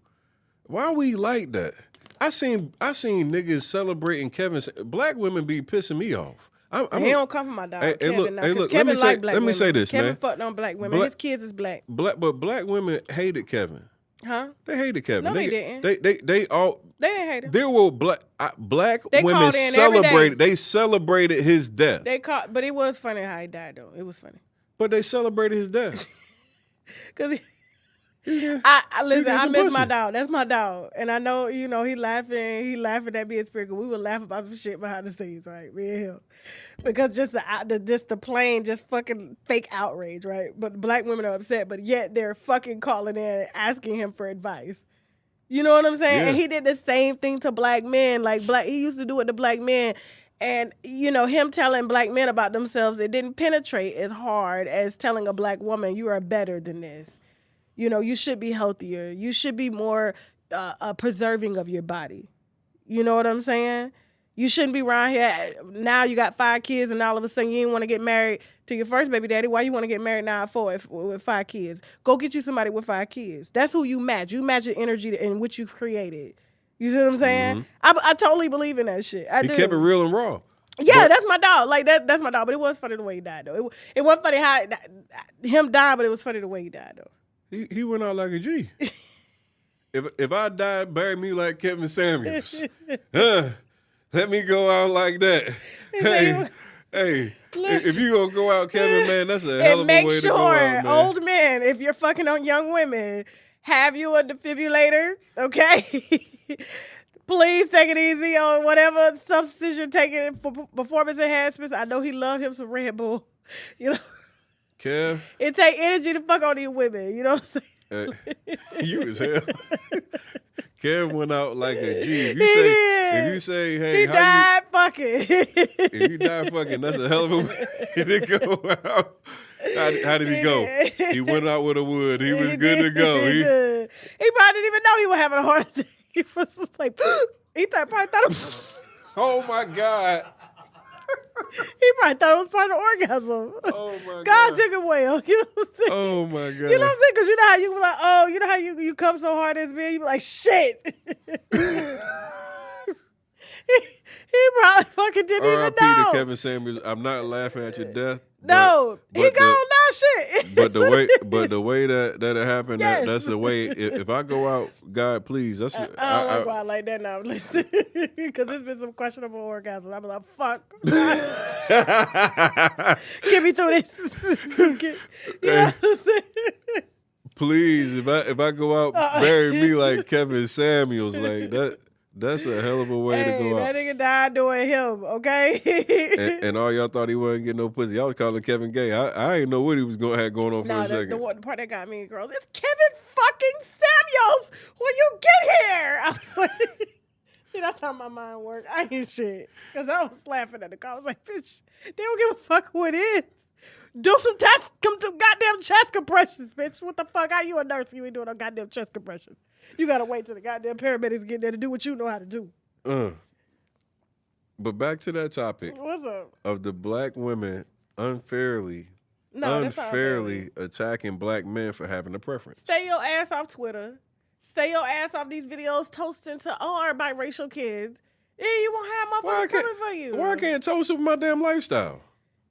why we like that? I seen niggas celebrating Kevin. Black women be pissing me off. He don't come from my dog. Kevin, look, Kevin let me say this, Kevin man. fucked on black women. His kids is black. But black women hated Kevin. Huh? They hated Kevin. No, they didn't. They didn't hate him. There were black They women called in every day. celebrated. They celebrated his death. But it was funny how he died though. It was funny. But they celebrated his death. Cause Yeah. listen, I miss my pussy. dog. That's my dog. And I know, he laughing at me in spirit. We would laugh about some shit behind the scenes, right? Me and him. Because just the plain, just fucking fake outrage, right? But black women are upset, but yet they're fucking calling in and asking him for advice. You know what I'm saying? Yeah. And he did the same thing to black men. He used to do it to black men. And, him telling black men about themselves, it didn't penetrate as hard as telling a black woman, you are better than this. You should be healthier. You should be more preserving of your body. You know what I'm saying? You shouldn't be around here. Now you got 5 kids and all of a sudden you didn't want to get married to your first baby daddy. Why you want to get married now at 4 with 5 kids? Go get you somebody with 5 kids. That's who you match. You match the energy in which you've created. You see what I'm saying? Mm-hmm. I totally believe in that shit. He kept it real and raw. Yeah, that's my dog. That's my dog. But it was funny the way he died, though. It wasn't funny how him dying, but it was funny the way he died, though. He went out like a G. If I die, bury me like Kevin Samuels. Let me go out like that. Hey, if you gonna go out, Kevin, man, that's a hell of a way to go out, man. Old men, if you're fucking on young women, have you a defibrillator, okay? Please take it easy on whatever substance you're taking for performance enhancements. I know he loved him some Red Bull, Kev, it take energy to fuck on these women. You know what I'm saying? You as hell. Kev went out like a G. If you say, hey, he died fucking. If you die fucking, that's a hell of a way to go out. How did he go? He went out with a wood. He was good to go. He probably didn't even know he was having a heart attack. He was just like, probably thought it was. Oh my God. He probably thought it was part of the orgasm. Oh my God. God took it well. You know what I'm saying? Oh my God. You know what I'm saying? Because you know how you be like, oh, you know how you come so hard as me? You be like, shit. He probably fucking didn't even know. R.I.P. to Kevin Samuels. I'm not laughing at your death. No, he gone now, shit. But the way that it happened, yes. That's the way. If I go out, God, please. That's I don't want to go out like that now, listen, because there's been some questionable orgasms. I'm like, fuck. Get me through this. You know what I'm saying? Please, if I go out, bury me like Kevin Samuels, like that. That's a hell of a way to go out. That nigga died doing him, okay? and all y'all thought he wasn't getting no pussy. I was calling Kevin gay. I ain't know what he was going to have going on for a second. The part that got me, girls, it's Kevin fucking Samuels when you get here. I was like, see, that's how my mind worked. I ain't shit. Because I was laughing at the car. I was like, bitch, they don't give a fuck who it is. Do some goddamn chest compressions, bitch. What the fuck? How you a nurse? You ain't doing no goddamn chest compressions. You gotta wait till the goddamn paramedics get there to do what you know how to do. But back to that topic. What's up? Of the black women unfairly attacking black men for having a preference. Stay your ass off Twitter. Stay your ass off these videos toasting to our biracial kids. Yeah, you won't have motherfuckers coming for you. Why I can't toast with my damn lifestyle?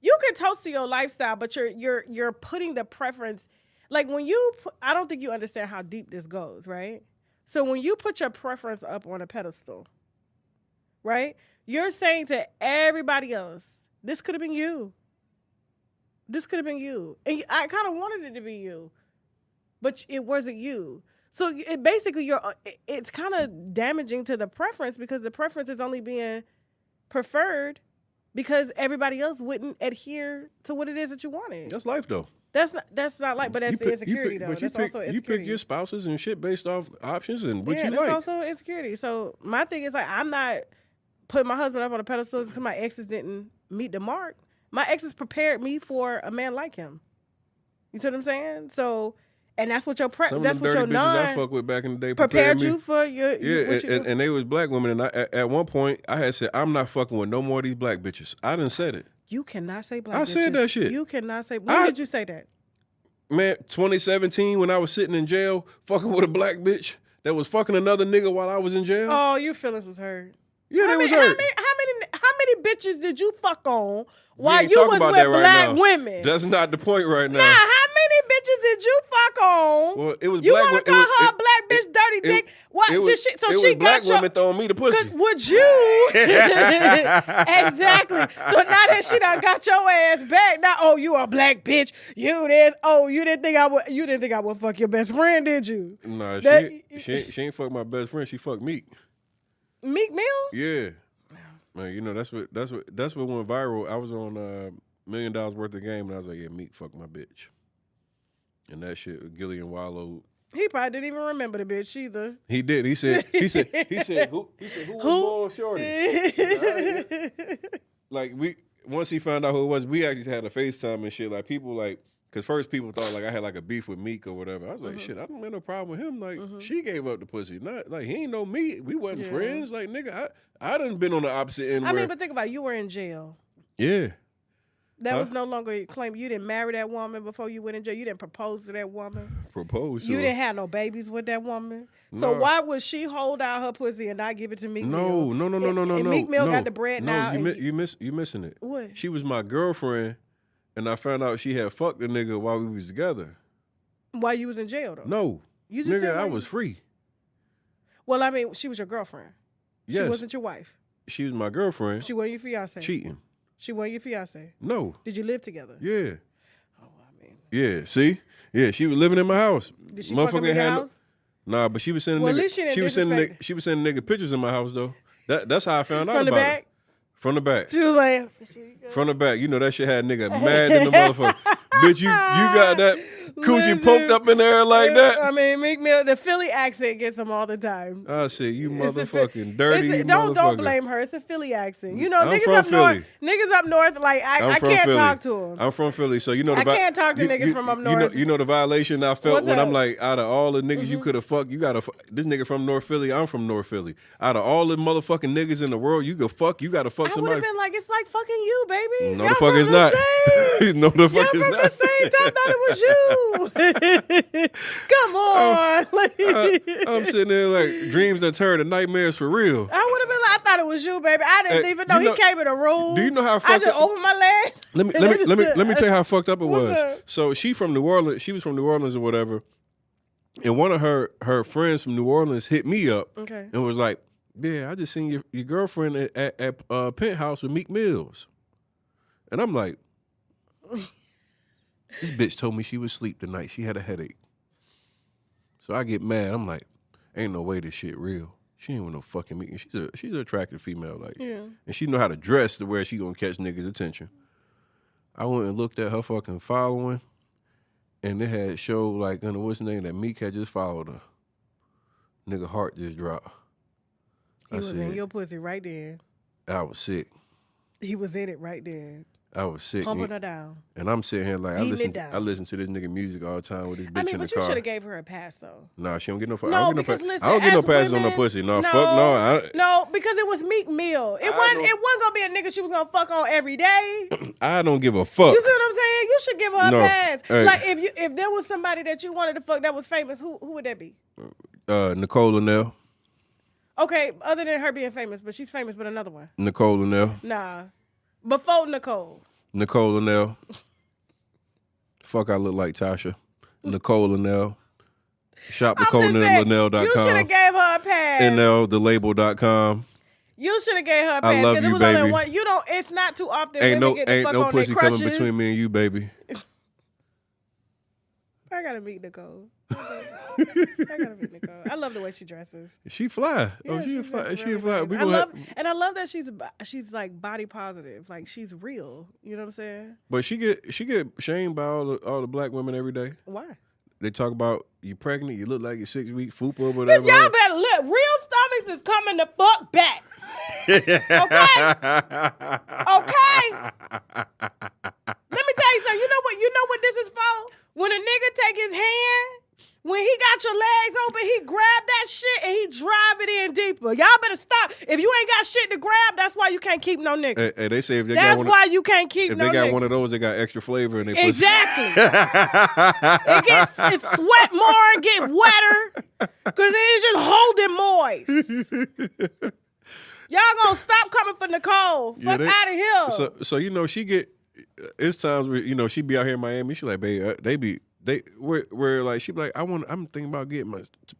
You can toast to your lifestyle, but you're putting the preference. Like when I don't think you understand how deep this goes, right? So when you put your preference up on a pedestal, right? You're saying to everybody else, this could have been you. This could have been you. And I kind of wanted it to be you, but it wasn't you. So it's kind of damaging to the preference because the preference is only being preferred because everybody else wouldn't adhere to what it is that you wanted. That's life, though. That's not like, but that's insecurity, though. That's also insecurity. You pick your spouses and shit based off options and what you like. Yeah, that's also insecurity. So my thing is like, I'm not putting my husband up on a pedestal because my exes didn't meet the mark. My exes prepared me for a man like him. You see what I'm saying? So, and that's what your that's what your non I fuck with back in the day prepared you for your and they was black women. And at one point I had said I'm not fucking with no more of these black bitches. I done said it. You cannot say black bitches. I said that shit. You cannot say. When did you say that? Man, 2017 when I was sitting in jail fucking with a black bitch that was fucking another nigga while I was in jail. Oh, your feelings was hurt. Yeah, they was hurt. How many bitches did you fuck on while you was with black women? That's not the point right now. Nah, how many bitches did you fuck on? Well, it was you black. You want to call her a black somebody's dick. What? It was, so it she was black got your. women throwing me the pussy. Would you? Exactly. So now that she done got your ass back, now you a black bitch. You this. Oh, you didn't think I would. You didn't think I would fuck your best friend, did you? Nah, she ain't fuck my best friend. She fucked Meek. Meek Mill? Yeah. Man, you know that's what went viral. I was on $1 million worth of game, and I was like, yeah, Meek fucked my bitch. And that shit, Gillian Wallow. He probably didn't even remember the bitch either. He did. He said, who was Ball Shorty? Like once he found out who it was, we actually had a FaceTime and shit. Like people because first people thought like I had like a beef with Meek or whatever. I was like, shit, I don't have no problem with him. Like she gave up the pussy. Not like he ain't know me. We wasn't friends. Like nigga, I done been on the opposite end. I mean, but think about it. You were in jail. Yeah. That was no longer a claim. You didn't marry that woman before you went in jail. You didn't propose to that woman. You didn't have no babies with that woman. So why would she hold out her pussy and not give it to Meek Mill? No. And Meek Mill got the bread now. You missing it. What? She was my girlfriend, and I found out she had fucked the nigga while we was together. While you was in jail, though? No. You just said I was free. Well, I mean, she was your girlfriend. Yes. She wasn't your wife. She was my girlfriend. She wasn't your fiance. Cheating. She wasn't your fiance. No. Did you live together? Yeah. Oh, I mean. Yeah. See? Yeah, she was living in my house. Did she fuck in your house? Nah, but she was sending she was sending nigga pictures in my house though. That's how I found out about it. From the back. She was like, from the back. You know that shit had nigga mad in the motherfucker. Bitch, you got that coochie poked up in there like that? I mean, Meek Mill, the Philly accent gets him all the time. I said, you motherfucking dirty motherfucker. Don't blame her. It's a Philly accent. You know, I'm niggas from up Philly. Niggas up north, like I can't Philly. talk to them. I'm from Philly, so you know I can't talk to niggas from up north. You know the violation I felt What's when up? I'm like, out of all the niggas you could have fucked, you gotta fuck this nigga from North Philly. I'm from North Philly. Out of all the motherfucking niggas in the world, you could fuck. You gotta fuck I would somebody. have been like, it's like fucking you, baby. No, the fuck is not. No, the fuck is not. Y'all from the same time. Thought it was you. Come on. I'm sitting there like dreams that turned to nightmares for real. I would have been like, I thought it was you, baby. I didn't even know he came in the room. Do you know how fucked I just opened my legs. Let me tell you how fucked up it was. What's up? So she from New Orleans. She was from New Orleans or whatever. And one of her friends from New Orleans hit me up and was like, "Yeah, I just seen your girlfriend at Penthouse with Meek Mills." And I'm like, this bitch told me she was asleep tonight. She had a headache. So I get mad. I'm like, ain't no way this shit real. She ain't with no fucking Meek. She's an attractive female, like, and she know how to dress to where she gonna catch niggas' attention. I went and looked at her fucking following, and it had showed like, what's the name, that Meek had just followed her. Nigga heart just dropped. He was in your pussy right there. I was sick. He was in it right there. I was sick. Pumping her down. And I'm sitting here like, I listen to this nigga music all the time with this bitch in the car. I mean, but you should have gave her a pass, though. Nah, she don't get no fuck. No, because listen, I don't get no passes women, on no pussy. No, fuck no. No, because it was Meek Mill. It wasn't gonna be a nigga she was gonna fuck on every day. I don't give a fuck. You see what I'm saying? You should give her a pass. Hey. Like if there was somebody that you wanted to fuck that was famous, who would that be? Nicole Linnell. Okay, other than her being famous, but she's famous, but another one. Nicole Linnell. Nah. Before Nicole. Nicole Linnell. Fuck, I look like Tasha. Nicole Linnell. Shop NicoleLinnell.com. You should have gave her a pass. NLthelabel.com. You should have gave her a pass. I love you, it was baby. Only one. It's not too often Ain't women get to fuck no on pussy their coming crushes. between me and you, baby. I gotta meet Nicole. I gotta meet Nicole. I love the way she dresses. She fly. Yeah, She fly. Nice. I love that she's like body positive. Like she's real. You know what I'm saying? But she get shamed by all the black women every day. Why? They talk about you pregnant, you look like you're 6 weeks, fupa or whatever. Y'all better look. Real stomachs is coming the fuck back. Okay? Let me tell you something. You know what this is for? When a nigga take his hand, when he got your legs open, he grab that shit and he drive it in deeper. Y'all better stop. If you ain't got shit to grab, that's why you can't keep no nigga. Hey, they say if they that's got one, why you can't keep no nigga. If they got one of those, they got extra flavor in their pussy. Exactly. It sweat more and get wetter because it is just holding moist. Y'all gonna stop coming for Nicole. Fuck out of here. So she get. It's times where she be out here in Miami. She like, babe, where like she be like, I'm thinking about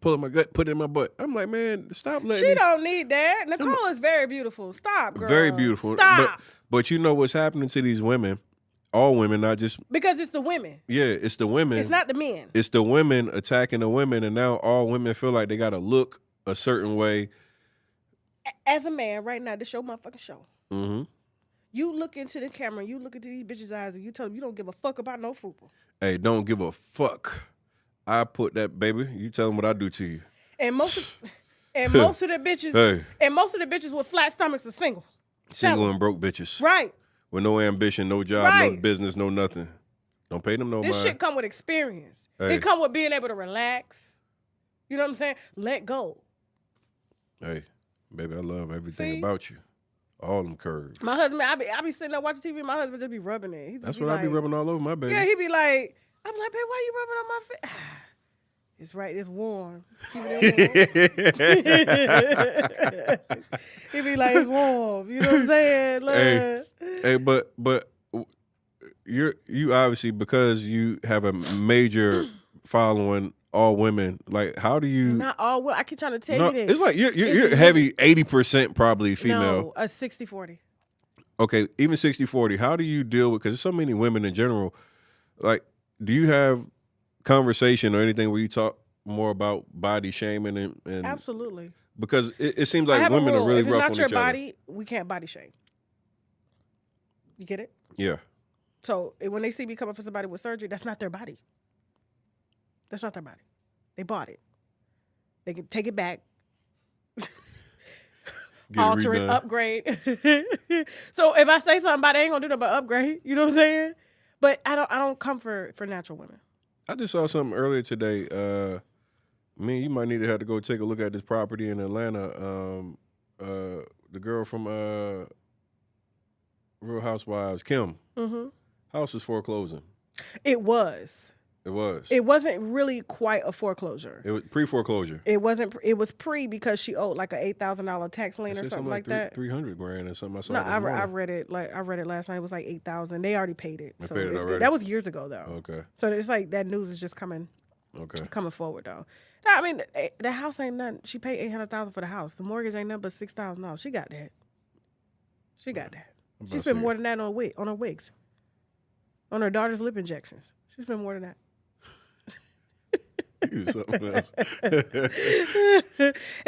pulling my gut, put it in my butt. I'm like, man, stop letting. She don't need that. Nicole is very beautiful. Stop, girl. Very beautiful. Stop. But you know what's happening to these women? All women, not just because it's the women. Yeah, it's the women. It's not the men. It's the women attacking the women, and now all women feel like they got to look a certain way. As a man, right now, this your motherfucking show. Mm-hmm. You look into the camera, you look into these bitches' eyes, and you tell them you don't give a fuck about no fupa. Hey, don't give a fuck. I put that, baby. You tell them what I do to you. And most of the bitches with flat stomachs are single. Single and broke bitches. Right. With no ambition, no job, no business, no nothing. Don't pay them no mind. This shit come with experience. It come with being able to relax. You know what I'm saying? Let go. Hey, baby, I love everything about you. All them curves. My husband, I be sitting there watching TV. My husband just be rubbing it. That's what I be rubbing all over my baby. Yeah, he be like, I'm like, babe, why you rubbing on my face? It's right, it's warm. Keep it warm. He be like, it's warm. You know what I'm saying? Hey, but you obviously, because you have a major following, all women, like, how do you? Not all women. I keep trying to tell you this. It's like you're heavy 80% probably female. No, a 60-40. Okay, even 60-40. How do you deal with? Because there's so many women in general. Like, do you have conversation or anything where you talk more about body shaming and Absolutely. Because it seems like women are really rough on each other. If it's not your body, we can't body shame. You get it? Yeah. So when they see me coming for somebody with surgery, that's not their body. That's not their body. They bought it. They can take it back, alter it, upgrade. So if I say something about it, they ain't gonna do nothing but upgrade. You know what I'm saying? But I don't come for natural women. I just saw something earlier today. You might need to have to go take a look at this property in Atlanta. The girl from Real Housewives, Kim. Mm-hmm. House is foreclosing. It was. It was. It wasn't really quite a foreclosure. It was pre-foreclosure. It wasn't. It was pre because she owed like an $8,000 tax lien or something like that. $300,000 or something. I saw. No, I read it. I read it last night. It was like $8,000. They already paid it. They paid it already. That was years ago though. Okay. So it's like that news is just coming. Okay. Coming forward though. No, I mean the house ain't nothing. She paid $800,000 for the house. The mortgage ain't nothing but $6,000. No, she got that. She got that. She spent more than that on her wigs, on her daughter's lip injections. She spent more than that. Something else.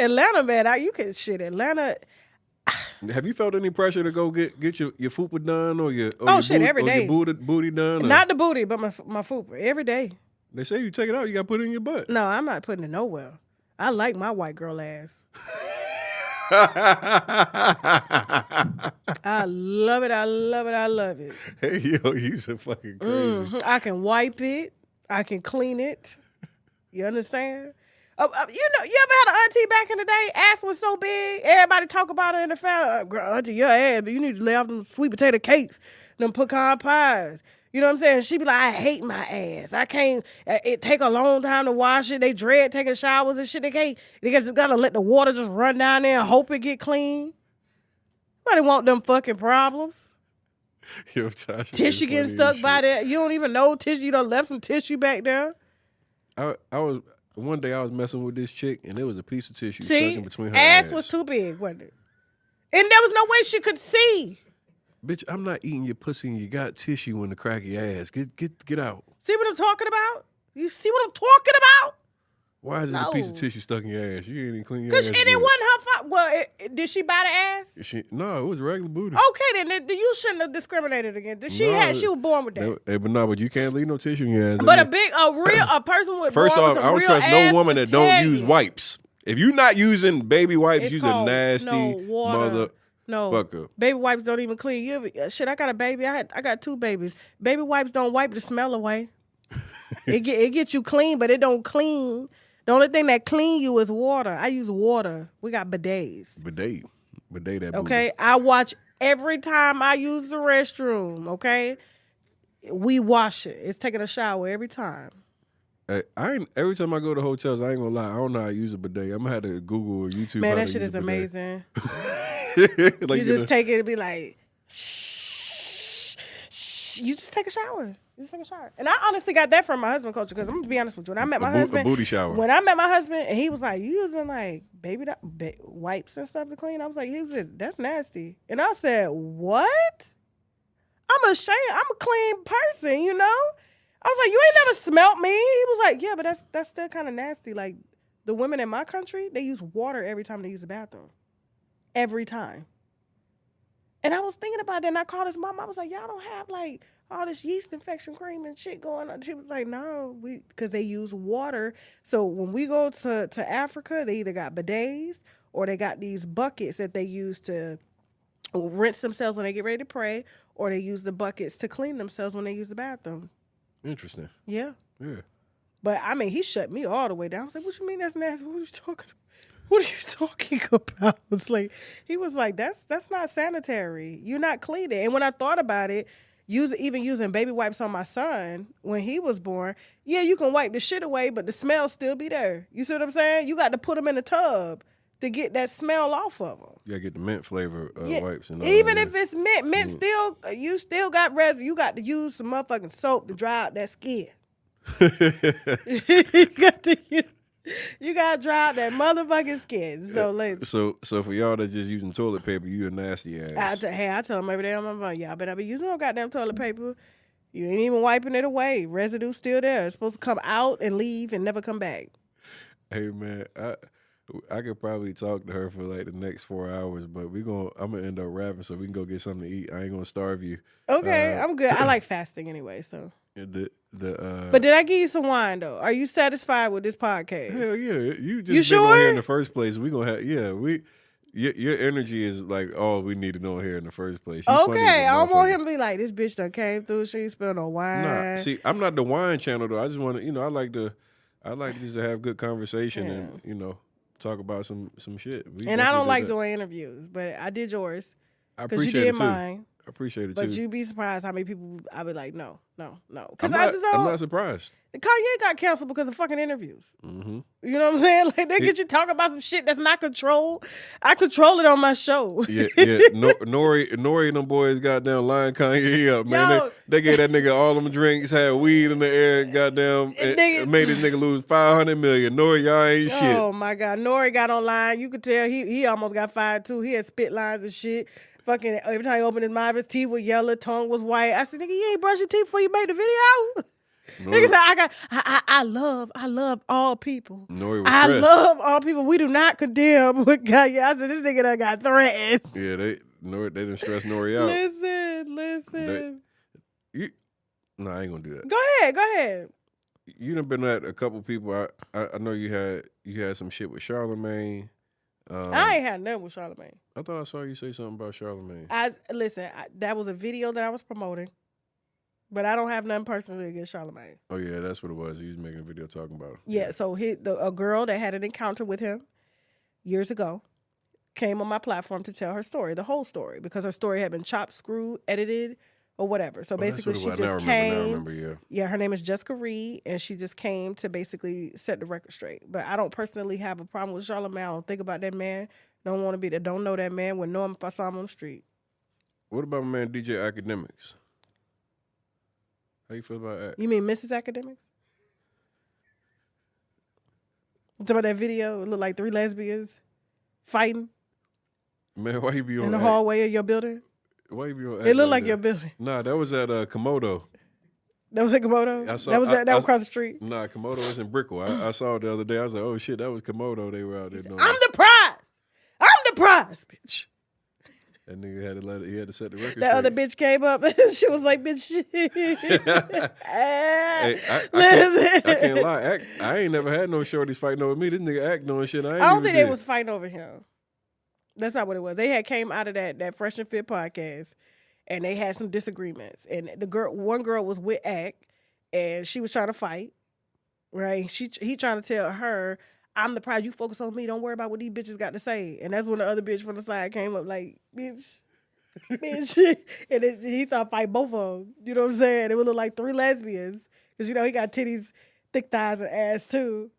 Atlanta, man, Atlanta. Have you felt any pressure to go get your fupa done or your every day. Your booty done? Not the booty, but my fupa every day. They say you take it out, you got to put it in your butt. No, I'm not putting it nowhere. I like my white girl ass. I love it. I love it. I love it. Hey, yo, you so fucking crazy. Mm-hmm. I can wipe it. I can clean it. You understand? You ever had an auntie back in the day? Ass was so big, everybody talk about her in the family. Girl, auntie, your ass, but you need to lay off them sweet potato cakes, them pecan pies. You know what I'm saying? She be like, I hate my ass. I can't. It take a long time to wash it. They dread taking showers and shit. They just gotta let the water just run down there and hope it get clean. Nobody want them fucking problems. Yo, Tasha, tissue getting stuck by there. You don't even know tissue. You done left some tissue back there. One day I was messing with this chick and there was a piece of tissue stuck in between her ass was too big, wasn't it? And there was no way she could see. Bitch, I'm not eating your pussy and you got tissue in the crack of your ass. Get out. See what I'm talking about? You see what I'm talking about? Why is it a piece of tissue stuck in your ass? You ain't even clean your ass. Because it wasn't her fault. Well, did she buy the ass? No, it was regular booty. Okay, then you shouldn't have discriminated against. She was born with that. But you can't leave no tissue in your ass. But a person with first off, I don't trust no woman that don't use wipes. If you're not using baby wipes, you're a nasty mother. No, fucker. Baby wipes don't even clean. I got a baby. I got 2 babies. Baby wipes don't wipe the smell away. it gets you clean, but it don't clean. The only thing that clean you is water. I use water. We got bidets. Bidet that okay, I watch every time I use the restroom, okay? We wash it. It's taking a shower every time. Hey, every time I go to hotels, I ain't gonna lie, I don't know how to use a bidet. I'm gonna have to Google or YouTube. Man, that shit is amazing. Like, you just take it and be like, shh. You just take a shower. You just take a shower. And I honestly got that from my husband culture because I'm going to be honest with you. When I met my husband. A booty shower. When I met my husband and he was like, you using like baby wipes and stuff to clean? I was like, that's nasty. And I said, what? I'm ashamed. I'm a clean person, you know? I was like, you ain't never smelt me. He was like, yeah, but that's still kind of nasty. Like, the women in my country, they use water every time they use the bathroom. Every time. And I was thinking about that, and I called his mom. I was like, y'all don't have, like, all this yeast infection cream and shit going on. She was like, no, because they use water. So when we go to Africa, they either got bidets or they got these buckets that they use to rinse themselves when they get ready to pray, or they use the buckets to clean themselves when they use the bathroom. Interesting. Yeah. Yeah. But, I mean, he shut me all the way down. I was like, what you mean that's nasty? What are you talking about? It's like, he was like, that's not sanitary. You're not cleaning. And when I thought about it, even using baby wipes on my son when he was born, yeah, you can wipe the shit away, but the smell still be there. You see what I'm saying? You got to put them in the tub to get that smell off of them. You got to get the mint flavor wipes. And all even that. if it's mint still, you still got residue. You got to use some motherfucking soap to dry out that skin. You gotta dry out that motherfucking skin. So for y'all that just using toilet paper, you a nasty ass. I tell them every day on my phone, y'all better be using no goddamn toilet paper. You ain't even wiping it away. Residue still there. It's supposed to come out and leave and never come back. Hey man, I could probably talk to her for like the next 4 hours, but I'm gonna end up rapping so we can go get something to eat. I ain't gonna starve you. Okay, I'm good. I like fasting anyway, so. But did I give you some wine though? Are you satisfied with this podcast? Hell yeah, you been on here in the first place. We gonna have your energy is like all we needed on here in the first place. Okay, I don't want him to be like, this bitch done came through. She ain't spilled no wine. Nah, see, I'm not the wine channel though. I just want to, I like just to have good conversation and talk about some shit. And I don't like doing interviews, but I did yours. I appreciate you did it too. Mine. I appreciate it but too. But you'd be surprised how many people I be like, no. Because I'm not surprised. Kanye got canceled because of fucking interviews. Mm-hmm. You know what I'm saying? Like they get you talking about some shit that's not controlled. I control it on my show. Yeah. Nori and them boys goddamn line Kanye up, man. Yo, they gave that nigga all them drinks, had weed in the air, goddamn, and made this nigga lose $500 million. Nori, y'all ain't shit. Oh my God, Nori got online. You could tell he almost got fired too. He had spit lines and shit. Fucking every time he opened his mouth, his teeth were yellow, tongue was white. I said, nigga, you ain't brush your teeth before you made the video. Nigga said, I love all people. Nori was stressed. Love all people. We do not condemn what Kanye. I said, this nigga done got threatened. Yeah, they didn't stress Nori out. Listen. I ain't gonna do that. Go ahead. You done been at a couple people. I know you had some shit with Charlemagne. I ain't had nothing with Charlemagne. I thought I saw you say something about Charlemagne. That was a video that I was promoting, but I don't have nothing personally against Charlemagne. Oh yeah, that's what it was. He was making a video talking about him. Yeah, so a girl that had an encounter with him years ago came on my platform to tell her story, the whole story, because her story had been chopped, screwed, edited, or whatever. So basically she just came. Yeah, her name is Jessica Reed, and she just came to basically set the record straight. But I don't personally have a problem with Charlemagne. I don't think about that man. Don't want to be that. Don't know that man. Wouldn't know him if I saw him on the street. What about my man DJ Academics? How you feel about that? You mean Mrs. Academics? You talking about that video? It looked like 3 lesbians fighting. Man, why you be on in the hallway of your building? Why you be on? It looked like your building. Nah, that was at Komodo. That was at Komodo? That was across the street? Nah, Komodo was in Brickell. I saw it the other day. I was like, oh shit, that was Komodo. They were out there doing I'm the prize, bitch. That nigga had to set the record That straight. other bitch came up and she was like, bitch. Hey, I can't lie. I ain't never had no shorties fighting over me. This nigga act doing shit. I don't think they was fighting over him. That's not what it was. They had came out of that Fresh and Fit podcast, and they had some disagreements. And one girl was with Act, and she was trying to fight. Right? He trying to tell her, I'm the prize. You focus on me. Don't worry about what these bitches got to say. And that's when the other bitch from the side came up like, bitch. And he started fighting both of them. You know what I'm saying? It would look like 3 lesbians. Because, he got titties, thick thighs, and ass, too.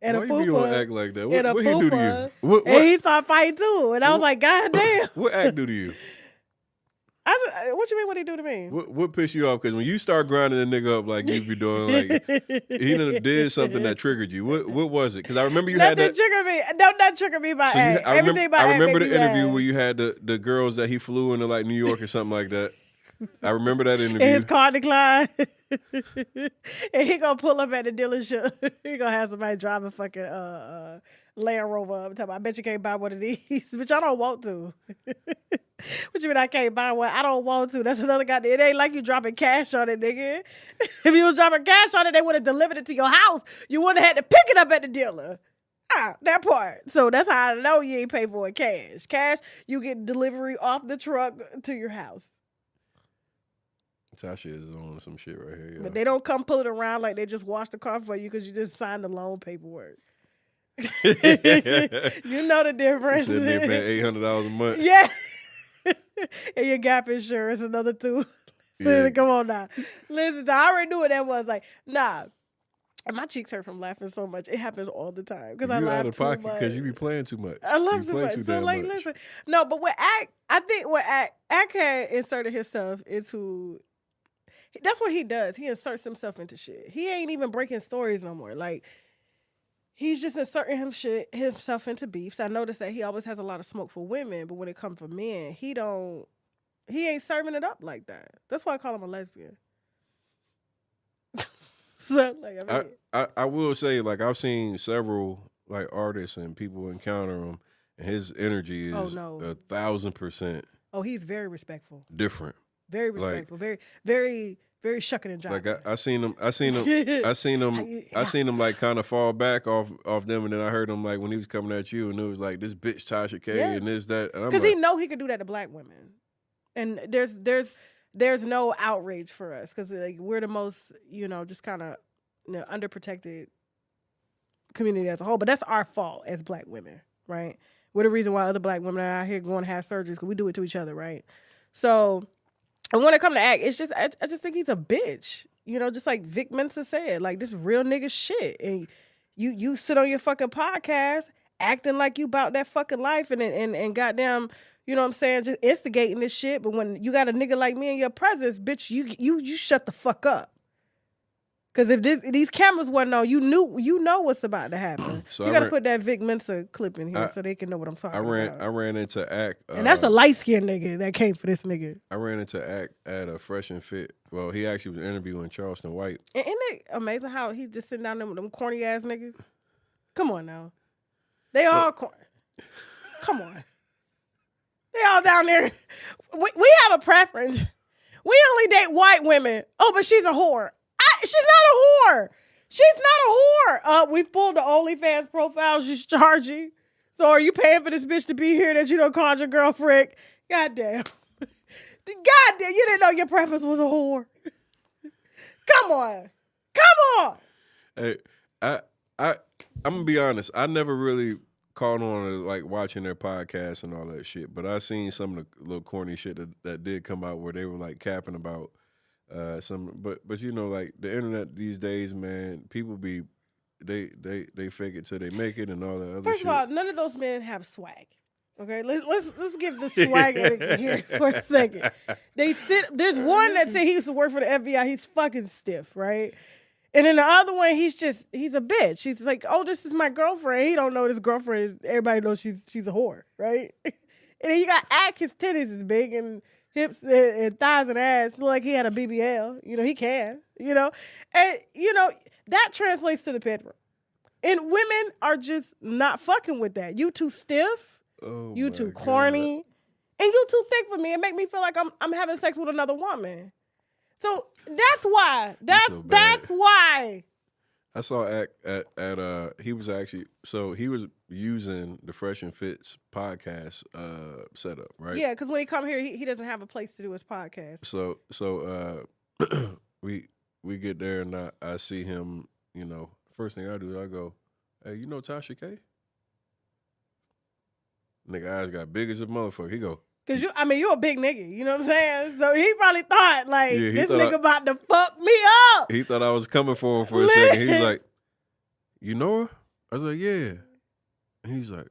And why a fupa. You gonna act like that? What he do to you? And he started fighting, too. And I was like, God damn. What Act do to you? What you mean? What he do to me? What pissed you off? Because when you start grinding a nigga up like you be doing, like he done did something that triggered you. What was it? Because I remember you had that. Trigger me. Don't that trigger me by act. Everything by act. I remember the interview where you had the girls that he flew into like New York or something like that. I remember that interview. And his car declined. And he gonna pull up at the dealership. He gonna have somebody drive a fucking Land Rover up. I bet you can't buy one of these, which I don't want to. What you mean I can't buy one? I don't want to. That's another guy. It ain't like you dropping cash on it, nigga. If you was dropping cash on it, they would have delivered it to your house. You wouldn't have had to pick it up at the dealer. That part. So that's how I know you ain't pay for it cash. Cash, you get delivery off the truck to your house. Tasha is on some shit right here, yo. But they don't come pull it around like they just wash the car for you because you just signed the loan paperwork. You know the difference. You said they're paying $800 a month. Yeah. And your gap insurance, another $2. Yeah. Come on now. Listen, I already knew what that was. Like, nah. And my cheeks hurt from laughing so much. It happens all the time. Because I laugh out of too pocket much. Because you be playing too much. I love too much. So, like, listen. No, but what I think what Ack had inserted himself into... That's what he does. He inserts himself into shit. He ain't even breaking stories no more. Like, he's just inserting himself into beefs. I noticed that he always has a lot of smoke for women, but when it comes for men, he ain't serving it up like that. That's why I call him a lesbian. So, like, I will say, like, I've seen several like artists and people encounter him, and his energy is 1,000%. Oh, he's very respectful. Different. Very respectful. Like, very, very shucking and jiving. Like I seen him like kind of fall back off them, and then I heard him like when he was coming at you, and it was like this bitch Tasha K and this that. Because he know he could do that to black women, and there's no outrage for us because like we're the most just kind of underprotected community as a whole. But that's our fault as black women, right? We're the reason why other black women are out here going to have surgeries because we do it to each other, right? So. And when it comes to act, it's just I just think he's a bitch. Just like Vic Mensa said, like this real nigga shit. And you sit on your fucking podcast acting like you about that fucking life and goddamn, you know what I'm saying, just instigating this shit. But when you got a nigga like me in your presence, bitch, you shut the fuck up. Because if these cameras wasn't on, you know what's about to happen. So you got to put that Vic Mensa clip in here so they can know what I'm talking about. I ran into Act. And that's a light-skinned nigga that came for this nigga. I ran into Act at a Fresh and Fit. Well, he actually was interviewing Charleston White. And isn't it amazing how he's just sitting down there with them corny-ass niggas? Come on now. They all corny. Come on. They all down there. We have a preference. We only date white women. Oh, but she's a whore. She's not a whore. She's not a whore. We pulled the OnlyFans profile she's charging. So are you paying for this bitch to be here that you don't call your girlfriend? Goddamn. Goddamn, you didn't know your preference was a whore. Come on. Hey, I'm gonna be honest. I never really caught on to like watching their podcast and all that shit, but I seen some of the little corny shit that did come out where they were like capping about but like the internet these days, man, people be they fake it till they make it and all that other shit. First of all, none of those men have swag. Okay, let's give the swag here for a second. There's one that said he used to work for the FBI. He's fucking stiff, right? And then the other one, he's a bitch. He's like, oh, this is my girlfriend. He don't know his girlfriend is. Everybody knows she's a whore, right? And then you got Ack, his titties is big and hips and thighs and ass, look like he had a BBL. He can, and that translates to the bedroom. And women are just not fucking with that. You too stiff, you too corny, and you too thick for me. It make me feel like I'm having sex with another woman. So that's why. That's why. I saw Act at he was using the Fresh and Fit's podcast setup, right? Yeah, because when he come here, he doesn't have a place to do his podcast. So we get there and I see him. First thing I do is I go, hey, you know Tasha K? Nigga eyes got big as a motherfucker. He go, cause you a big nigga, you know what I'm saying? So he probably thought like this nigga about to fuck me up. He thought I was coming for him for a second. He was like, you know her? I was like, yeah. And he's like,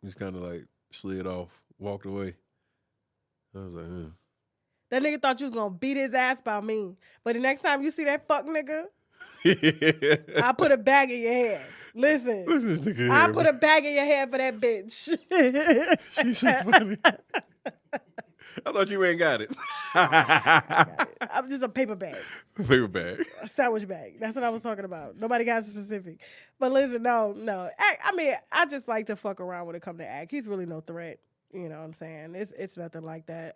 he's kind of like slid off, walked away. I was like, That nigga thought you was gonna beat his ass by me. But the next time you see that fuck nigga, I put a bag in your head. Listen, Listen to this nigga I here, put a bag in your head for that bitch. She's so funny. I thought you ain't got it. I'm just a paper bag. Paper bag. A sandwich bag. That's what I was talking about. Nobody got specific. But listen, no. I mean, I just like to fuck around when it comes to act. He's really no threat. You know what I'm saying? It's nothing like that.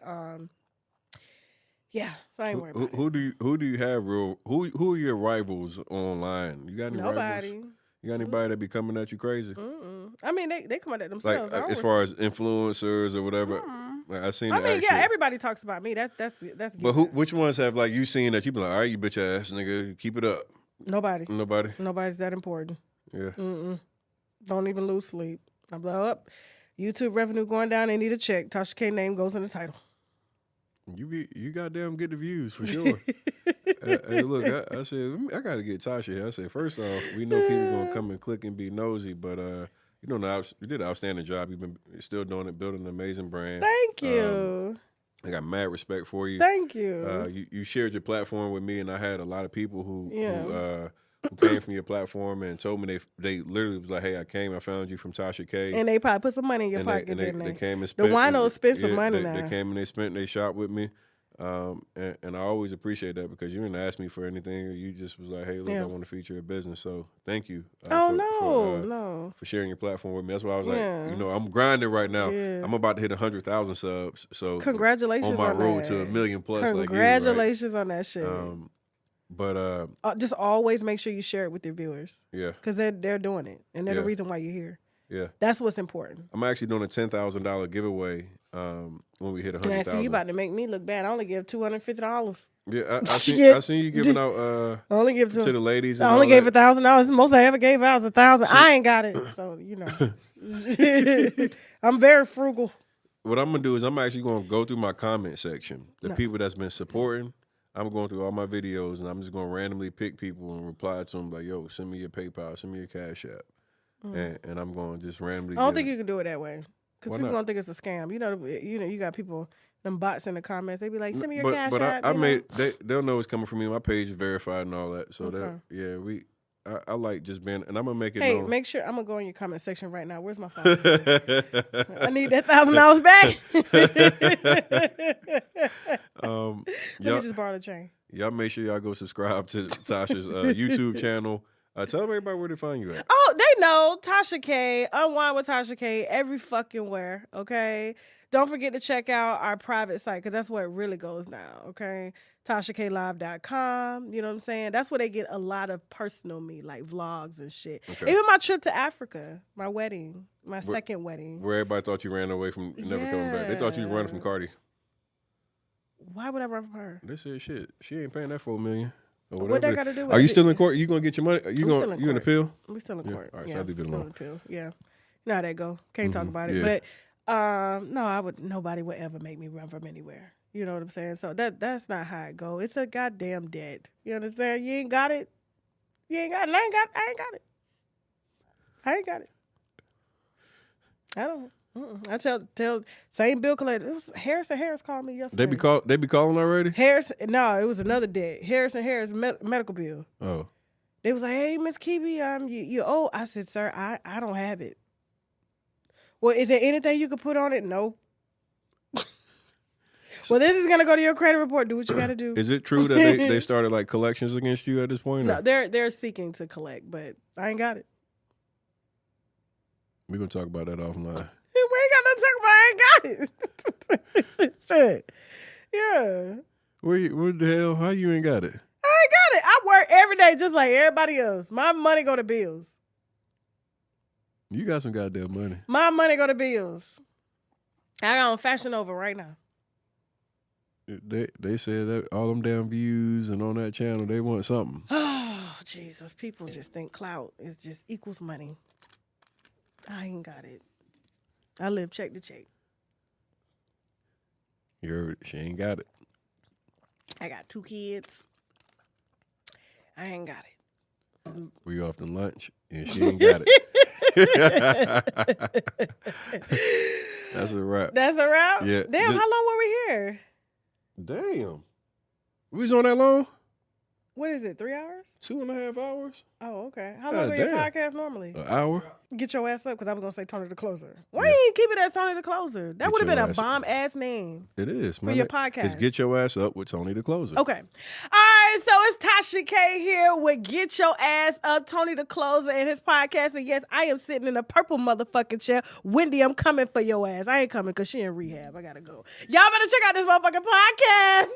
Yeah, I ain't worried about it. Who do you have real? Who are your rivals online? You got any Nobody. rivals? You got anybody that be coming at you crazy? I mean, they come at themselves. Like as far as influencers or whatever. Like, I seen. I mean, action. yeah, everybody talks about me. That's. But which ones have like you seen that you be like, all right, you bitch ass nigga, keep it up? Nobody. Nobody's that important. Yeah. Don't even lose sleep. I blow up. YouTube revenue going down. They need a check. Tasha K name goes in the title. You goddamn get the views for sure. Hey, look, I said I gotta get Tasha here. I said first off, we know people gonna come and click and be nosy, but you did an outstanding job. You've been still doing it, building an amazing brand. Thank you. I got mad respect for you. Thank you. You shared your platform with me, and I had a lot of people who came from your platform and told me they literally was like, hey, I came, I found you from Tasha K. And they probably put some money in your pocket. They came and spent. The winos spent some money now. They came and they spent, they shop with me. And I always appreciate that because you didn't ask me for anything. You just was like, hey, look, I want to feature your business. So thank you. No. For sharing your platform with me. That's why I was like, I'm grinding right now. Yeah. I'm about to hit 100,000 subs. So congratulations on my road that. to 1 million plus. Congratulations on that shit. But just always make sure you share it with your viewers. Yeah. Because they're doing it. And they're the reason why you're here. Yeah. That's what's important. I'm actually doing a $10,000 giveaway when we hit 100,000. I see you about to make me look bad. I only give $250. Yeah, I seen you giving out I only give to the ladies. I only gave $1,000. Most I ever gave out was $1,000. I ain't got it. So, I'm very frugal. What I'm going to do is I'm actually going to go through my comment section. The people that's been supporting, I'm going through all my videos, and I'm just going to randomly pick people and reply to them like, yo, send me your PayPal, send me your Cash App. And I'm going to just randomly. I don't think you can do it that way. Because people gonna think it's a scam. You got people, them bots in the comments. They be like, "Send me your Cash App." They'll know it's coming from me. My page is verified and all that. So I like just being, and I'm gonna make it. Hey, known. Make sure I'm gonna go in your comment section right now. Where's my phone? I need that $1,000 back. Let me just borrow the chain. Y'all make sure y'all go subscribe to Tasha's YouTube channel. Tell everybody where to find you at. Oh, they know. Tasha K. Unwind with Tasha K. Every fucking where, okay? Don't forget to check out our private site because that's where it really goes now, okay? TashaKLive.com. You know what I'm saying? That's where they get a lot of personal me, like vlogs and shit. Okay. Even my trip to Africa, my wedding, my second wedding. Where everybody thought you ran away from never coming back. They thought you were running from Cardi. Why would I run from her? They said, shit, she ain't paying that $4 million. What that got to do with it? Are you still in court? You gonna get your money? You in appeal? We still in court. All right, so I'll leave it alone. Appeal. Yeah, you know how that go. Can't talk about it. Yeah. But no, nobody would ever make me run from anywhere. You know what I'm saying? So that's not how it go. It's a goddamn debt. You understand? You ain't got it. You ain't got it. I ain't got it. I ain't got it. I don't. I tell same bill collector. It was Harris called me yesterday. They be calling already? No, it was another debt. Harris medical bill. Oh. They was like, hey, Miss Kibi, you owe. I said, sir, I don't have it. Well, is there anything you could put on it? No. Well, this is gonna go to your credit report. Do what you gotta do. Is it true that they started like collections against you at this point? No, they're seeking to collect, but I ain't got it. We're gonna talk about that offline. We ain't got nothing to talk about. I ain't got it. Shit. Yeah. What the hell? How you ain't got it? I ain't got it. I work every day just like everybody else. My money go to bills. You got some goddamn money. My money go to bills. I got on Fashion Nova right now. They said that all them damn views and on that channel, they want something. Oh, Jesus. People just think clout is just equals money. I ain't got it. I live check to check. You heard she ain't got it. I got 2 kids. I ain't got it. We off to lunch and she ain't got it. That's a wrap. That's a wrap? Yeah. Damn, how long were we here? Damn. We was on that long? What is it, 3 hours? 2.5 hours? Oh, okay. How long are your podcasts normally? An hour. Get your ass up, because I was going to say Tony the Closer. Why you keep it as Tony the Closer? That would have been a bomb-ass name. It is. For your podcast. It's Get Your Ass Up with Tony the Closer. Okay. All right, so it's Tasha K here with Get Your Ass Up, Tony the Closer, and his podcast. And yes, I am sitting in a purple motherfucking chair. Wendy, I'm coming for your ass. I ain't coming because she in rehab. I got to go. Y'all better check out this motherfucking podcast.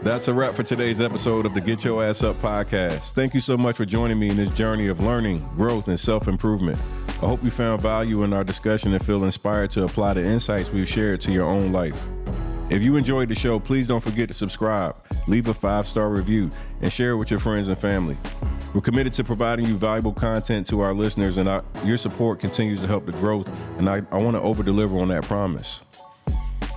That's a wrap for today's episode of the Get Your Ass Up podcast. Thank you so much for joining me in this journey of learning, growth, and self-improvement. I hope you found value in our discussion and feel inspired to apply the insights we've shared to your own life. If you enjoyed the show, please don't forget to subscribe, leave a 5-star review, and share it with your friends and family. We're committed to providing you valuable content to our listeners, and your support continues to help the growth, and I want to over-deliver on that promise.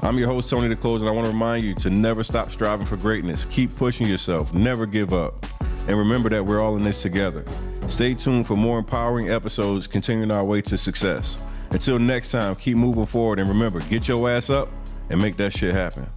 I'm your host, Tony the Closer, and I want to remind you to never stop striving for greatness. Keep pushing yourself. Never give up. And remember that we're all in this together. Stay tuned for more empowering episodes continuing our way to success. Until next time, keep moving forward, and remember, get your ass up and make that shit happen.